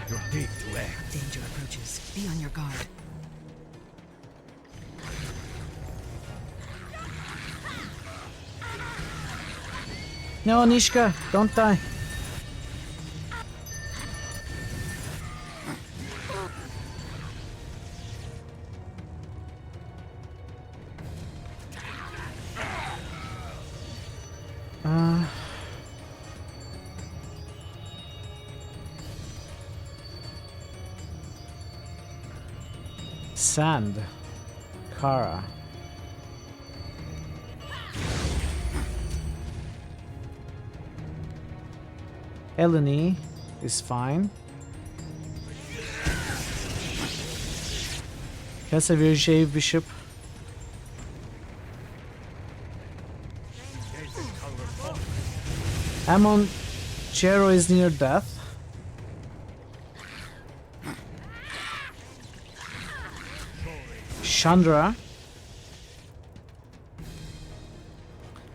Your gate to act. Danger approaches. Be on your guard. No, Nishka, don't die. Sand. Kara. Eleni is fine. Casavir Bishop. Amon Chero is near death. Chandra.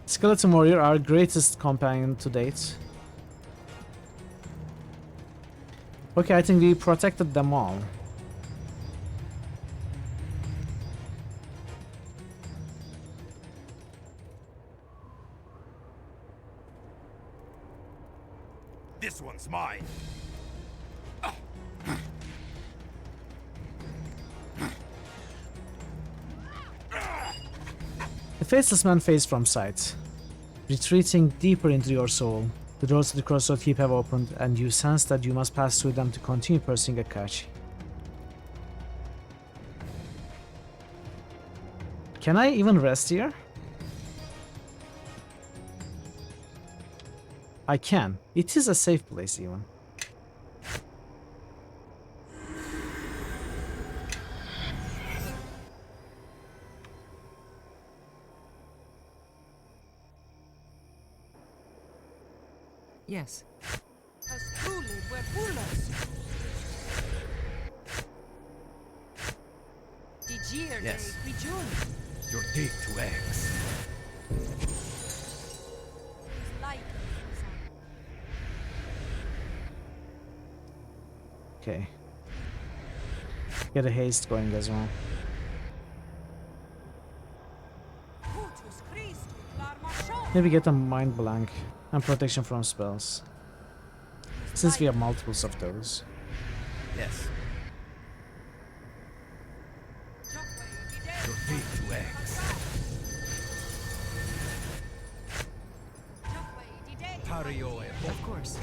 Skeleton Warrior, our greatest companion to date. Okay, I think we protected them all. This one's mine. The Faceless Man fades from sight, retreating deeper into your soul. The doors to the crossroad keep have opened, and you sense that you must pass through them to continue pursuing Akachi. Can I even rest here? I can. It is a safe place even. Yes. Yes. Your gate to X. Okay. Get a haste going as well. Maybe get a mind blank and protection from spells, since we have multiples of those. Yes. Your gate to X. Of course.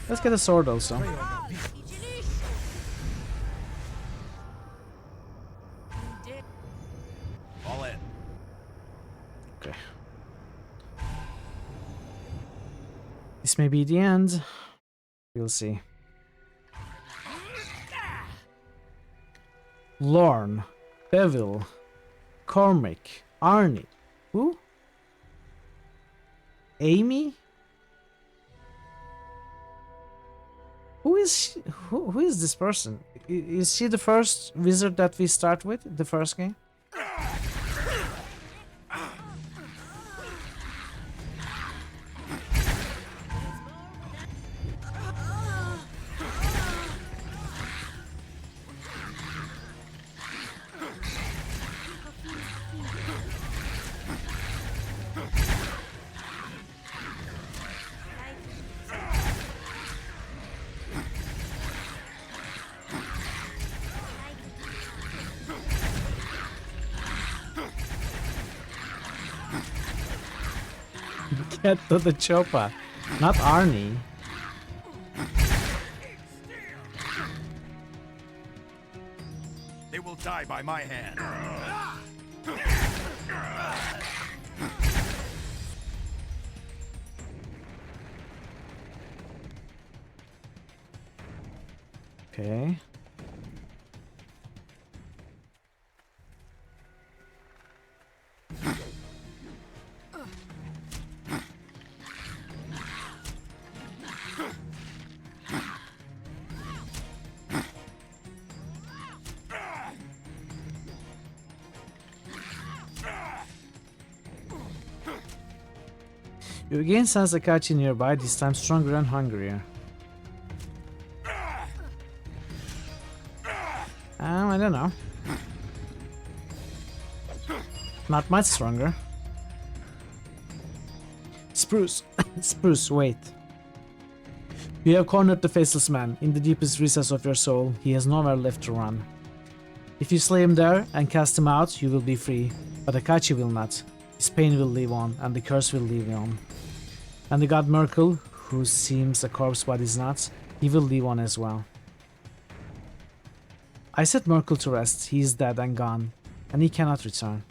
Let's get a sword also. All in. Okay. This may be the end. We'll see. Lorne, Beville, Cormac, Arnie. Who? Amy? Who is she, who is this person? Is she the first wizard that we start with, the first game? Get to the chopper, not Arnie. They will die by my hand. Okay. You again sense Akachi nearby, this time stronger and hungrier. I don't know. Not much stronger. Spruce. Spruce, wait. You have cornered the faceless man. In the deepest recess of your soul, he has nowhere left to run. If you slay him there and cast him out, you will be free. But Akachi will not. His pain will live on, and the curse will live on. And the god Merkel, who seems a corpse but is not, he will live on as well. I set Merkel to rest. He is dead and gone, and he cannot return.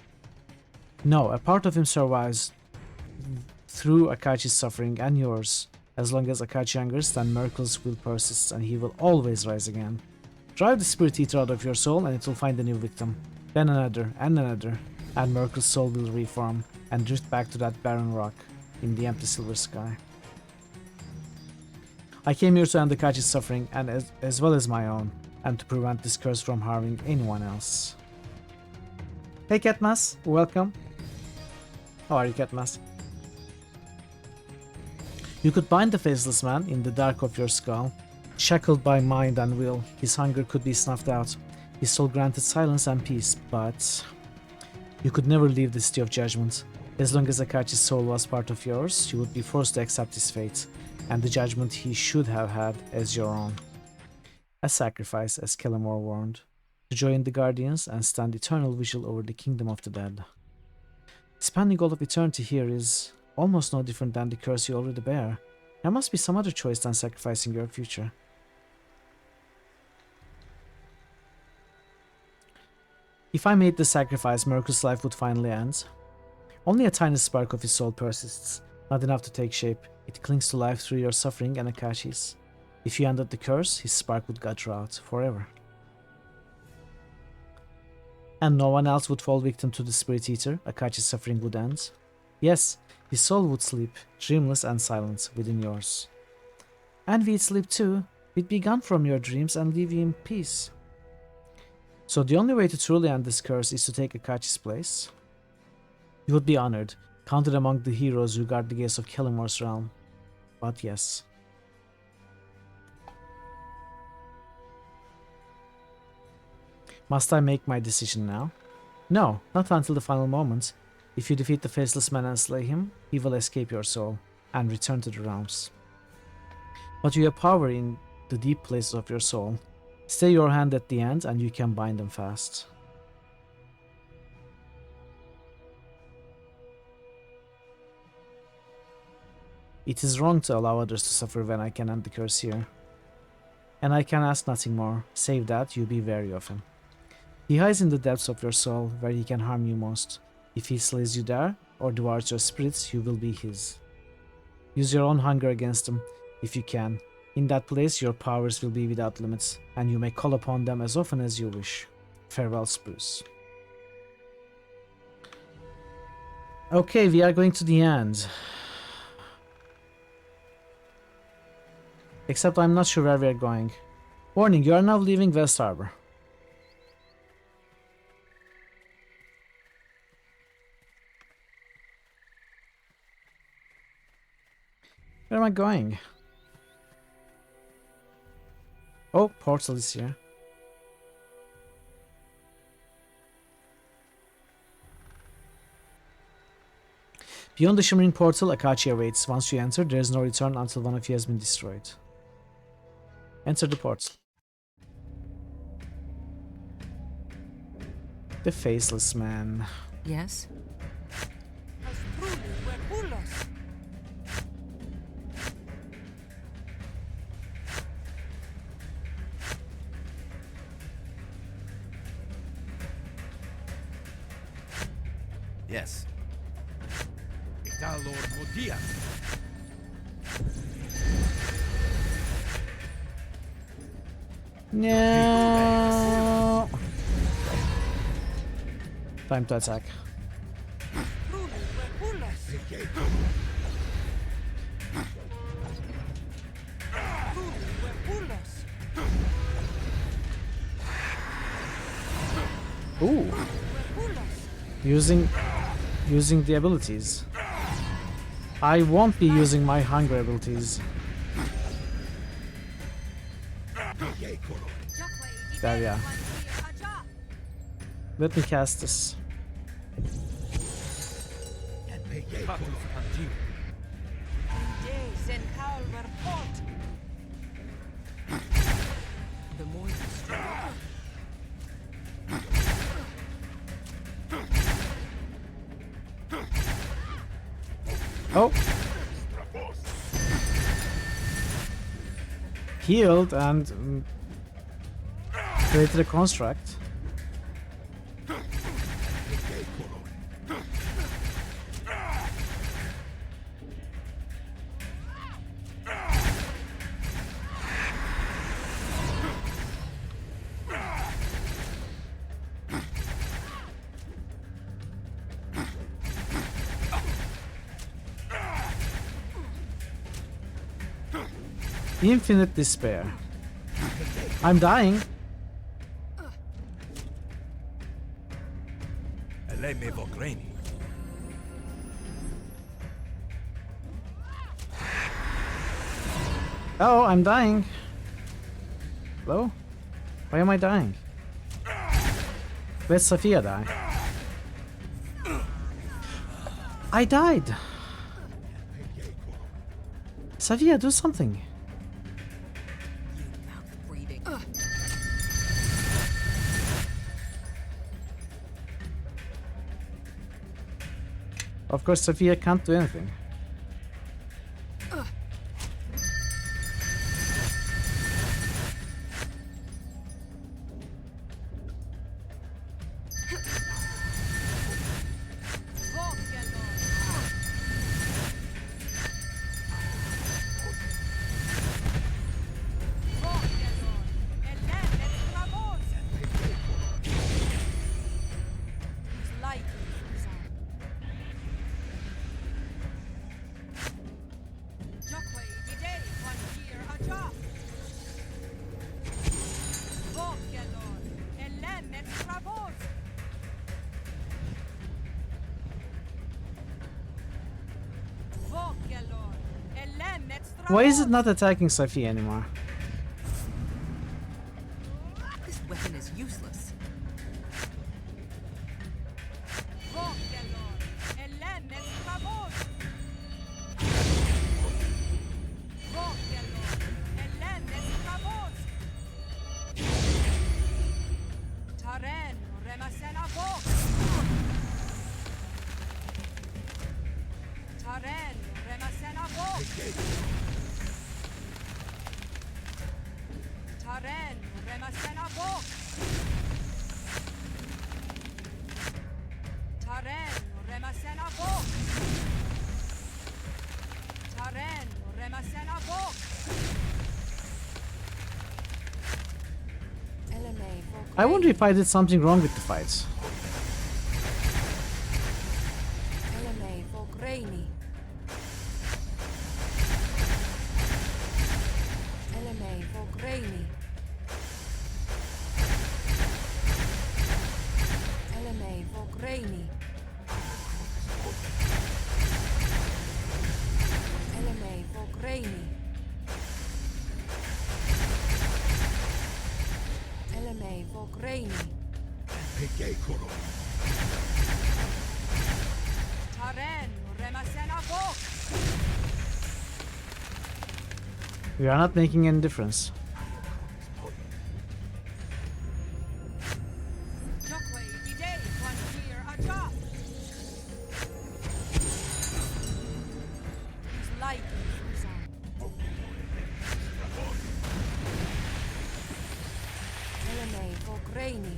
No, a part of him survives through Akachi's suffering and yours. As long as Akachi hungers, then Merkel's will persist, and he will always rise again. Drive the Spirit Eater out of your soul, and it will find a new victim. Then another, and Merkel's soul will reform, and drift back to that barren rock in the empty silver sky. I came here to end Akachi's suffering, and as well as my own, and to prevent this curse from harming anyone else. Hey Katmas, welcome. How are you, Katmas? You could bind the faceless man in the dark of your skull. Shackled by mind and will, his hunger could be snuffed out. His soul granted silence and peace, but you could never leave the City of Judgment. As long as Akachi's soul was part of yours, you would be forced to accept his fate, and the judgment he should have had as your own. A sacrifice, as Kellamore warned, to join the Guardians and stand eternal vigil over the kingdom of the dead. Spending all of eternity here is almost no different than the curse you already bear. There must be some other choice than sacrificing your future. If I made the sacrifice, Merkel's life would finally end. Only a tiny spark of his soul persists, not enough to take shape. It clings to life through your suffering and Akachi's. If you ended the curse, his spark would gutter out forever. And no one else would fall victim to the Spirit Eater. Akachi's suffering would end. Yes, his soul would sleep, dreamless and silent, within yours. And we'd sleep too. We'd be gone from your dreams and leave you in peace. So the only way to truly end this curse is to take Akachi's place. You would be honored, counted among the heroes who guard the gates of Kellamore's realm. But yes. Must I make my decision now? No, not until the final moment. If you defeat the Faceless Man and slay him, he will escape your soul and return to the realms. But you have power in the deep places of your soul. Stay your hand at the end and you can bind them fast. It is wrong to allow others to suffer when I can end the curse here. And I can ask nothing more, save that you be wary of him. He hides in the depths of your soul, where he can harm you most. If he slays you there, or devours your spirits, you will be his. Use your own hunger against him, if you can. In that place, your powers will be without limits, and you may call upon them as often as you wish. Farewell, Spruce. Okay, we are going to the end. Except I'm not sure where we are going. Warning, you are now leaving West Harbor. Where am I going? Oh, portal is here. Beyond the shimmering portal, Akachi awaits. Once you enter, there is no return until one of you has been destroyed. Enter the portal. The Faceless Man. Yes? Yes. Está Lord Modia. No. Time to attack. Ooh. Using the abilities. I won't be using my hunger abilities. There, yeah. Let me cast this. Oh! Healed and created a construct. Infinite despair. I'm dying. Oh, I'm dying. Hello? Why am I dying? Let Sophia die. I died. Sophia, do something. Of course, Sophia can't do anything. Why is it not attacking Sophie anymore? This weapon is useless. I wonder if I did something wrong with the fights. Vokraini. Eleme Vokraini. Eleme Vokraini. Pegekoro. Taren Remasena Vok. We are not making any difference. Jokwe Dide Kwantir Aja. Light Uzan. Eleme Vokraini.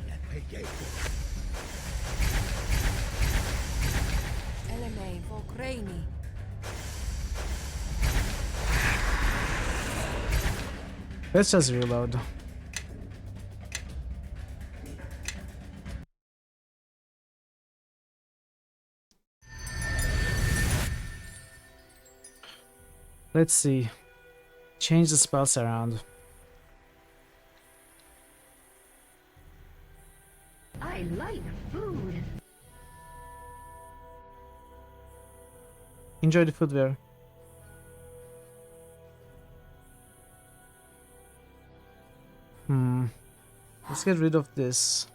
Eleme Vokraini. Let's just reload. Let's see. Change the spells around. I like food. Enjoy the footwear. Let's get rid of this.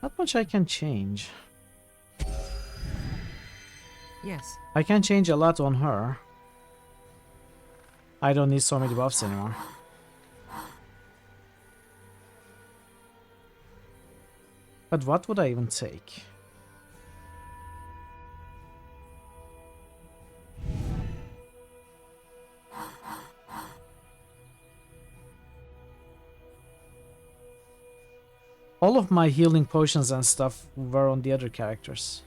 Not much I can change. Yes. I can change a lot on her. I don't need so many buffs anymore. But what would I even take? All of my healing potions and stuff were on the other characters.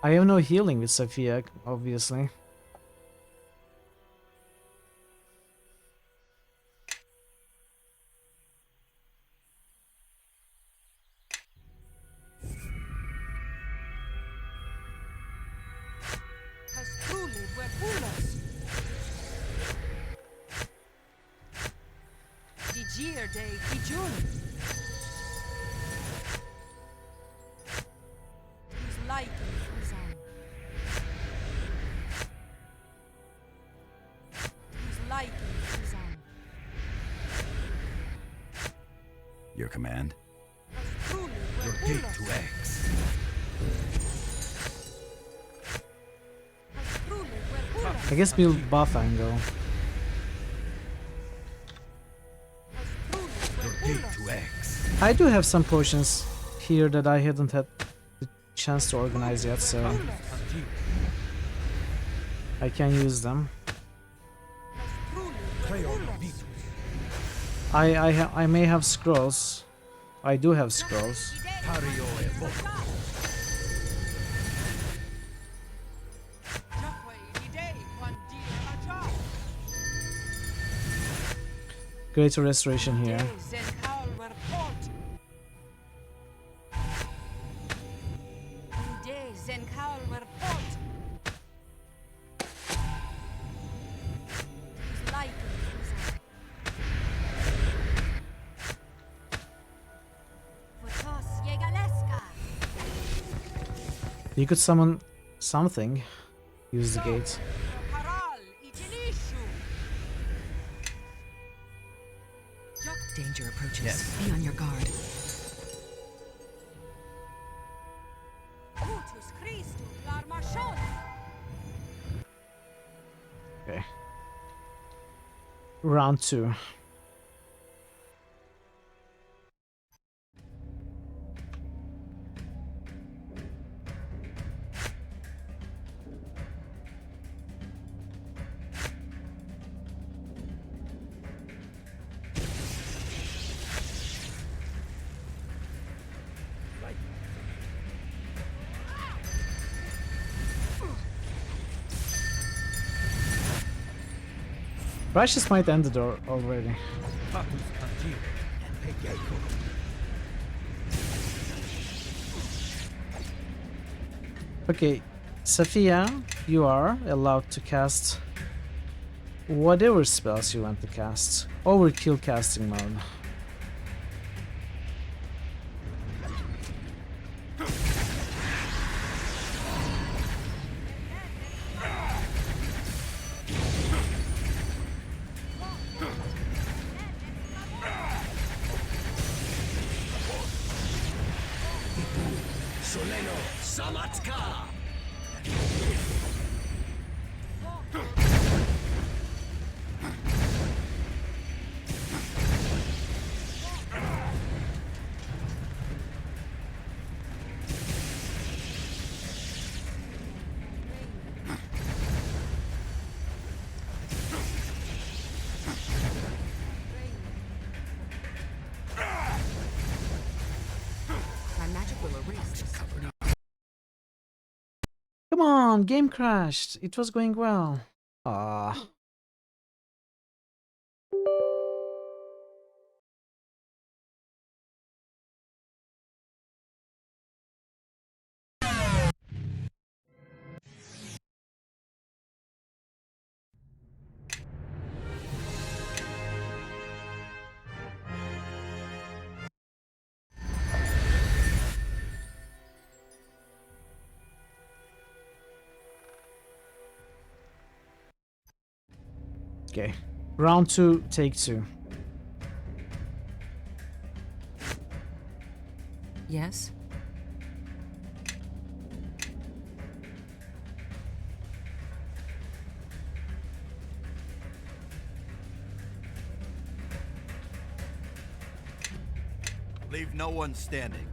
I have no healing with Sophia, obviously. Your command? Your gate to X. I guess we'll buff and go. Your gate to X. I do have some potions here that I hadn't had the chance to organize yet, so I can use them. I may have scrolls. I do have scrolls. Greater restoration here. You could summon something. Use the gate. Danger approaches. Yes. Be on your guard. Okay. round 2. Righteous might end the door already. Okay, Sophia, you are allowed to cast whatever spells you want to cast. Overkill casting mode. Come on, game crashed. It was going well. Ah. Okay. Round 2, take 2. Yes? Leave no one standing.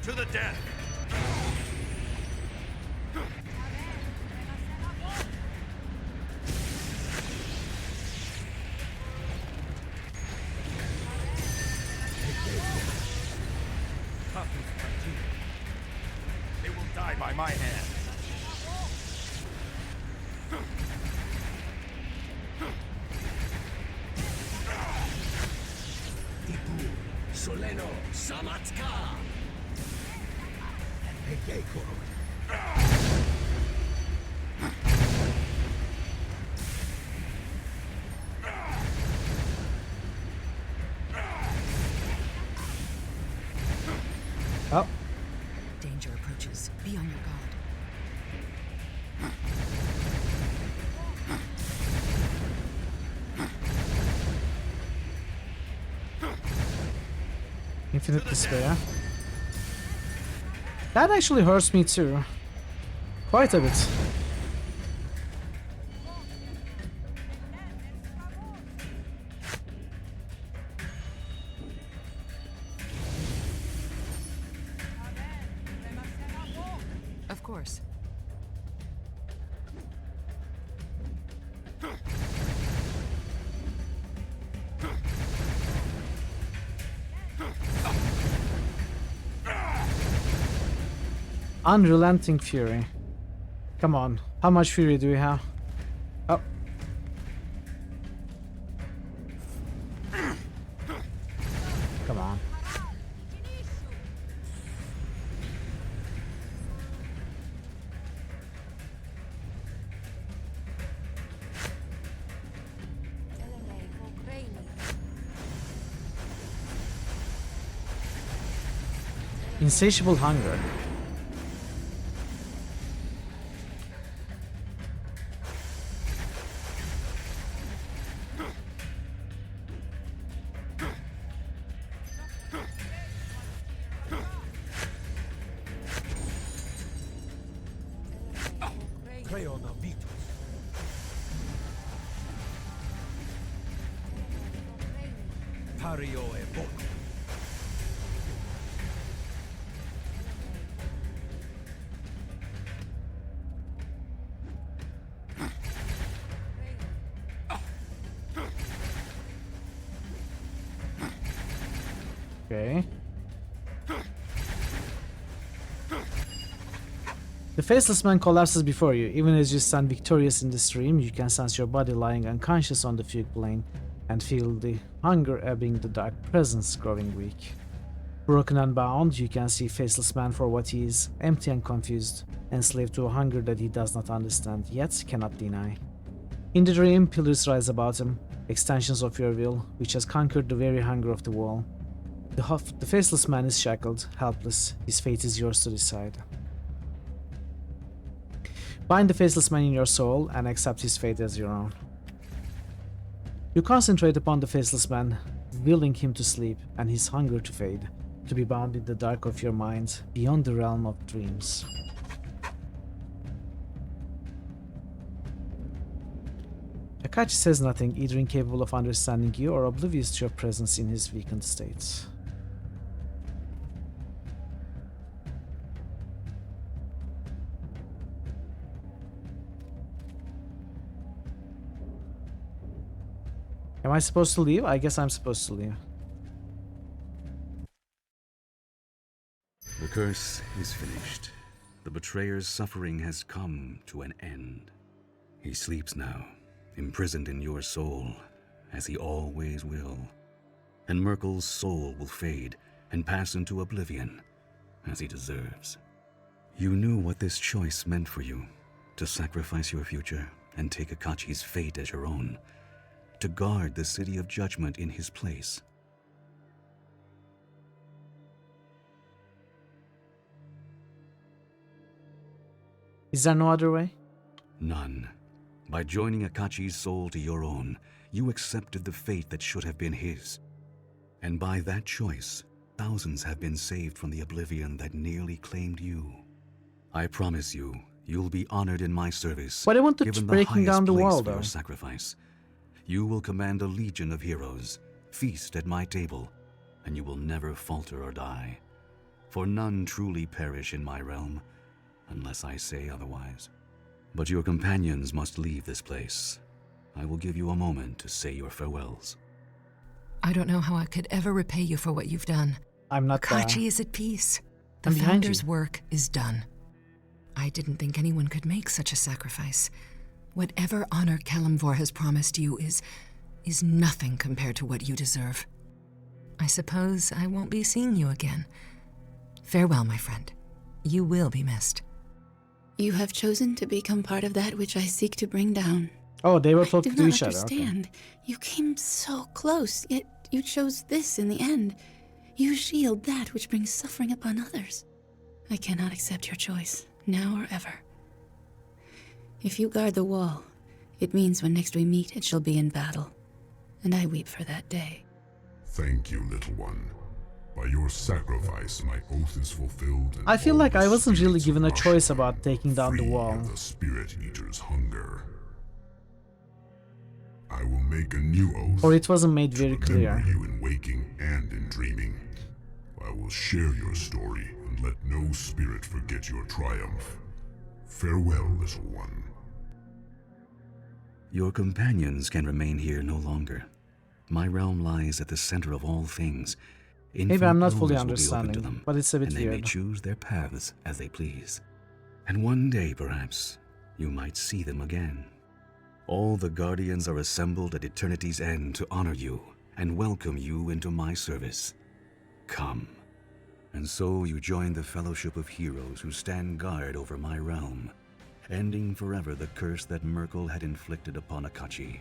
To the death! They will die by my hand. Soleno Samatka. Oh. Danger approaches. Be on your guard. Infinite despair. That actually hurts me too. Quite a bit. Of course. Unrelenting fury. Come on. How much fury do we have? Oh. Come on. Insatiable hunger. Creo no Vitus. Pario e Boco. Okay. The faceless man collapses before you. Even as you stand victorious in the stream, you can sense your body lying unconscious on the fugue plane and feel the hunger ebbing, the dark presence growing weak. Broken and bound, you can see faceless man for what he is, empty and confused, enslaved to a hunger that he does not understand, yet cannot deny. In the dream, pillars rise about him, extensions of your will, which has conquered the very hunger of the wall. The faceless man is shackled, helpless, his fate is yours to decide. Bind the faceless man in your soul and accept his fate as your own. You concentrate upon the faceless man, willing him to sleep and his hunger to fade, to be bound in the dark of your mind, beyond the realm of dreams. Akachi says nothing, either incapable of understanding you or oblivious to your presence in his weakened state. Am I supposed to leave? I guess I'm supposed to leave. The curse is finished. The betrayer's suffering has come to an end. He sleeps now, imprisoned in your soul, as he always will. And Merkel's soul will fade and pass into oblivion, as he deserves. You knew what this choice meant for you, to sacrifice your future and take Akachi's fate as your own, to guard the city of judgment in his place. Is there no other way? None. By joining Akachi's soul to your own, you accepted the fate that should have been his. And by that choice, thousands have been saved from the oblivion that nearly claimed you. I promise you, you'll be honored in my service, But I want to given the breaking highest down the place wall, for your though. sacrifice. You will command a legion of heroes, feast at my table, and you will never falter or die. For none truly perish in my realm, unless I say otherwise. But your companions must leave this place. I will give you a moment to say your farewells. I don't know how I could ever repay you for what you've done. I'm not Akachi is at peace. The I'm behind Founder's you. work is done. I didn't think anyone could make such a sacrifice. Whatever honor Kalimvor has promised you is nothing compared to what you deserve. I suppose I won't be seeing you again. Farewell, my friend. You will be missed. You have chosen to become part of that which I seek to bring down. Oh, they were I talking do to not each other. Okay. understand. You came so close, yet you chose this in the end. You shield that which brings suffering upon others. I cannot accept your choice, now or ever. If you guard the wall, it means when next we meet it shall be in battle. And I weep for that day. Thank you, little one. By your sacrifice, my oath is fulfilled. And I feel all like the I wasn't really spirits given a of choice Rashomon about taking down the free wall. of the Spirit Eater's hunger. I will make a new oath. Or it wasn't made very to clear. remember you in waking and in dreaming. I will share your story and let no spirit forget your triumph. Farewell, little one. Your companions can remain here no longer. My realm lies at the center of all things. Maybe I'm not Infinite fully doors will be open understanding, to them, but it's a bit and they may weird. choose their paths as they please. And one day, perhaps, you might see them again. All the guardians are assembled at eternity's end to honor you and welcome you into my service. Come. And so you join the fellowship of heroes who stand guard over my realm, ending forever the curse that Merkel had inflicted upon Akachi.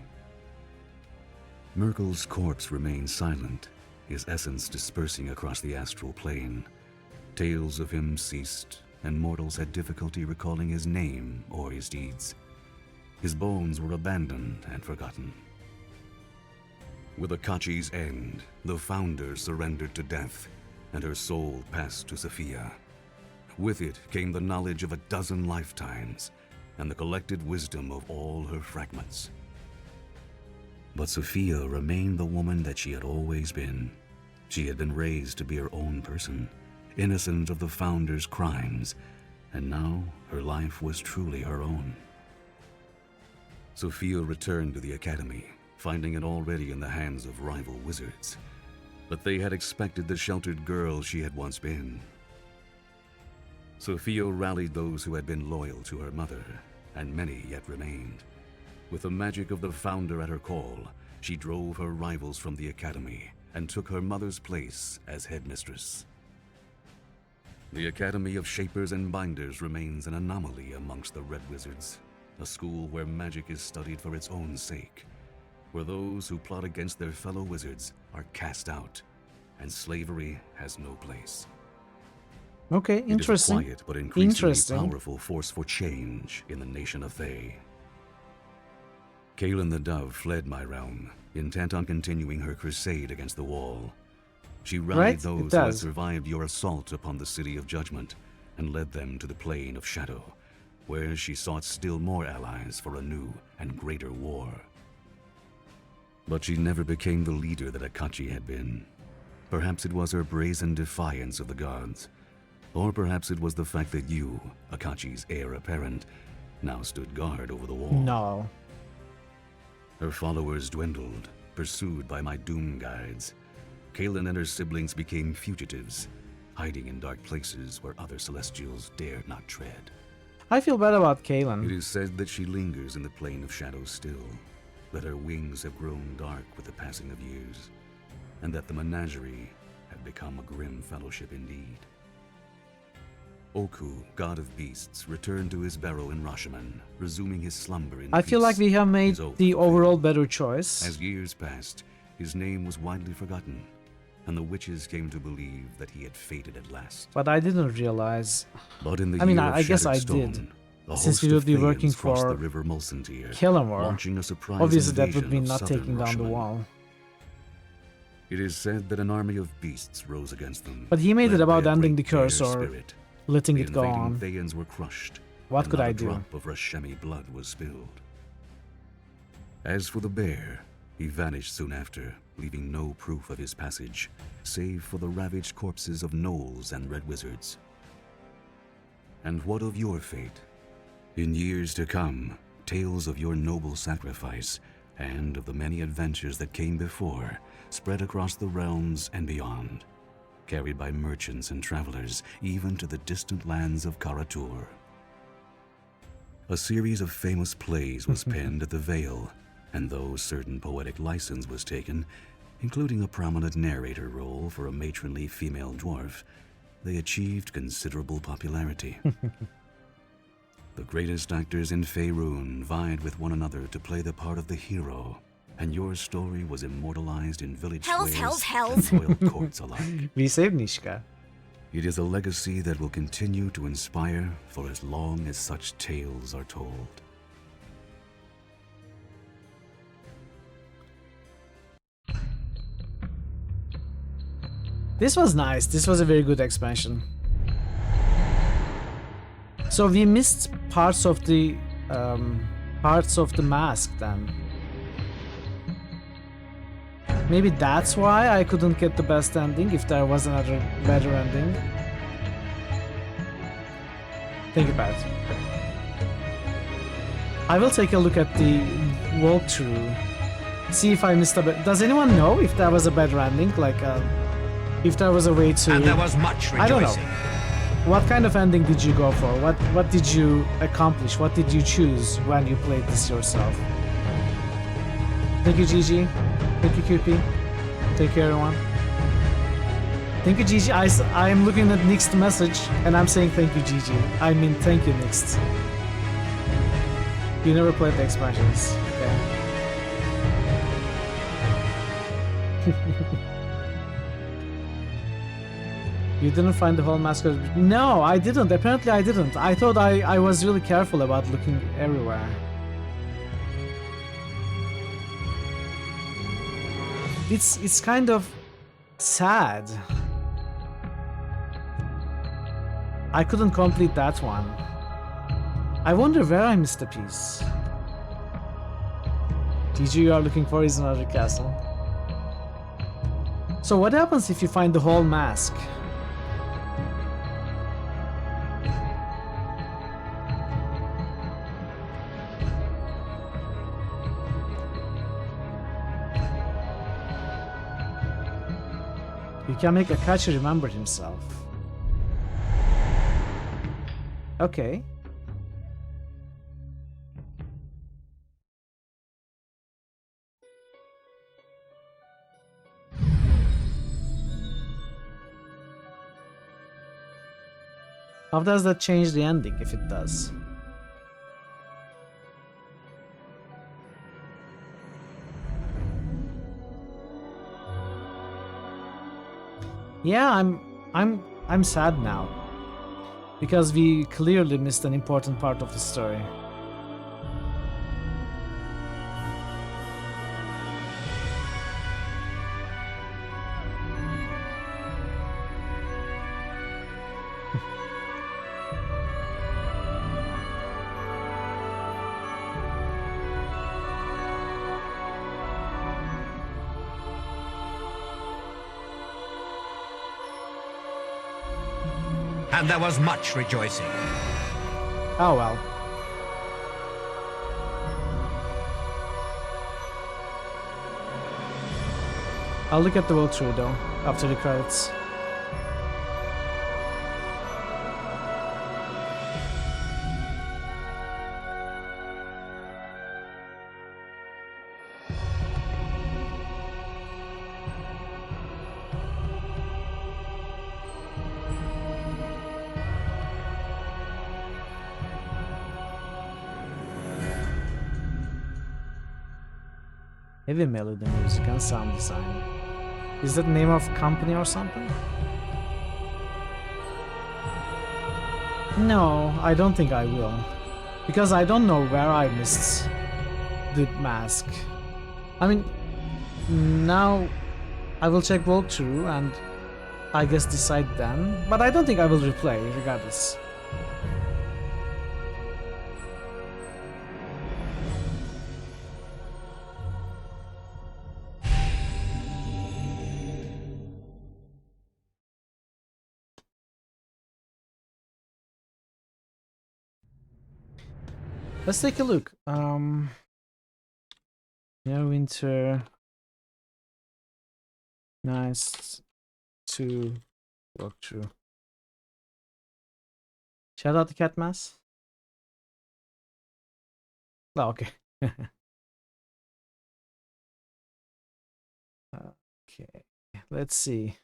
Merkel's corpse remains silent, his essence dispersing across the astral plane. Tales of him ceased, and mortals had difficulty recalling his name or his deeds. His bones were abandoned and forgotten. With Akachi's end, the Founder surrendered to death, and her soul passed to Sophia. With it came the knowledge of 12 lifetimes, and the collected wisdom of all her fragments. But Sophia remained the woman that she had always been. She had been raised to be her own person, innocent of the Founder's crimes, and now her life was truly her own. Sophia returned to the academy, finding it already in the hands of rival wizards. But they had expected the sheltered girl she had once been. Sophia rallied those who had been loyal to her mother, and many yet remained. With the magic of the Founder at her call, she drove her rivals from the academy and took her mother's place as headmistress. The Academy of Shapers and Binders remains an anomaly amongst the Red Wizards, a school where magic is studied for its own sake, where those who plot against their fellow wizards are cast out, and slavery has no place. Okay, interesting. It is a quiet but increasingly powerful force for change in the nation of Thay. Kaelin the Dove fled my realm, intent on continuing her crusade against the Wall. She rallied those who had survived your assault upon the City of Judgment and led them to the Plane of Shadow, where she sought still more allies for a new and greater war. But she never became the leader that Akachi had been. Perhaps it was her brazen defiance of the gods, or perhaps it was the fact that you, Akachi's heir apparent, now stood guard over the Wall. No. Her followers dwindled, pursued by my doom guides. Kaelin and her siblings became fugitives, hiding in dark places where other Celestials dared not tread. I feel bad about Kaelin. It is said that she lingers in the Plane of Shadows still, that her wings have grown dark with the passing of years, and that the Menagerie have become a grim fellowship indeed. Oku, god of beasts, returned to his barrow in Rashomon, resuming his slumber in I feel like we have made the overall better choice. As years passed, his name was widely forgotten, and the witches came to believe that he had faded at last. But I didn't realize. But in the I guess I did. Since we would be working for the river Mulsantir, Killamore, obviously that would mean not taking down the Wall. It is said that an army of beasts rose against them. But he made it about ending the curse or letting it go on. Thayans were crushed. What could I do? A drop of Rashemi blood was spilled. As for the bear, he vanished soon after, leaving no proof of his passage, save for the ravaged corpses of gnolls and red wizards. And what of your fate? In years to come, tales of your noble sacrifice and of the many adventures that came before spread across the realms and beyond, carried by merchants and travelers, even to the distant lands of Karatur. A series of famous plays was penned at the Vale, and though certain poetic license was taken, including a prominent narrator role for a matronly female dwarf, they achieved considerable popularity. The greatest actors in Faerun vied with one another to play the part of the hero, and your story was immortalized in village squares and royal courts alike. We saved Nishka. It is a legacy that will continue to inspire for as long as such tales are told. This was nice. This was a very good expansion. So we missed parts of the mask then. Maybe that's why I couldn't get the best ending, if there was another better ending. Think about it. I will take a look at the walkthrough, see if I missed a bit. Does anyone know if there was a better ending? Like, if there was a way to... And there was much rejoicing. I don't know. What kind of ending did you go for? What did you accomplish? What did you choose when you played this yourself? Thank you, Gigi. Thank you, QP. Take care, everyone. Thank you, Gigi. I am looking at Nick's message, and I'm saying thank you, Gigi. I mean, thank you, Nick's. You never played the expansions. Okay. You didn't find the whole mask? No, I didn't. Apparently I didn't. I thought I was really careful about looking everywhere. It's kind of sad. I couldn't complete that one. I wonder where I missed a piece. TG you are looking for is another castle. So what happens if you find the whole mask? You can make Akachi remember himself. Okay. How does that change the ending, if it does? Yeah, I'm sad now. Because we clearly missed an important part of the story. And there was much rejoicing. Oh well. I'll look at the walkthrough though, after the credits. Heavy melody music and sound design. Is that name of company or something? No, I don't think I will. Because I don't know where I missed the mask. I mean, now I will check walkthrough and I guess decide then. But I don't think I will replay regardless. Let's take a look. Neverwinter. Nice to walk through. Shout out the cat mass. Oh, okay. Okay. Let's see.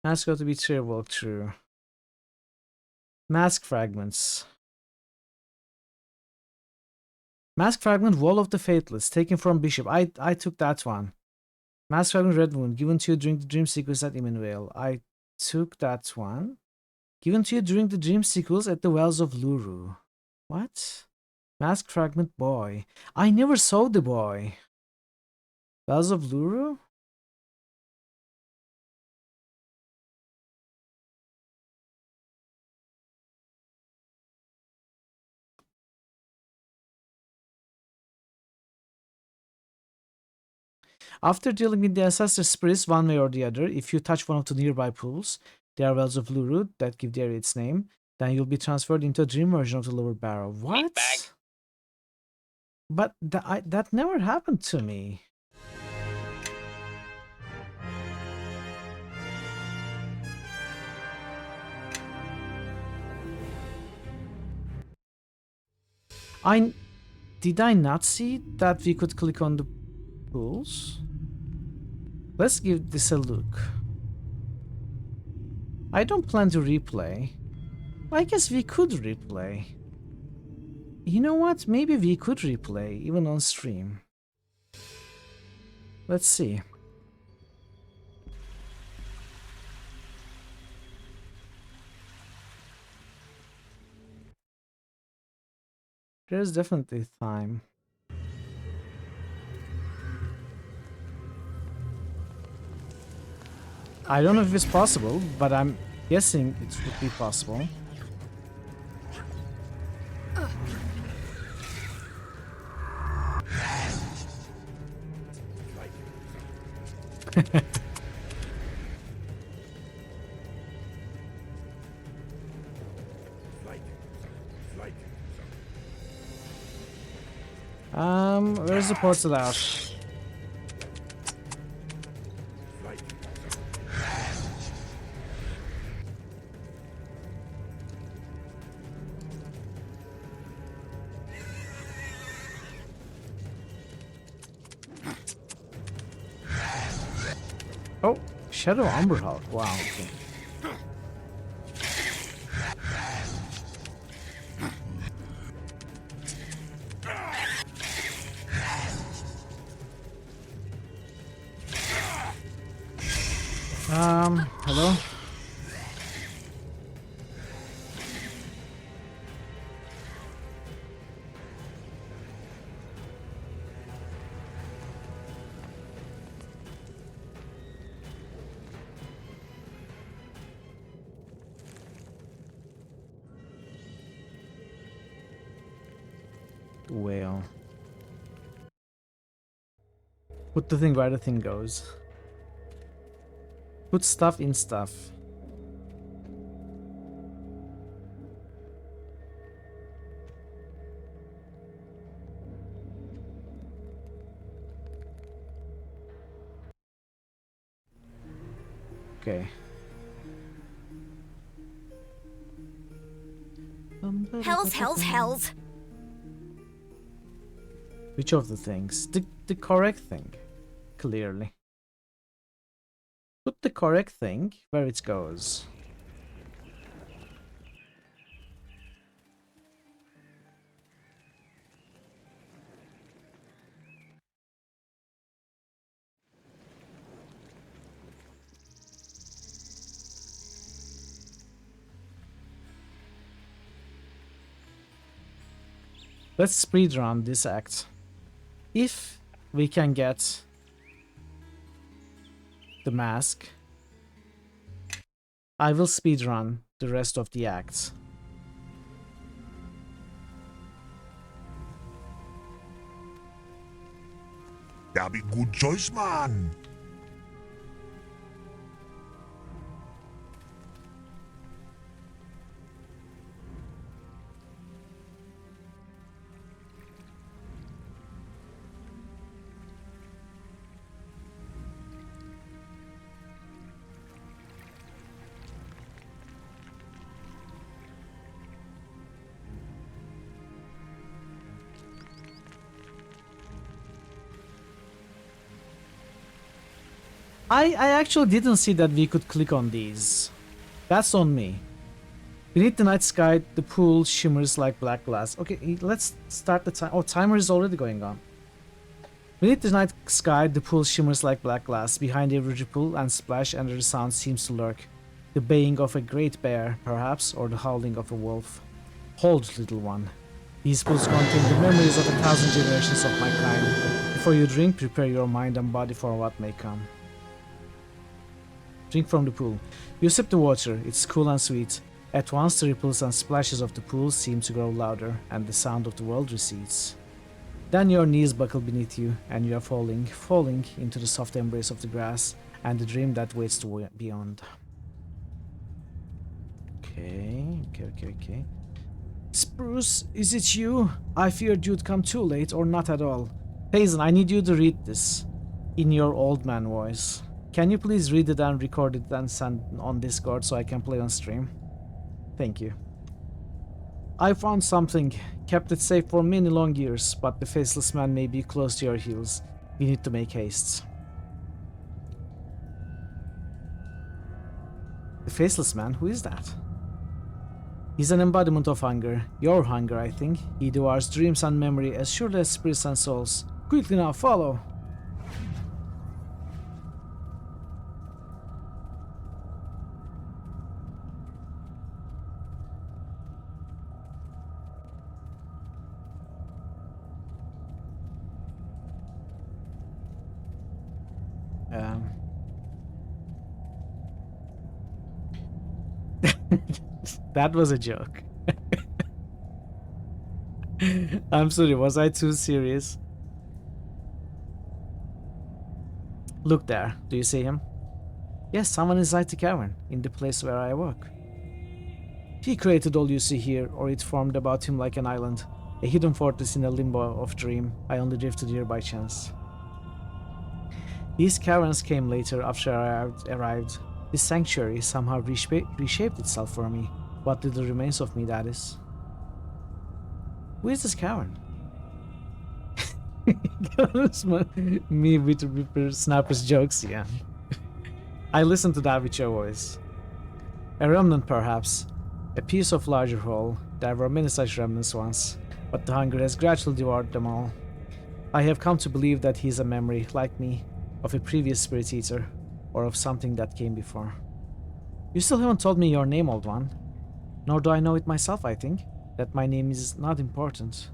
Mask got to be clear walkthrough. Mask fragments. Mask fragment, Wall of the Faithless, taken from Bishop. I took that one. Mask fragment, Red Wound, given to you during the dream sequence at Imenvale. I took that one. Given to you during the dream sequence at the Wells of Luru. What? Mask fragment, Boy. I never saw the boy. Wells of Luru? After dealing with the ancestor spirits one way or the other, if you touch one of the nearby pools, they are Wells of Luru that give the area its name, then you'll be transferred into a dream version of the lower barrow. What? But that never happened to me. Did I not see that we could click on the pools? Let's give this a look. I don't plan to replay. I guess we could replay. You know what? Maybe we could replay, even on stream. Let's see. There's definitely time. I don't know if it's possible, but I'm guessing it would be possible. Where's the portal out? Oh, Shadow Umber Hulk. Wow. Okay. Hello? Well. Put the thing where the thing goes. Put stuff in stuff. Okay. Hells. Which of the things? The correct thing. Clearly. Put the correct thing where it goes. Let's speedrun this act. If we can get the mask, I will speedrun the rest of the acts. That'll be good choice, man. I actually didn't see that we could click on these. That's on me. Beneath the night sky, the pool shimmers like black glass. Okay, let's start the time. Oh, timer is already going on. Beneath the night sky, the pool shimmers like black glass. Behind every ripple and splash, another sound seems to lurk. The baying of a great bear, perhaps, or the howling of a wolf. Hold, little one. These pools contain the memories of 1,000 generations of my kind. Before you drink, prepare your mind and body for what may come. Drink from the pool. You sip the water. It's cool and sweet. At once, the ripples and splashes of the pool seem to grow louder, and the sound of the world recedes. Then your knees buckle beneath you, and you are falling into the soft embrace of the grass and the dream that waits beyond. Okay. Spruce, is it you? I feared you'd come too late, or not at all. Hazen, I need you to read this in your old man voice. Can you please read it and record it and send on Discord so I can play on stream? Thank you. I found something, kept it safe for many long years, but the faceless man may be close to your heels. We need to make haste. The faceless man? Who is that? He's an embodiment of hunger. Your hunger, I think. He devours dreams and memory as surely as spirits and souls. Quickly now, follow! That was a joke. I'm sorry, was I too serious? Look there, do you see him? Yes, someone inside the cavern, in the place where I work. He created all you see here, or it formed about him like an island, a hidden fortress in a limbo of dream. I only drifted here by chance. These caverns came later after I arrived. This sanctuary somehow reshaped itself for me. What little remains of me, that is. Who is this cavern? Me with Ripper Snapper's jokes, yeah. I listened to that with your voice. A remnant, perhaps. A piece of larger whole. There were many such remnants once, but the hunger has gradually devoured them all. I have come to believe that he is a memory, like me, of a previous spirit eater, or of something that came before. You still haven't told me your name, old one. Nor do I know it myself, I think. That my name is not important.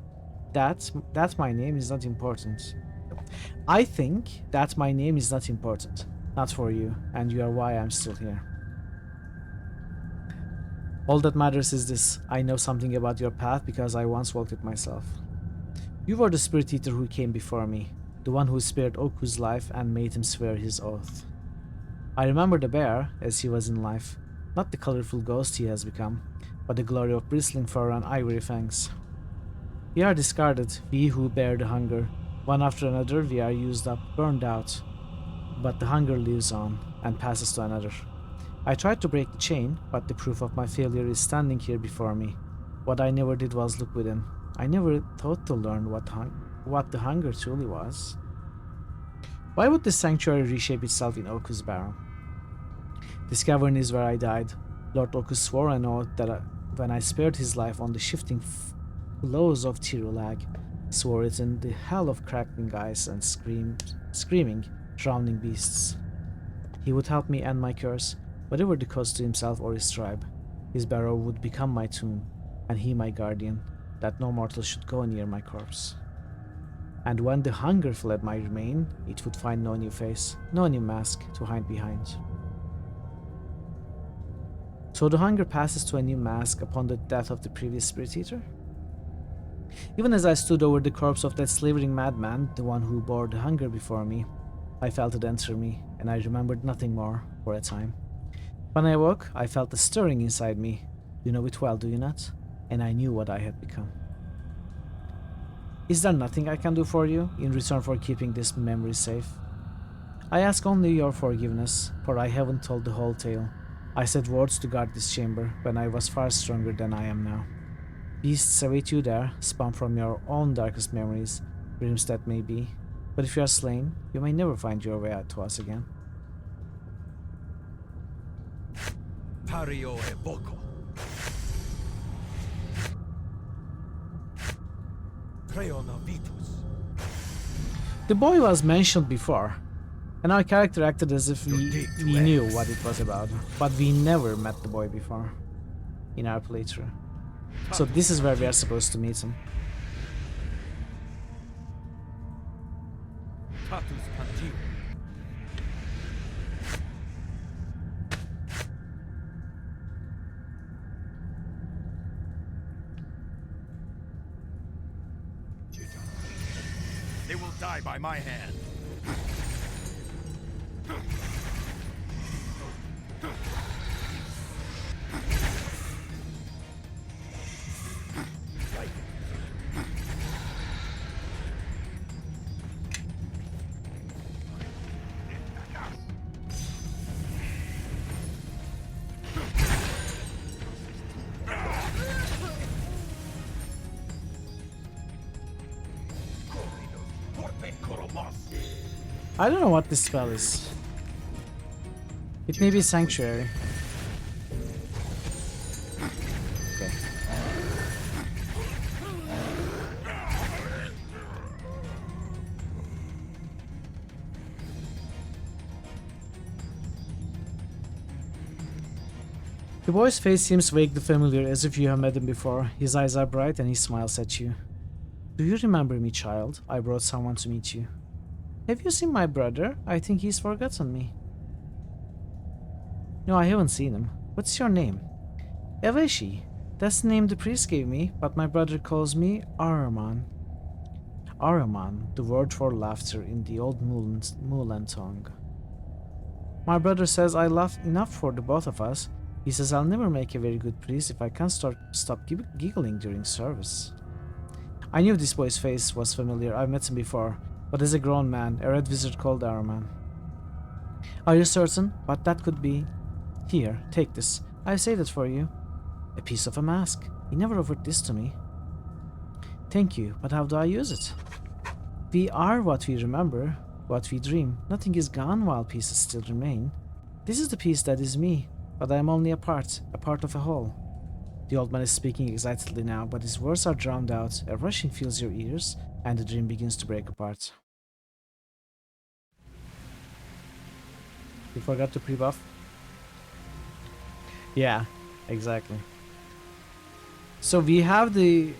That my name is not important. I think that my name is not important. Not for you, and you are why I'm still here. All that matters is this. I know something about your path because I once walked it myself. You were the spirit eater who came before me, the one who spared Oku's life and made him swear his oath. I remember the bear as he was in life, not the colorful ghost he has become, but the glory of bristling fur and ivory fangs. We are discarded, we who bear the hunger. One after another we are used up, burned out. But the hunger lives on, and passes to another. I tried to break the chain, but the proof of my failure is standing here before me. What I never did was look within. I never thought to learn what the hunger truly was. Why would this sanctuary reshape itself in Oku's barrow? This cavern is where I died. Lord Oku swore an oath that when I spared his life on the shifting flows of Tirulag, swore it in the hell of crackling ice and screaming, drowning beasts. He would help me end my curse, whatever the cost to himself or his tribe. His barrow would become my tomb, and he my guardian, that no mortal should go near my corpse. And when the hunger fled my remain, it would find no new face, no new mask to hide behind. So the hunger passes to a new mask upon the death of the previous spirit eater? Even as I stood over the corpse of that slavering madman, the one who bore the hunger before me, I felt it enter me, and I remembered nothing more for a time. When I awoke, I felt a stirring inside me. You know it well, do you not? And I knew what I had become. Is there nothing I can do for you in return for keeping this memory safe? I ask only your forgiveness, for I haven't told the whole tale. I said words to guard this chamber when I was far stronger than I am now. Beasts await you there, spawned from your own darkest memories, dreams that may be. But if you are slain, you may never find your way out to us again. Pario e Boko. The boy was mentioned before, and our character acted as if we knew what it was about, but we never met the boy before in our playthrough. So this is where we are supposed to meet him. They will die by my hand. I don't know what this spell is. It may be Sanctuary. Okay. The boy's face seems vaguely familiar, as if you have met him before. His eyes are bright and he smiles at you. Do you remember me, child? I brought someone to meet you. Have you seen my brother? I think he's forgotten me. No, I haven't seen him. What's your name? Eveshi. That's the name the priest gave me, but my brother calls me Arman. Araman, the word for laughter in the old Mulan tongue. My brother says I laugh enough for the both of us. He says I'll never make a very good priest if I can't stop giggling during service. I knew this boy's face was familiar. I've met him before, but as a grown man, a red wizard called Araman. Are you certain what that could be? Here, take this. I saved it for you. A piece of a mask. He never offered this to me. Thank you, but how do I use it? We are what we remember, what we dream. Nothing is gone while pieces still remain. This is the piece that is me, but I am only a part of a whole. The old man is speaking excitedly now, but his words are drowned out. A rushing fills your ears, and the dream begins to break apart. You forgot to pre-buff? Yeah, exactly. So we have the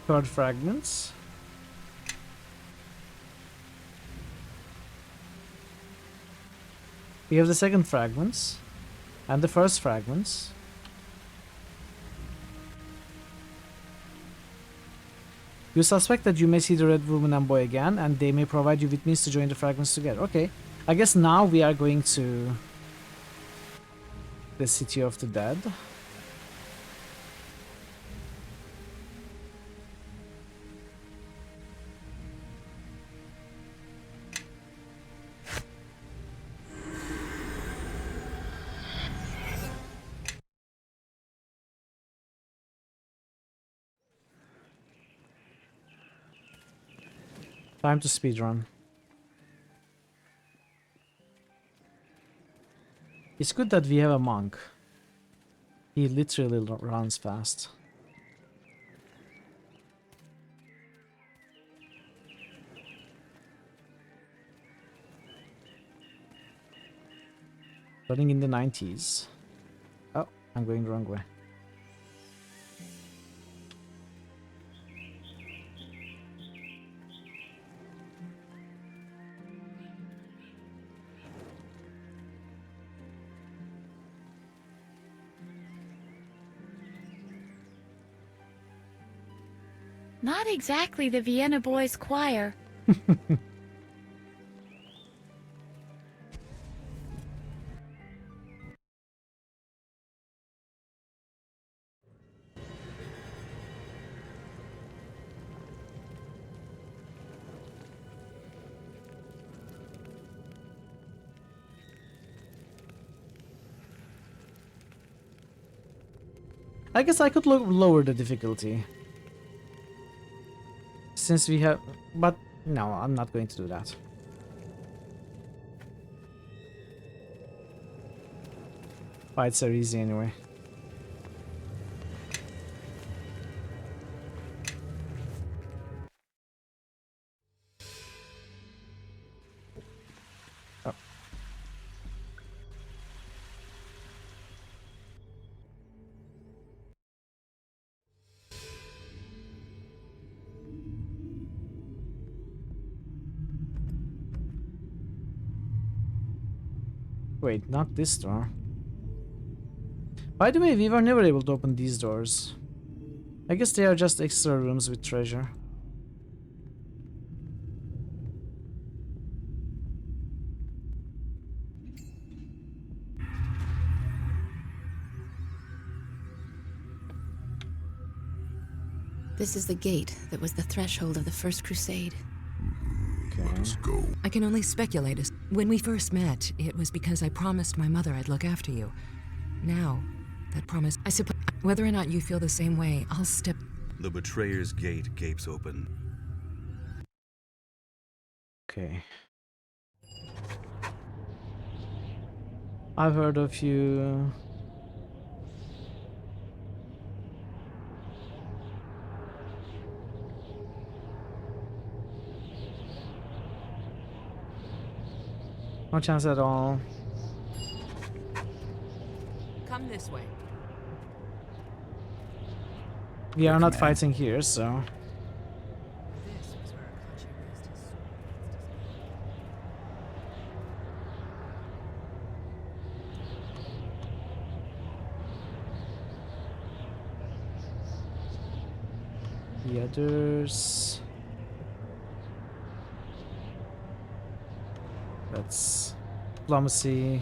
third fragments. We have the second fragments and the first fragments. You suspect that you may see the red woman and boy again, and they may provide you with means to join the fragments together. Okay, I guess now we are going to the City of the Dead. Time to speedrun. It's good that we have a monk. He literally runs fast. Running in the 90s. Oh, I'm going the wrong way. Not exactly the Vienna Boys Choir. I guess I could lower the difficulty. Since we have... But no, I'm not going to do that. Fights are easy anyway. Oh. Wait, not this door. By the way, we were never able to open these doors. I guess they are just extra rooms with treasure. This is the gate that was the threshold of the First Crusade. Let us go. I can only speculate. As when we first met, it was because I promised my mother I'd look after you. Now, that promise, I suppose, whether or not you feel the same way, I'll step... The betrayer's gate gapes open. Okay. I've heard of you. No chance at all. Come this way. We are not fighting here, so... This was where Akachi raised his sword. The others. That's diplomacy.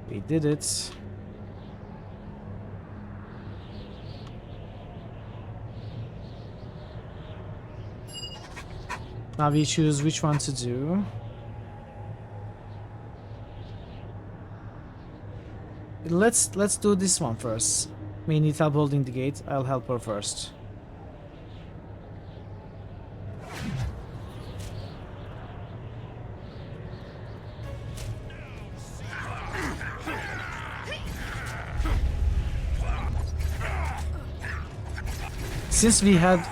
We did it. Now we choose which one to do. Let's do this one first. We need help holding the gate. I'll help her first. Since we had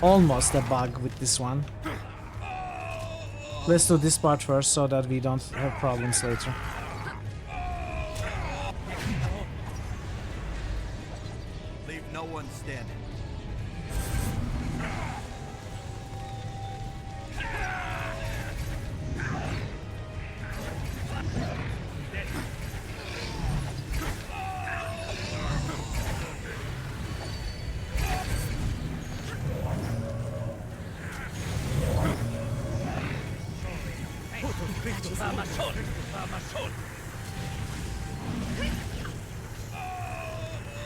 almost a bug with this one, let's do this part first so that we don't have problems later. Leave no one standing.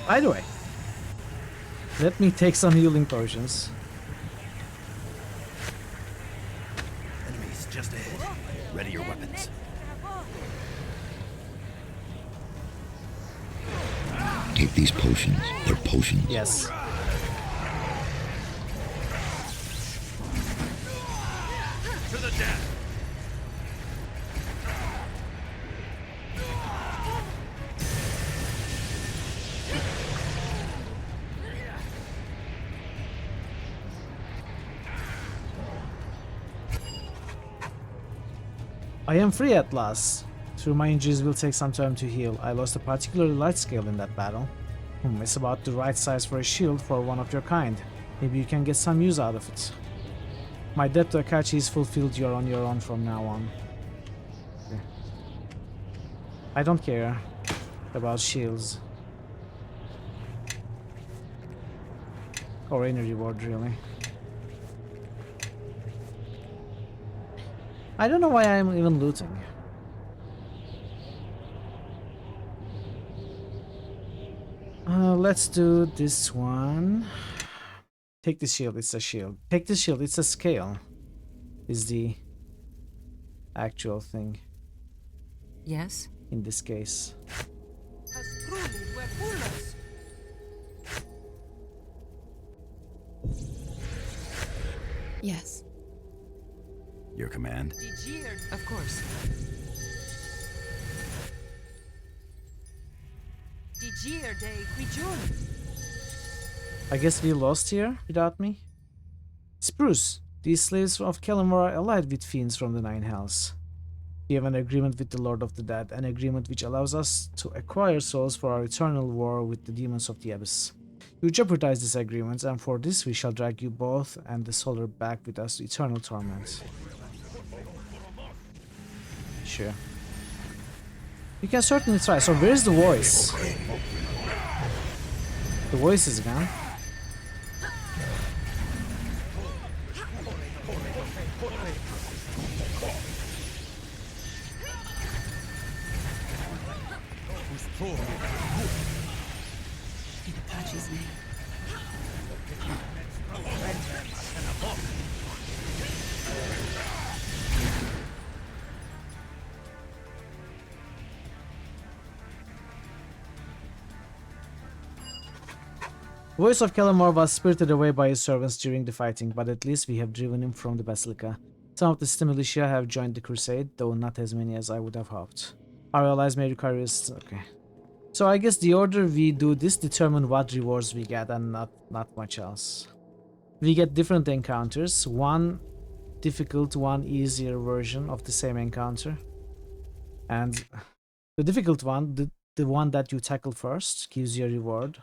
By the way, let me take some healing potions. Enemies just ahead. Ready your weapons. Take these potions. They're potions. Yes. To the death. I am free at last. Through my injuries will take some time to heal. I lost a particularly light scale in that battle. It's about the right size for a shield for one of your kind. Maybe you can get some use out of it. My debt to Akachi is fulfilled. You're on your own from now on. Okay. I don't care about shields. Or any reward, really. I don't know why I'm even looting. Let's do this one. Take the shield, it's a shield. Take the shield, it's a scale. Is the actual thing. Yes? In this case. Yes. Your command? Of course. I guess we lost here without me. Spruce, these slaves of Kellamore are allied with fiends from the Nine Hells. We have an agreement with the Lord of the Dead, an agreement which allows us to acquire souls for our eternal war with the demons of the Abyss. You jeopardize this agreement, and for this we shall drag you both and the Solar back with us to eternal torment. Sure. You can certainly try. So where's the voice? The voice is gone. In Akachi's name. The voice of Kellamore was spirited away by his servants during the fighting, but at least we have driven him from the Basilica. Some of the militia have joined the crusade, though not as many as I would have hoped. Our allies may require us. Okay. So I guess the order we do this determine what rewards we get and not much else. We get different encounters, one difficult, one easier version of the same encounter. And the difficult one, the one that you tackle first, gives you a reward.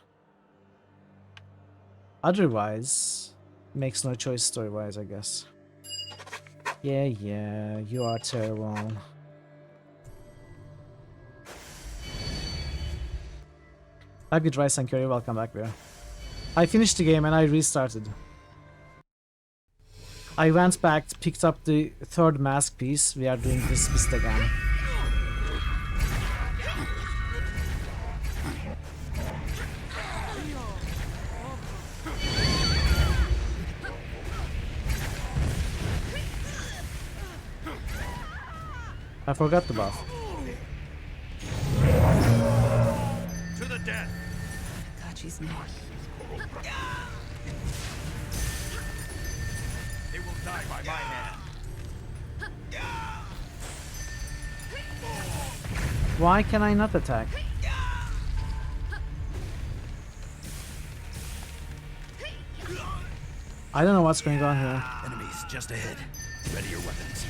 Otherwise, makes no choice story-wise, I guess. Yeah, you are terrible. Like with rice and curry, welcome back, bear. I finished the game and I restarted. I went back, picked up the third mask piece. We are doing this beast again. I forgot the buff. To the death. Kachi's name. They will die by my hand. Why can I not attack? I don't know what's going on here. Enemies just ahead. Ready your weapons.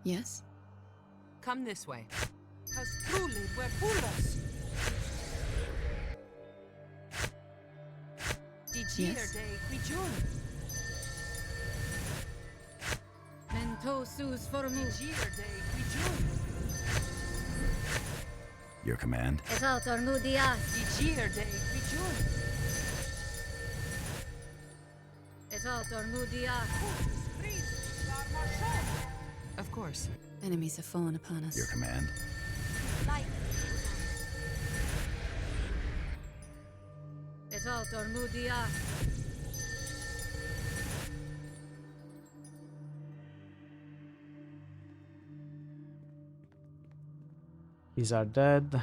Yes? Come this way. Has truly were foolish. Yes. Mentosus formu. Your command? Et altor nudias. Digir de Quijun. Et altor nudias. Of course. Enemies have fallen upon us. Your command? Et altor nudias. These are dead.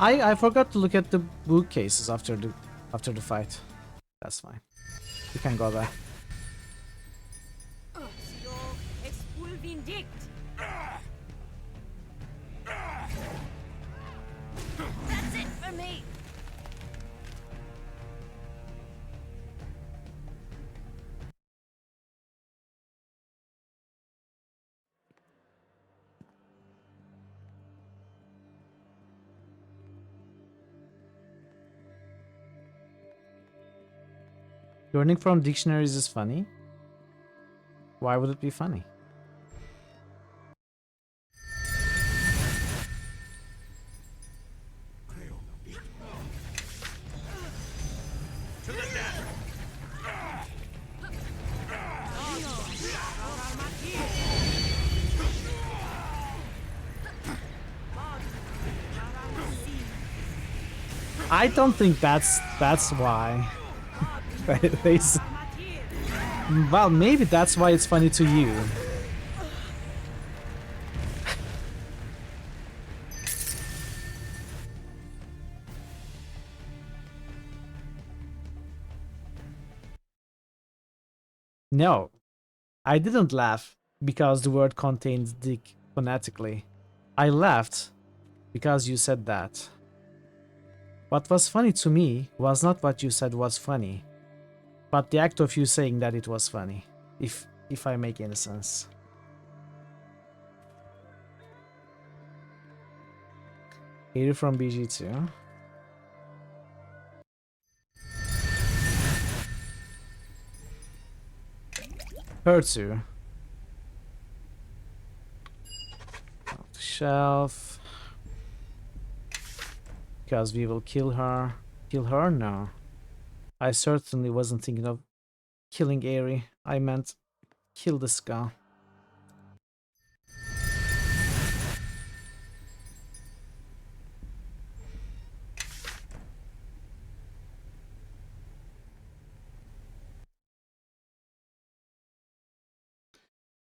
I forgot to look at the bookcases after the fight. That's fine. We can go there. That's it for me. Learning from dictionaries is funny. Why would it be funny? To the death. I don't think that's why. Well, maybe that's why it's funny to you. No, I didn't laugh because the word contains dick phonetically. I laughed because you said that. What was funny to me was not what you said was funny, but the act of you saying that it was funny, if I make any sense. Here from BG2. Hurtsu. Off the shelf. Because we will kill her. Kill her? No. I certainly wasn't thinking of killing Aerie. I meant kill the skull.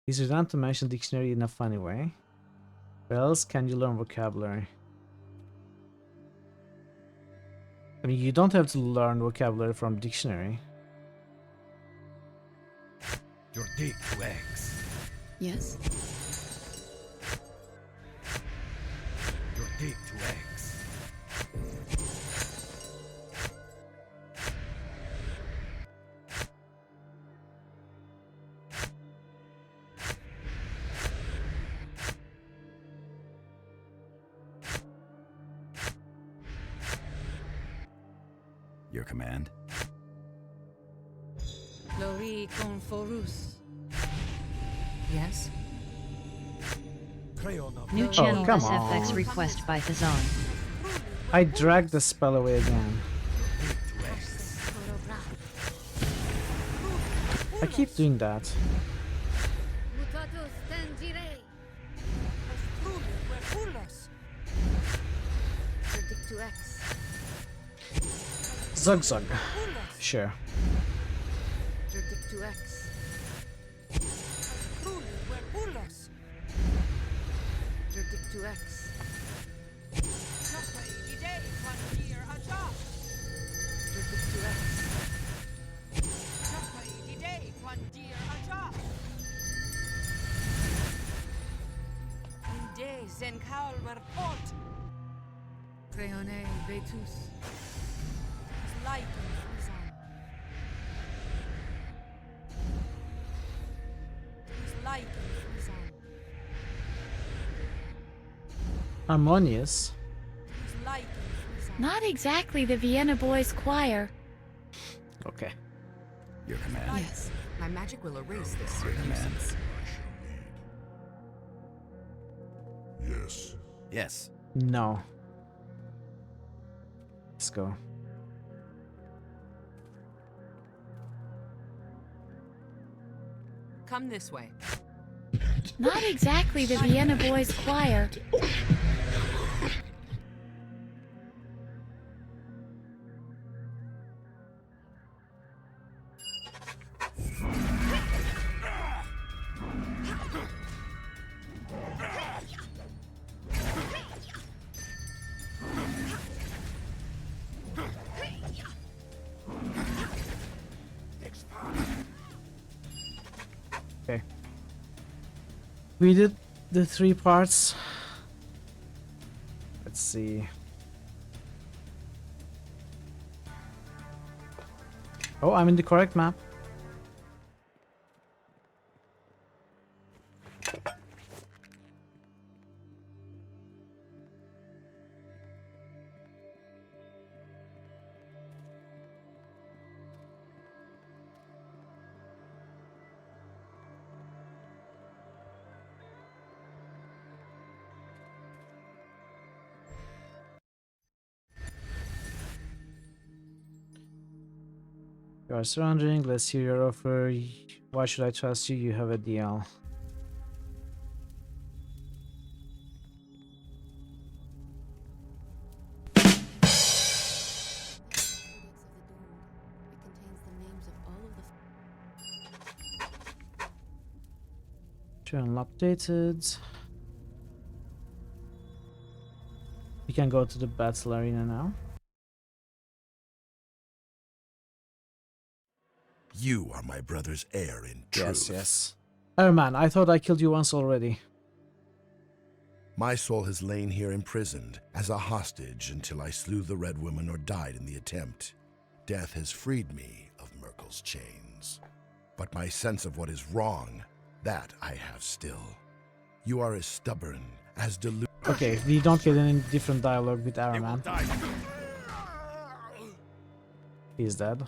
Is it not to mention dictionary in a funny way? Where else can you learn vocabulary? I mean, you don't have to learn vocabulary from dictionary. Your dig to X. Yes? Your dig to X. Your command? Lori Conforus. Yes? New channel come SFX on. request by Thazan. I dragged the spell away again. I keep doing that. Mutatus tangere. Predict to X. Zug Zug. Sure. Predict to X. Predict to X. Predict to X. Creone vetus. Harmonious. Not exactly the Vienna Boys Choir. Okay. Your command? Yes. My magic will erase this Your command? nuisance. Yes. Yes. No. Let's go. Come this way. Not exactly the Vienna Boys Choir. Okay. We did the 3 parts. Let's see. Oh, I'm in the correct map. You are surrendering. Let's hear your offer. Why should I trust you? You have a deal. Channel updated. We can go to the battle arena now. You are my brother's heir in truth. Yes, yes. Oh man, I thought I killed you once already. My soul has lain here imprisoned as a hostage until I slew the Red Woman or died in the attempt. Death has freed me of Merkel's chains. But my sense of what is wrong, that I have still. You are as stubborn, as deluded. Okay, we don't get any different dialogue with Araman. He's dead.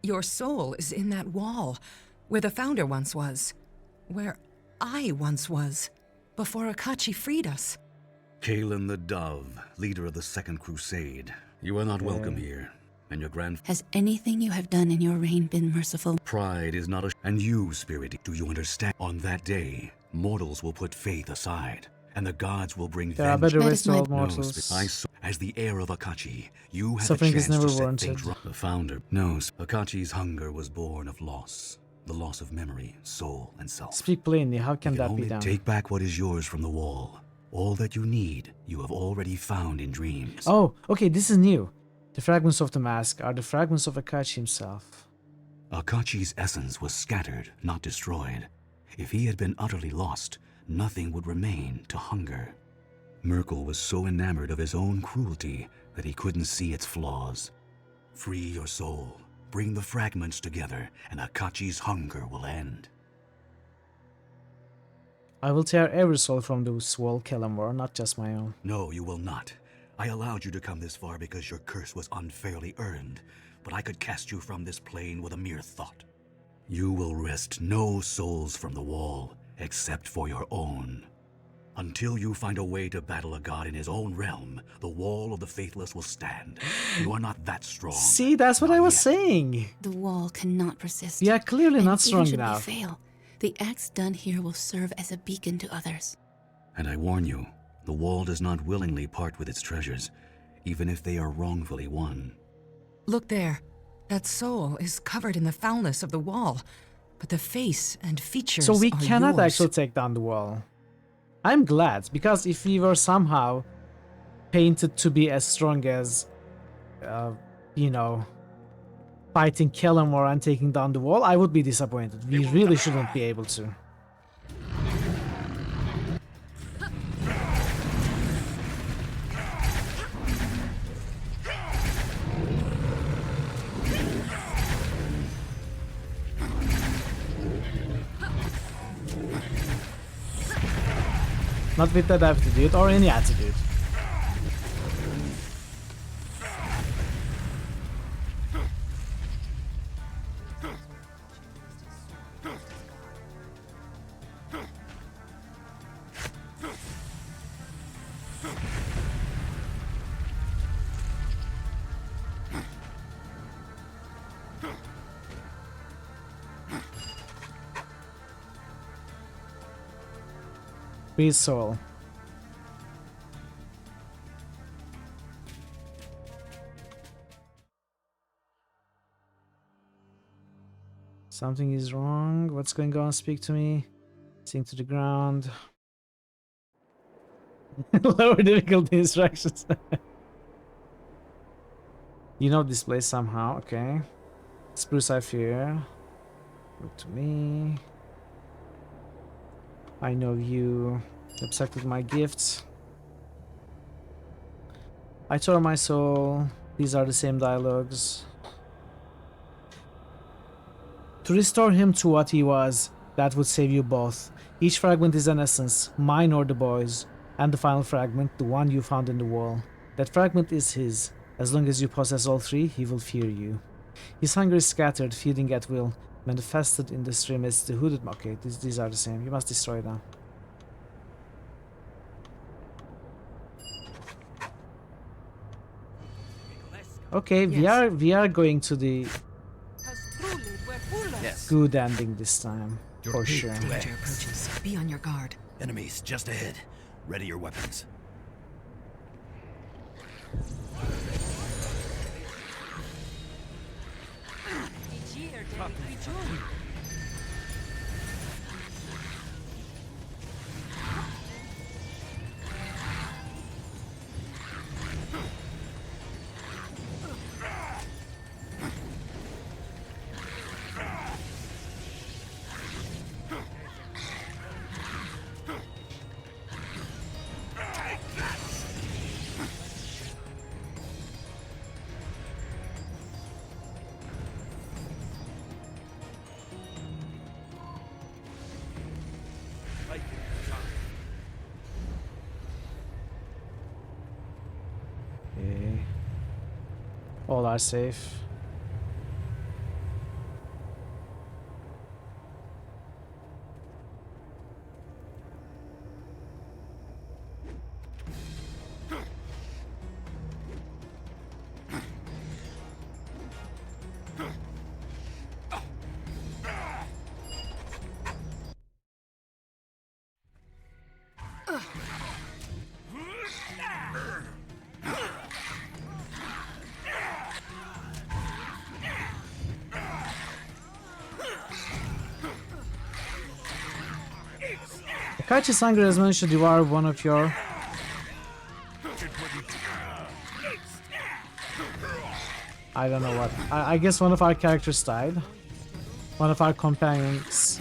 Your soul is in that wall, where the Founder once was. Where I once was, before Akachi freed us. Kalen the Dove, leader of the Second Crusade. You are not welcome here, and your Has anything you have done in your reign been merciful? pride is not a... And you, Spirit, do you understand? On that day, mortals will put faith aside, and the gods will bring There are vengeance. better ways to hold No, mortals. as the heir of Akachi, you have Suffering a is chance never to set warranted. things right. The Founder knows Akachi's hunger was born of loss. The loss of memory, soul, and self. Speak plainly, how can that be only done? take back what is yours from the wall. All that you need, you have already found in dreams. Oh, okay, this is new. The fragments of the mask are the fragments of Akachi himself. Akachi's essence was scattered, not destroyed. If he had been utterly lost, nothing would remain to hunger. Merkel was so enamored of his own cruelty that he couldn't see its flaws. Free your soul, bring the fragments together, and Akachi's hunger will end. I will tear every soul from this wall, Kellamore, not just my own. No, you will not. I allowed you to come this far because your curse was unfairly earned, but I could cast you from this plane with a mere thought. You will wrest no souls from the wall, except for your own. Until you find a way to battle a god in his own realm, the wall of the faithless will stand. You are not that strong. See, that's what I was saying. The wall cannot persist. We are clearly and not strong even should enough. we fail, the acts done here will serve as a beacon to others. And I warn you, the wall does not willingly part with its treasures, even if they are wrongfully won. Look there. That soul is covered in the foulness of the wall, but the face and features So we are cannot yours. actually take down the wall. I'm glad, because if we were somehow painted to be as strong as, you know, fighting Kellamore and taking down the wall, I would be disappointed. We really shouldn't be able to. Not with that attitude or any attitude. Free soul. Something is wrong. What's going on? Speak to me. Sink to the ground. Lower difficulty instructions. You know this place somehow, okay. Spruce I fear. Look to me. I know you accepted my gifts. I tore my soul. These are the same dialogues. To restore him to what he was, that would save you both. Each fragment is an essence, mine or the boys, and the final fragment, the one you found in the wall. That fragment is his. As long as you possess all three, he will fear you. His hunger is scattered, feeding at will, manifested in the stream as the hooded... Okay, these are the same. You must destroy them. Okay, Yes. we are going to the Yes. good ending this time, You're for big sure. to Danger approaches. Be on your guard. Enemies just ahead. Ready your weapons. Okay. All are safe. Akachi's hunger has managed to devour one of your... I don't know what. I guess one of our characters died. One of our companions.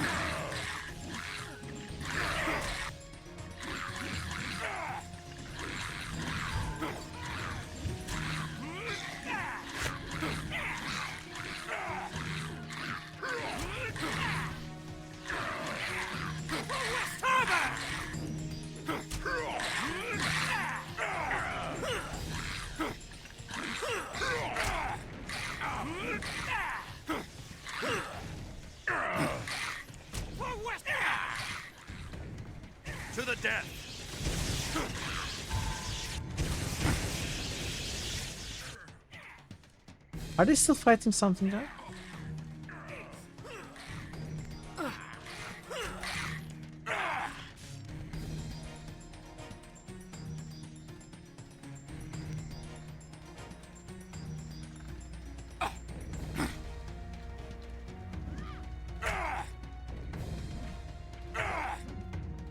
To the death! Are they still fighting something there?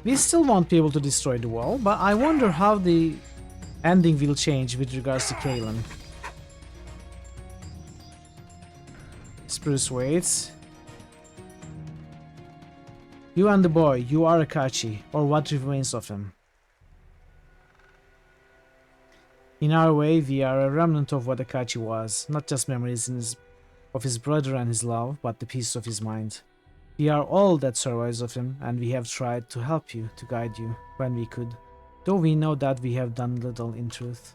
We still won't be able to destroy the wall, but I wonder how the ending will change with regards to Kalen. Spruce waits. You and the boy, you are Akachi, or what remains of him. In our way, we are a remnant of what Akachi was, not just memories of his brother and his love, but the peace of his mind. We are all that survives of him, and we have tried to help you, to guide you, when we could, though we know that we have done little in truth.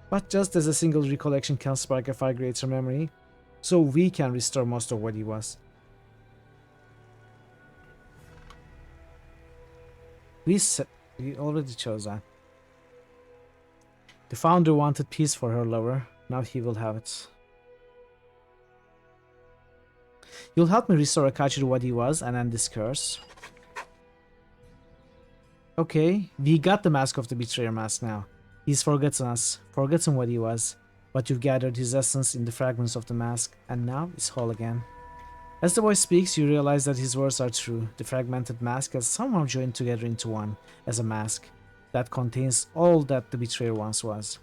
But just as a single recollection can spark a far greater memory, so we can restore most of what he was. We already chose that. The founder wanted peace for her lover, now he will have it. You'll help me restore Akachi to what he was and end this curse. Okay, we got the mask of the betrayer mask now. He's forgotten us, forgotten what he was, but you've gathered his essence in the fragments of the mask, and now it's whole again. As the boy speaks, you realize that his words are true. The fragmented mask has somehow joined together into one, as a mask that contains all that the betrayer once was.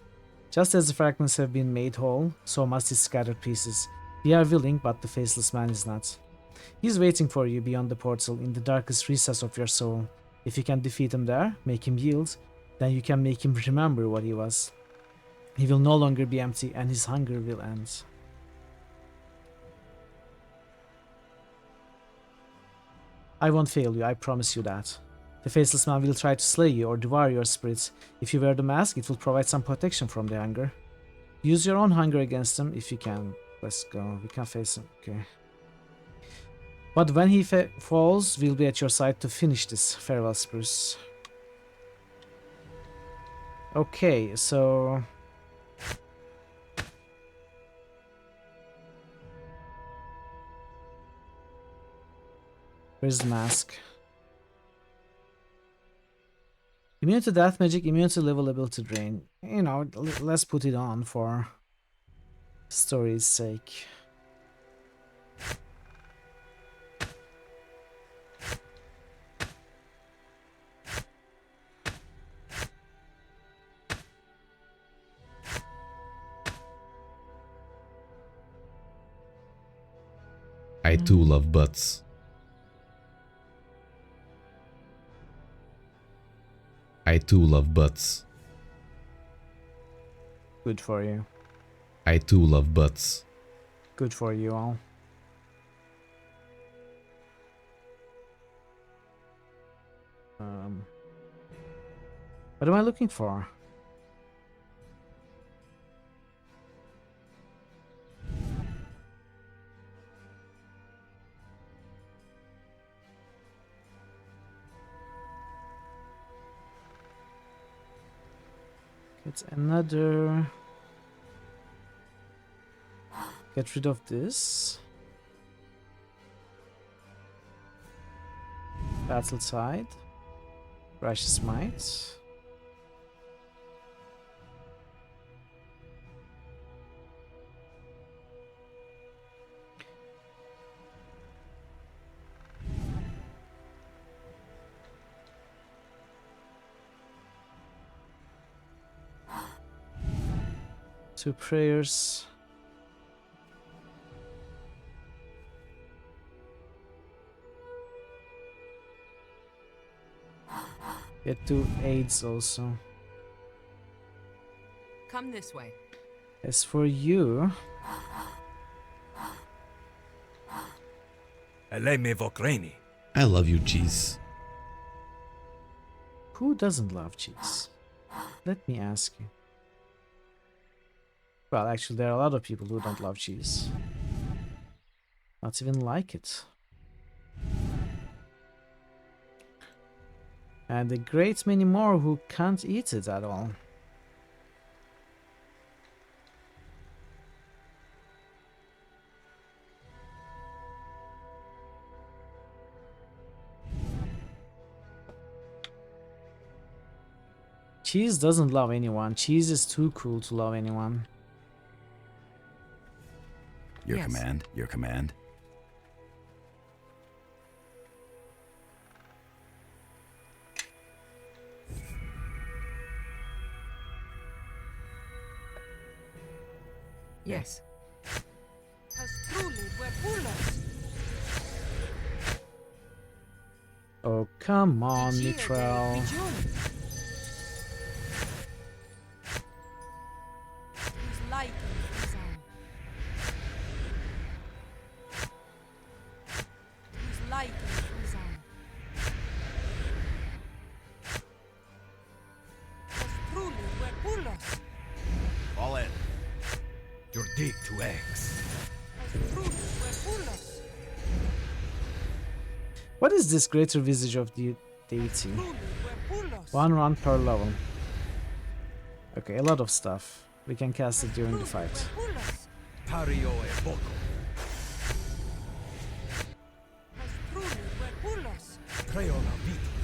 Just as the fragments have been made whole, so must his scattered pieces. We are willing, but the faceless man is not. He's waiting for you beyond the portal, in the darkest recess of your soul. If you can defeat him there, make him yield, then you can make him remember what he was. He will no longer be empty, and his hunger will end. I won't fail you, I promise you that. The faceless man will try to slay you or devour your spirits. If you wear the mask, it will provide some protection from the hunger. Use your own hunger against him if you can. Let's go, we can face him, okay. But when he falls, we'll be at your side to finish this. Farewell, Spruce. Okay, so... where's the mask? Immune to death magic, immune to level ability drain. You know, let's put it on for story's sake. I too love butts. I too love butts. Good for you. I too love butts. Good for you all. What am I looking for? It's another... Get rid of this. Battle Tide. Righteous Might. 2 prayers. Get 2 aids also. Come this way. As for you, I love you, cheese. who doesn't love cheese? Let me ask you. Well, actually, there are a lot of people who don't love cheese. Not even like it. And a great many more who can't eat it at all. Cheese doesn't love anyone. Cheese is too cool to love anyone. Your command, your command. Yes. Oh, come on, Mithril. All in. Your dig to X. What is this greater visage of the deity? 1 run per level. Okay, a lot of stuff. We can cast it during the fight. Pario e Boko. Creola Vitus.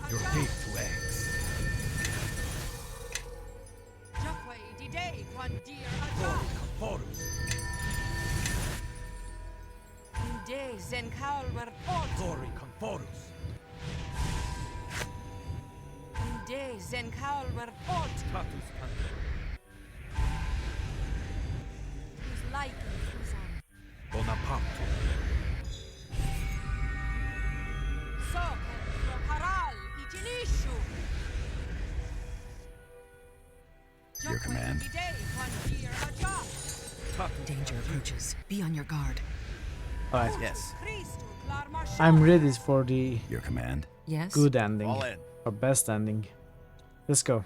Your dig to X. Forus. Tori Conforus. Status Panther. Bonaparte. Your command. Danger approaches. Be on your guard. Alright. Yes. I'm ready for the Your command. Yes. good ending. All in. Or best ending. Let's go.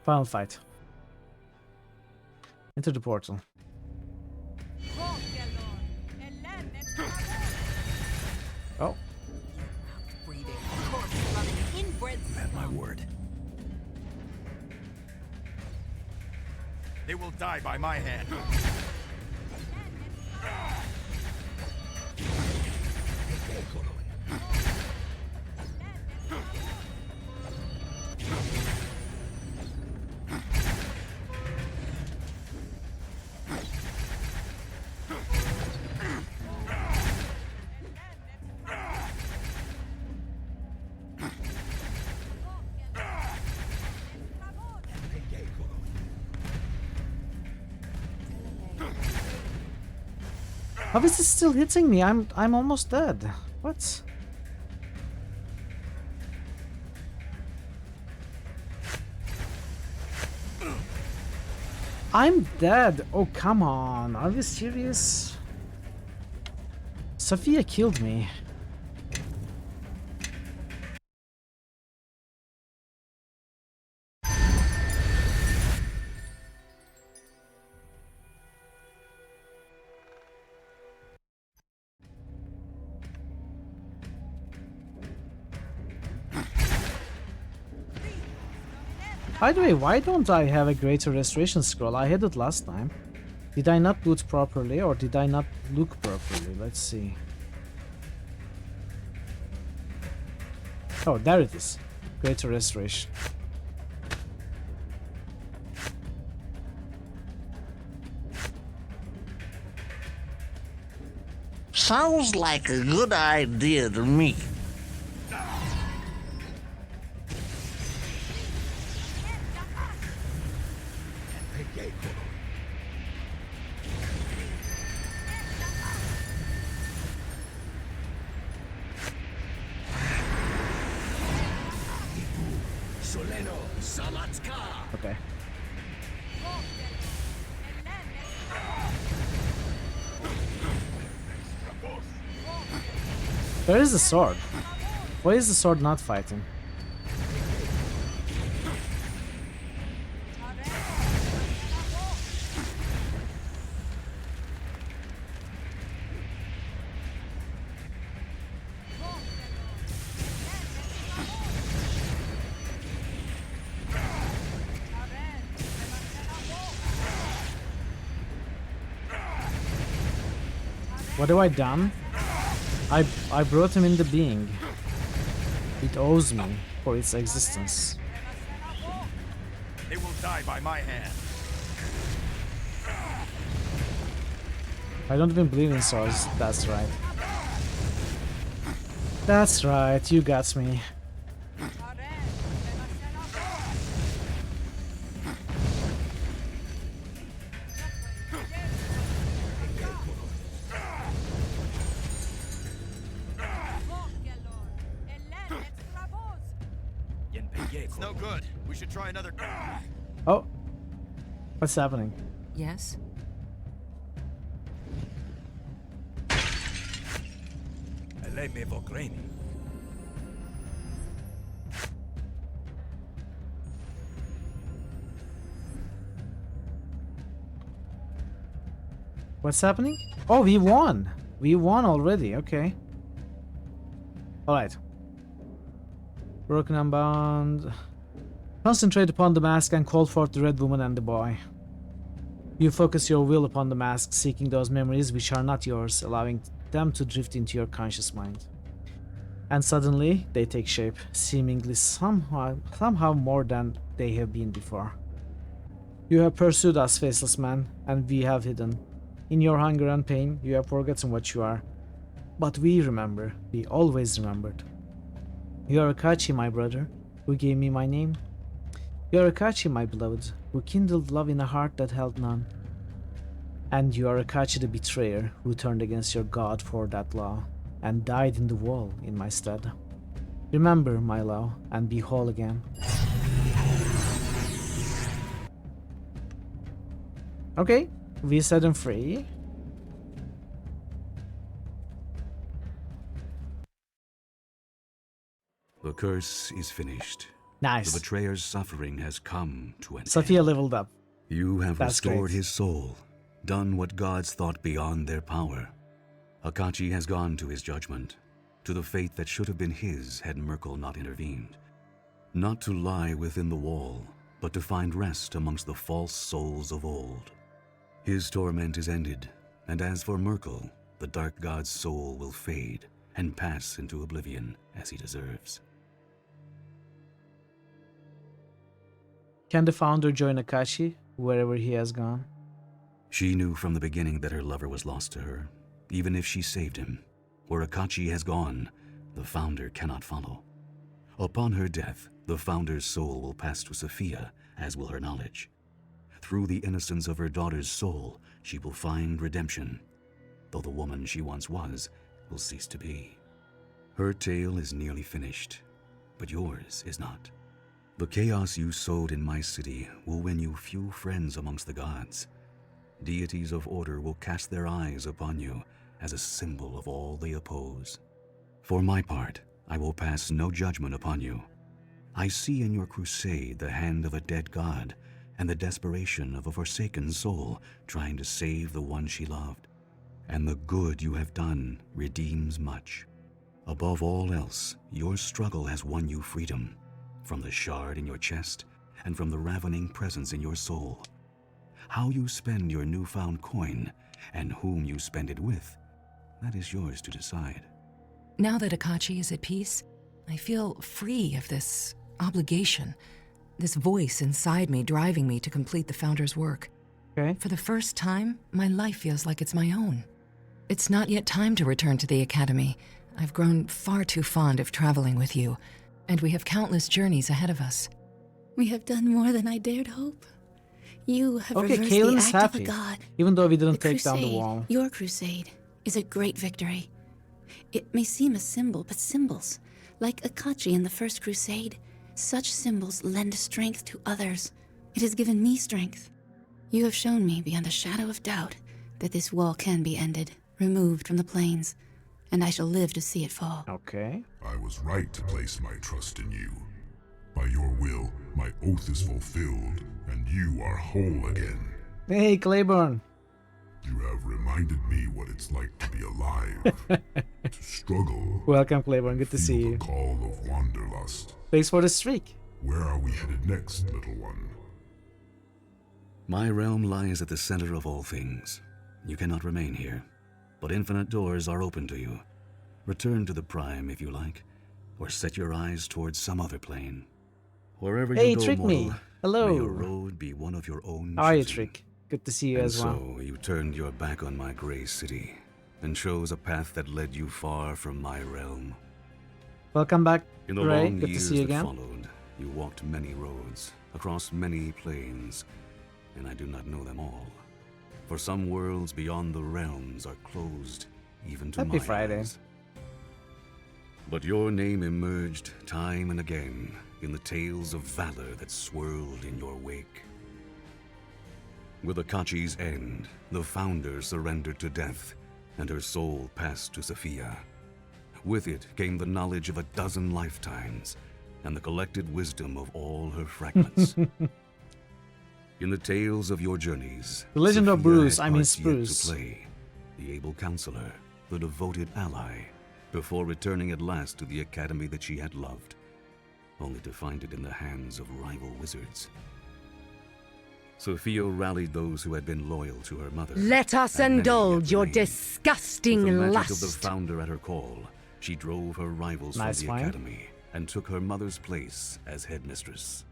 Final fight. Enter the portal. Oh. At my word. They will die by my hand. How is it still hitting me? I'm almost dead. What? I'm dead. Oh, come on. Are we serious? Sophia killed me. By the way, why don't I have a greater restoration scroll? I had it last time. Did I not loot properly or did I not look properly? Let's see. Oh, there it is. Greater restoration. Sounds like a good idea to me. Okay. Where is the sword? Why is the sword not fighting? What have I done? I brought him into being. It owes me for its existence. They will die by my hand. I don't even believe in swords. That's right. That's right, you got me. It's no good. We should try another. Oh. What's happening? Yes? What's happening? Oh, we won! We won already, okay. Alright. Broken and bound. Concentrate upon the mask and call forth the red woman and the boy. You focus your will upon the mask, seeking those memories which are not yours, allowing them to drift into your conscious mind. And suddenly, they take shape, seemingly somehow more than they have been before. You have pursued us, faceless man, and we have hidden. In your hunger and pain, you have forgotten what you are. But we remember, we always remembered. You are Akachi, my brother, who gave me my name. You are Akachi, my beloved, who kindled love in a heart that held none. And you are Akachi the betrayer, who turned against your god for that law, and died in the wall in my stead. Remember, my love, and be whole again. Okay, we set him free. The curse is finished. Nice. The betrayer's suffering has come to an Sophia leveled up. You have That's restored great. his soul, done what gods thought beyond their power. Akachi has gone to his judgment, to the fate that should have been his had Merkel not intervened. Not to lie within the wall, but to find rest amongst the false souls of old. His torment is ended, and as for Merkel, the dark god's soul will fade and pass into oblivion as he deserves. Can the founder join Akachi wherever he has gone? She knew from the beginning that her lover was lost to her, even if she saved him. Where Akachi has gone, the founder cannot follow. Upon her death, the founder's soul will pass to Sophia, as will her knowledge. Through the innocence of her daughter's soul, she will find redemption, though the woman she once was will cease to be. Her tale is nearly finished, but yours is not. The chaos you sowed in my city will win you few friends amongst the gods. Deities of order will cast their eyes upon you as a symbol of all they oppose. For my part, I will pass no judgment upon you. I see in your crusade the hand of a dead god and the desperation of a forsaken soul trying to save the one she loved. And the good you have done redeems much. Above all else, your struggle has won you freedom, from the shard in your chest and from the ravening presence in your soul. How you spend your newfound coin and whom you spend it with, that is yours to decide. Now that Akachi is at peace, I feel free of this obligation, this voice inside me driving me to complete the Founder's work. Okay. For the first time, my life feels like it's my own. It's not yet time to return to the Academy. I've grown far too fond of traveling with you, and we have countless journeys ahead of us. We have done more than I dared hope. You have Okay, reversed Kaelan the is act happy, of a god. even though we didn't The take down the crusade, wall. Your crusade, is a great victory. It may seem a symbol, but symbols, like Akachi in the First Crusade, such symbols lend strength to others. It has given me strength. You have shown me beyond a shadow of doubt that this wall can be ended, removed from the plains, and I shall live to see it fall. Okay. I was right to place my trust in you. By your will, my oath is fulfilled, and you are whole again. Hey, Claiborne. You have reminded me what it's like to be alive, to struggle. Welcome, Claiborne. Good to see Feel you. the call of wanderlust. Thanks for the streak. Where are we headed next, little one? My realm lies at the center of all things. You cannot remain here, but infinite doors are open to you. Return to the Prime if you like, or set your eyes towards some other plane. Wherever Hey, you go, Trick mortal, me. Hello. may your road be one of your own How are you, choosing. Trick? Good to see you And as well. so you turned your back on my gray city, and chose a path that led you far from my realm. Welcome back, In the Ray. long Good to years see you that again. followed, you walked many roads, across many plains, and I do not know them all. For some worlds beyond the realms are closed, even to Happy my Friday. eyes. But your name emerged time and again in the tales of valor that swirled in your wake. With Akachi's end, the founder surrendered to death, and her soul passed to Sophia. With it came the knowledge of a dozen lifetimes, and the collected wisdom of all her fragments. In the tales of your journeys, The Legend of Sophia Bruce, had I mean parts yet Spruce. to play, the able counselor, the devoted ally, before returning at last to the academy that she had loved, only to find it in the hands of rival wizards. Sophia rallied those who had been loyal to her mother. Let us and many indulge yet your remained. disgusting With the magic lust. of the founder at her call, she drove her rivals Nice from the find. academy and took her mother's place as headmistress.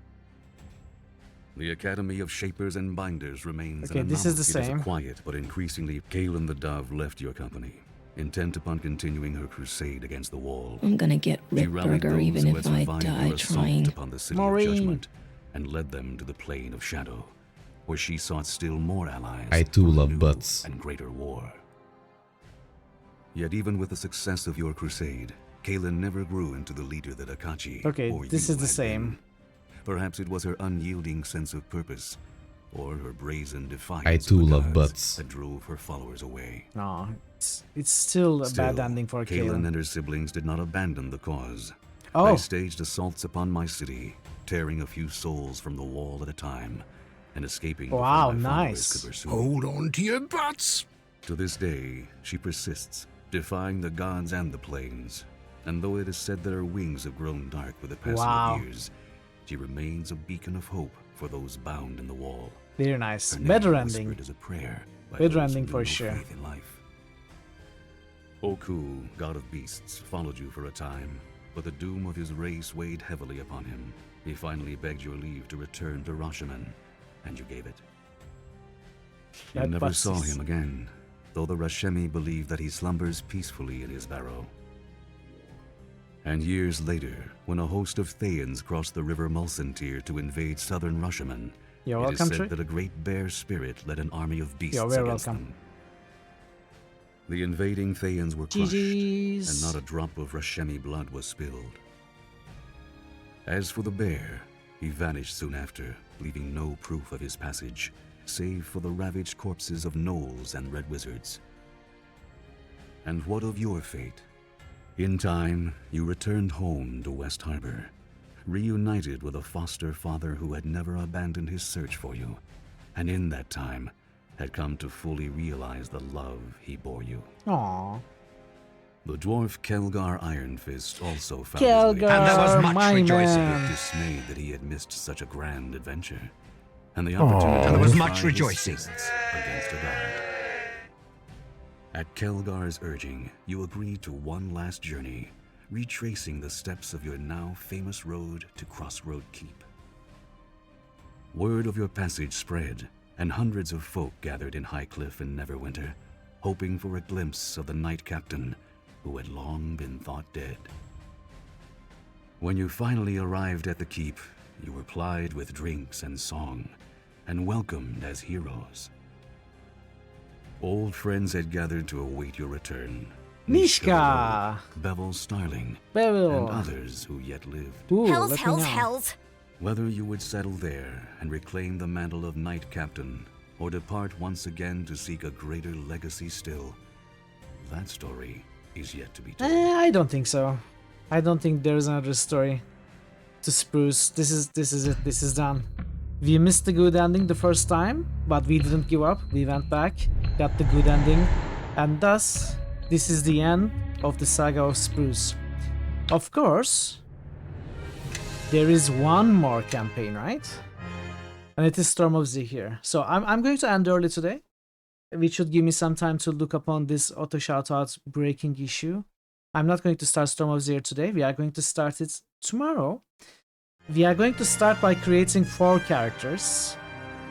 The Academy of Shapers and Binders remains Okay, an this is the anomaly. It same. a quiet but increasingly Kaelin the Dove left your company, intent upon continuing her crusade against the wall. I'm gonna get She Rip rallied Burger those even who had if I survived die your assault trying. upon the City Maureen. of Judgment and led them to the Plane of Shadow, where she sought still more allies I too for a love new butts. and greater war. Yet even with the success of your crusade, Kaelin never grew into the leader that Akachi Okay, or this you is the had same. been. Perhaps it was her unyielding sense of purpose, or her brazen defiance I too of the love gods butts. that drove her followers away. No, it's still a bad Still, ending for Kaelin Kaelin. and her siblings did not abandon the cause. Oh. They staged assaults upon my city, tearing a few souls from the wall at a time, and escaping Wow, before my followers nice. could pursue. Hold on to your butts. To this day, she persists, defying the gods and the plains. And though it is said that her wings have grown dark with the passing Wow. of years, she remains a beacon of hope for those bound in the wall. Very nice. Her name Better whispered ending. as a prayer by Better those who ending knew for no sure. faith in life. Oku, god of beasts, followed you for a time, but the doom of his race weighed heavily upon him. He finally begged your leave to return to Rashomon, and you gave it. You That never saw passes. him again, though the Rashemi believe that he slumbers peacefully in his barrow. And years later, when a host of Thayans crossed the river Mulsantir to invade southern Rashomon, You're it is welcome, said Trick. that a great bear spirit led an army of beasts You're very against welcome. them. The invading Thayans were crushed, GG's. and not a drop of Rashemi blood was spilled. As for the bear, he vanished soon after, leaving no proof of his passage, save for the ravaged corpses of gnolls and red wizards. And what of your fate? In time, you returned home to West Harbor, reunited with a foster father who had never abandoned his search for you, and in that time had come to fully realize the love he bore you. Aww. The dwarf Kelgar Ironfist also found Kelgar, his way And there was back, much rejoicing. a bit dismayed that he had missed such a grand adventure, and the opportunity And there was to much try his rejoicing. fists against a god. At Kelgar's urging, you agreed to one last journey, retracing the steps of your now famous road to Crossroad Keep. Word of your passage spread, and hundreds of folk gathered in Highcliff and Neverwinter, hoping for a glimpse of the Knight Captain who had long been thought dead. When you finally arrived at the keep, you were plied with drinks and song, and welcomed as heroes. Old friends had gathered to await your return. Mishka! Bevel Starling, Bevel. and others who yet lived. Ooh, Hells, let me hells, know. hells. Whether you would settle there and reclaim the mantle of Knight Captain, or depart once again to seek a greater legacy still, that story is yet to be told. I don't think so. I don't think there's another story to Spruce. This is it. This is done. We missed the good ending the first time, but we didn't give up. We went back, got the good ending, and thus this is the end of the saga of Spruce. Of course, there is one more campaign, right? And it is Storm of Zahir. So I'm going to end early today, which should give me some time to look upon this auto shoutout breaking issue. I'm not going to start Storm of Zahir today. We are going to start it tomorrow. We are going to start by creating 4 characters.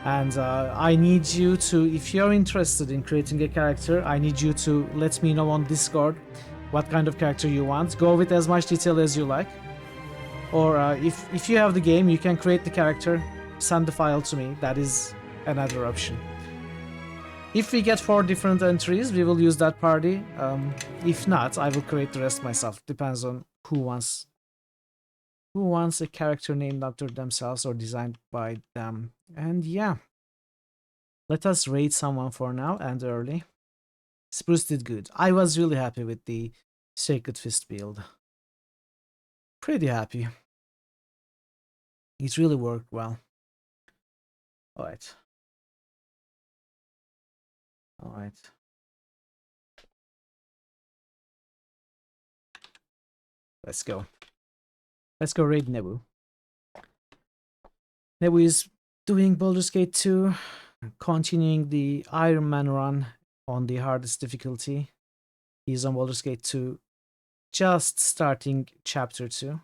And I need you to, if you're interested in creating a character, I need you to let me know on Discord what kind of character you want. Go with as much detail as you like. Or if you have the game, you can create the character, send the file to me. That is another option. If we get 4 different entries, we will use that party. If not, I will create the rest myself. Depends on who wants a character named after themselves or designed by them. And yeah, let us raid someone for now and early. Spruce did good. I was really happy with the Sacred Fist build. Pretty happy. It really worked well. Alright. Let's go. Let's go raid Nebu. Nebu is doing Baldur's Gate 2, continuing the Iron Man run on the hardest difficulty. He's on Baldur's Gate 2, just starting chapter 2.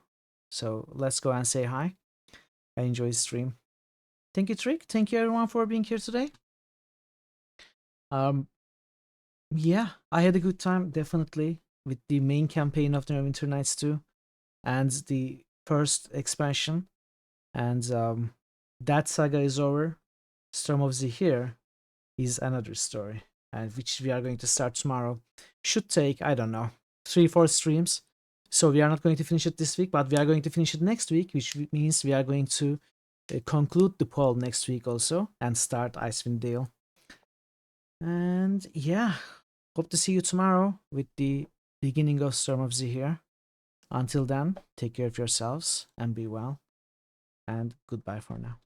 So let's go and say hi. I enjoy his stream. Thank you, Trick. Thank you everyone for being here today. Yeah, I had a good time, definitely, with the main campaign of Neverwinter Nights 2 and the first expansion. And that saga is over. Storm of Zahir is another story, and which we are going to start tomorrow. Should take, I don't know, 3-4 streams. So we are not going to finish it this week, but we are going to finish it next week, which means we are going to conclude the poll next week also and start Icewind Dale. And yeah, hope to see you tomorrow with the beginning of Storm of Zahir. Until then, take care of yourselves and be well. And goodbye for now.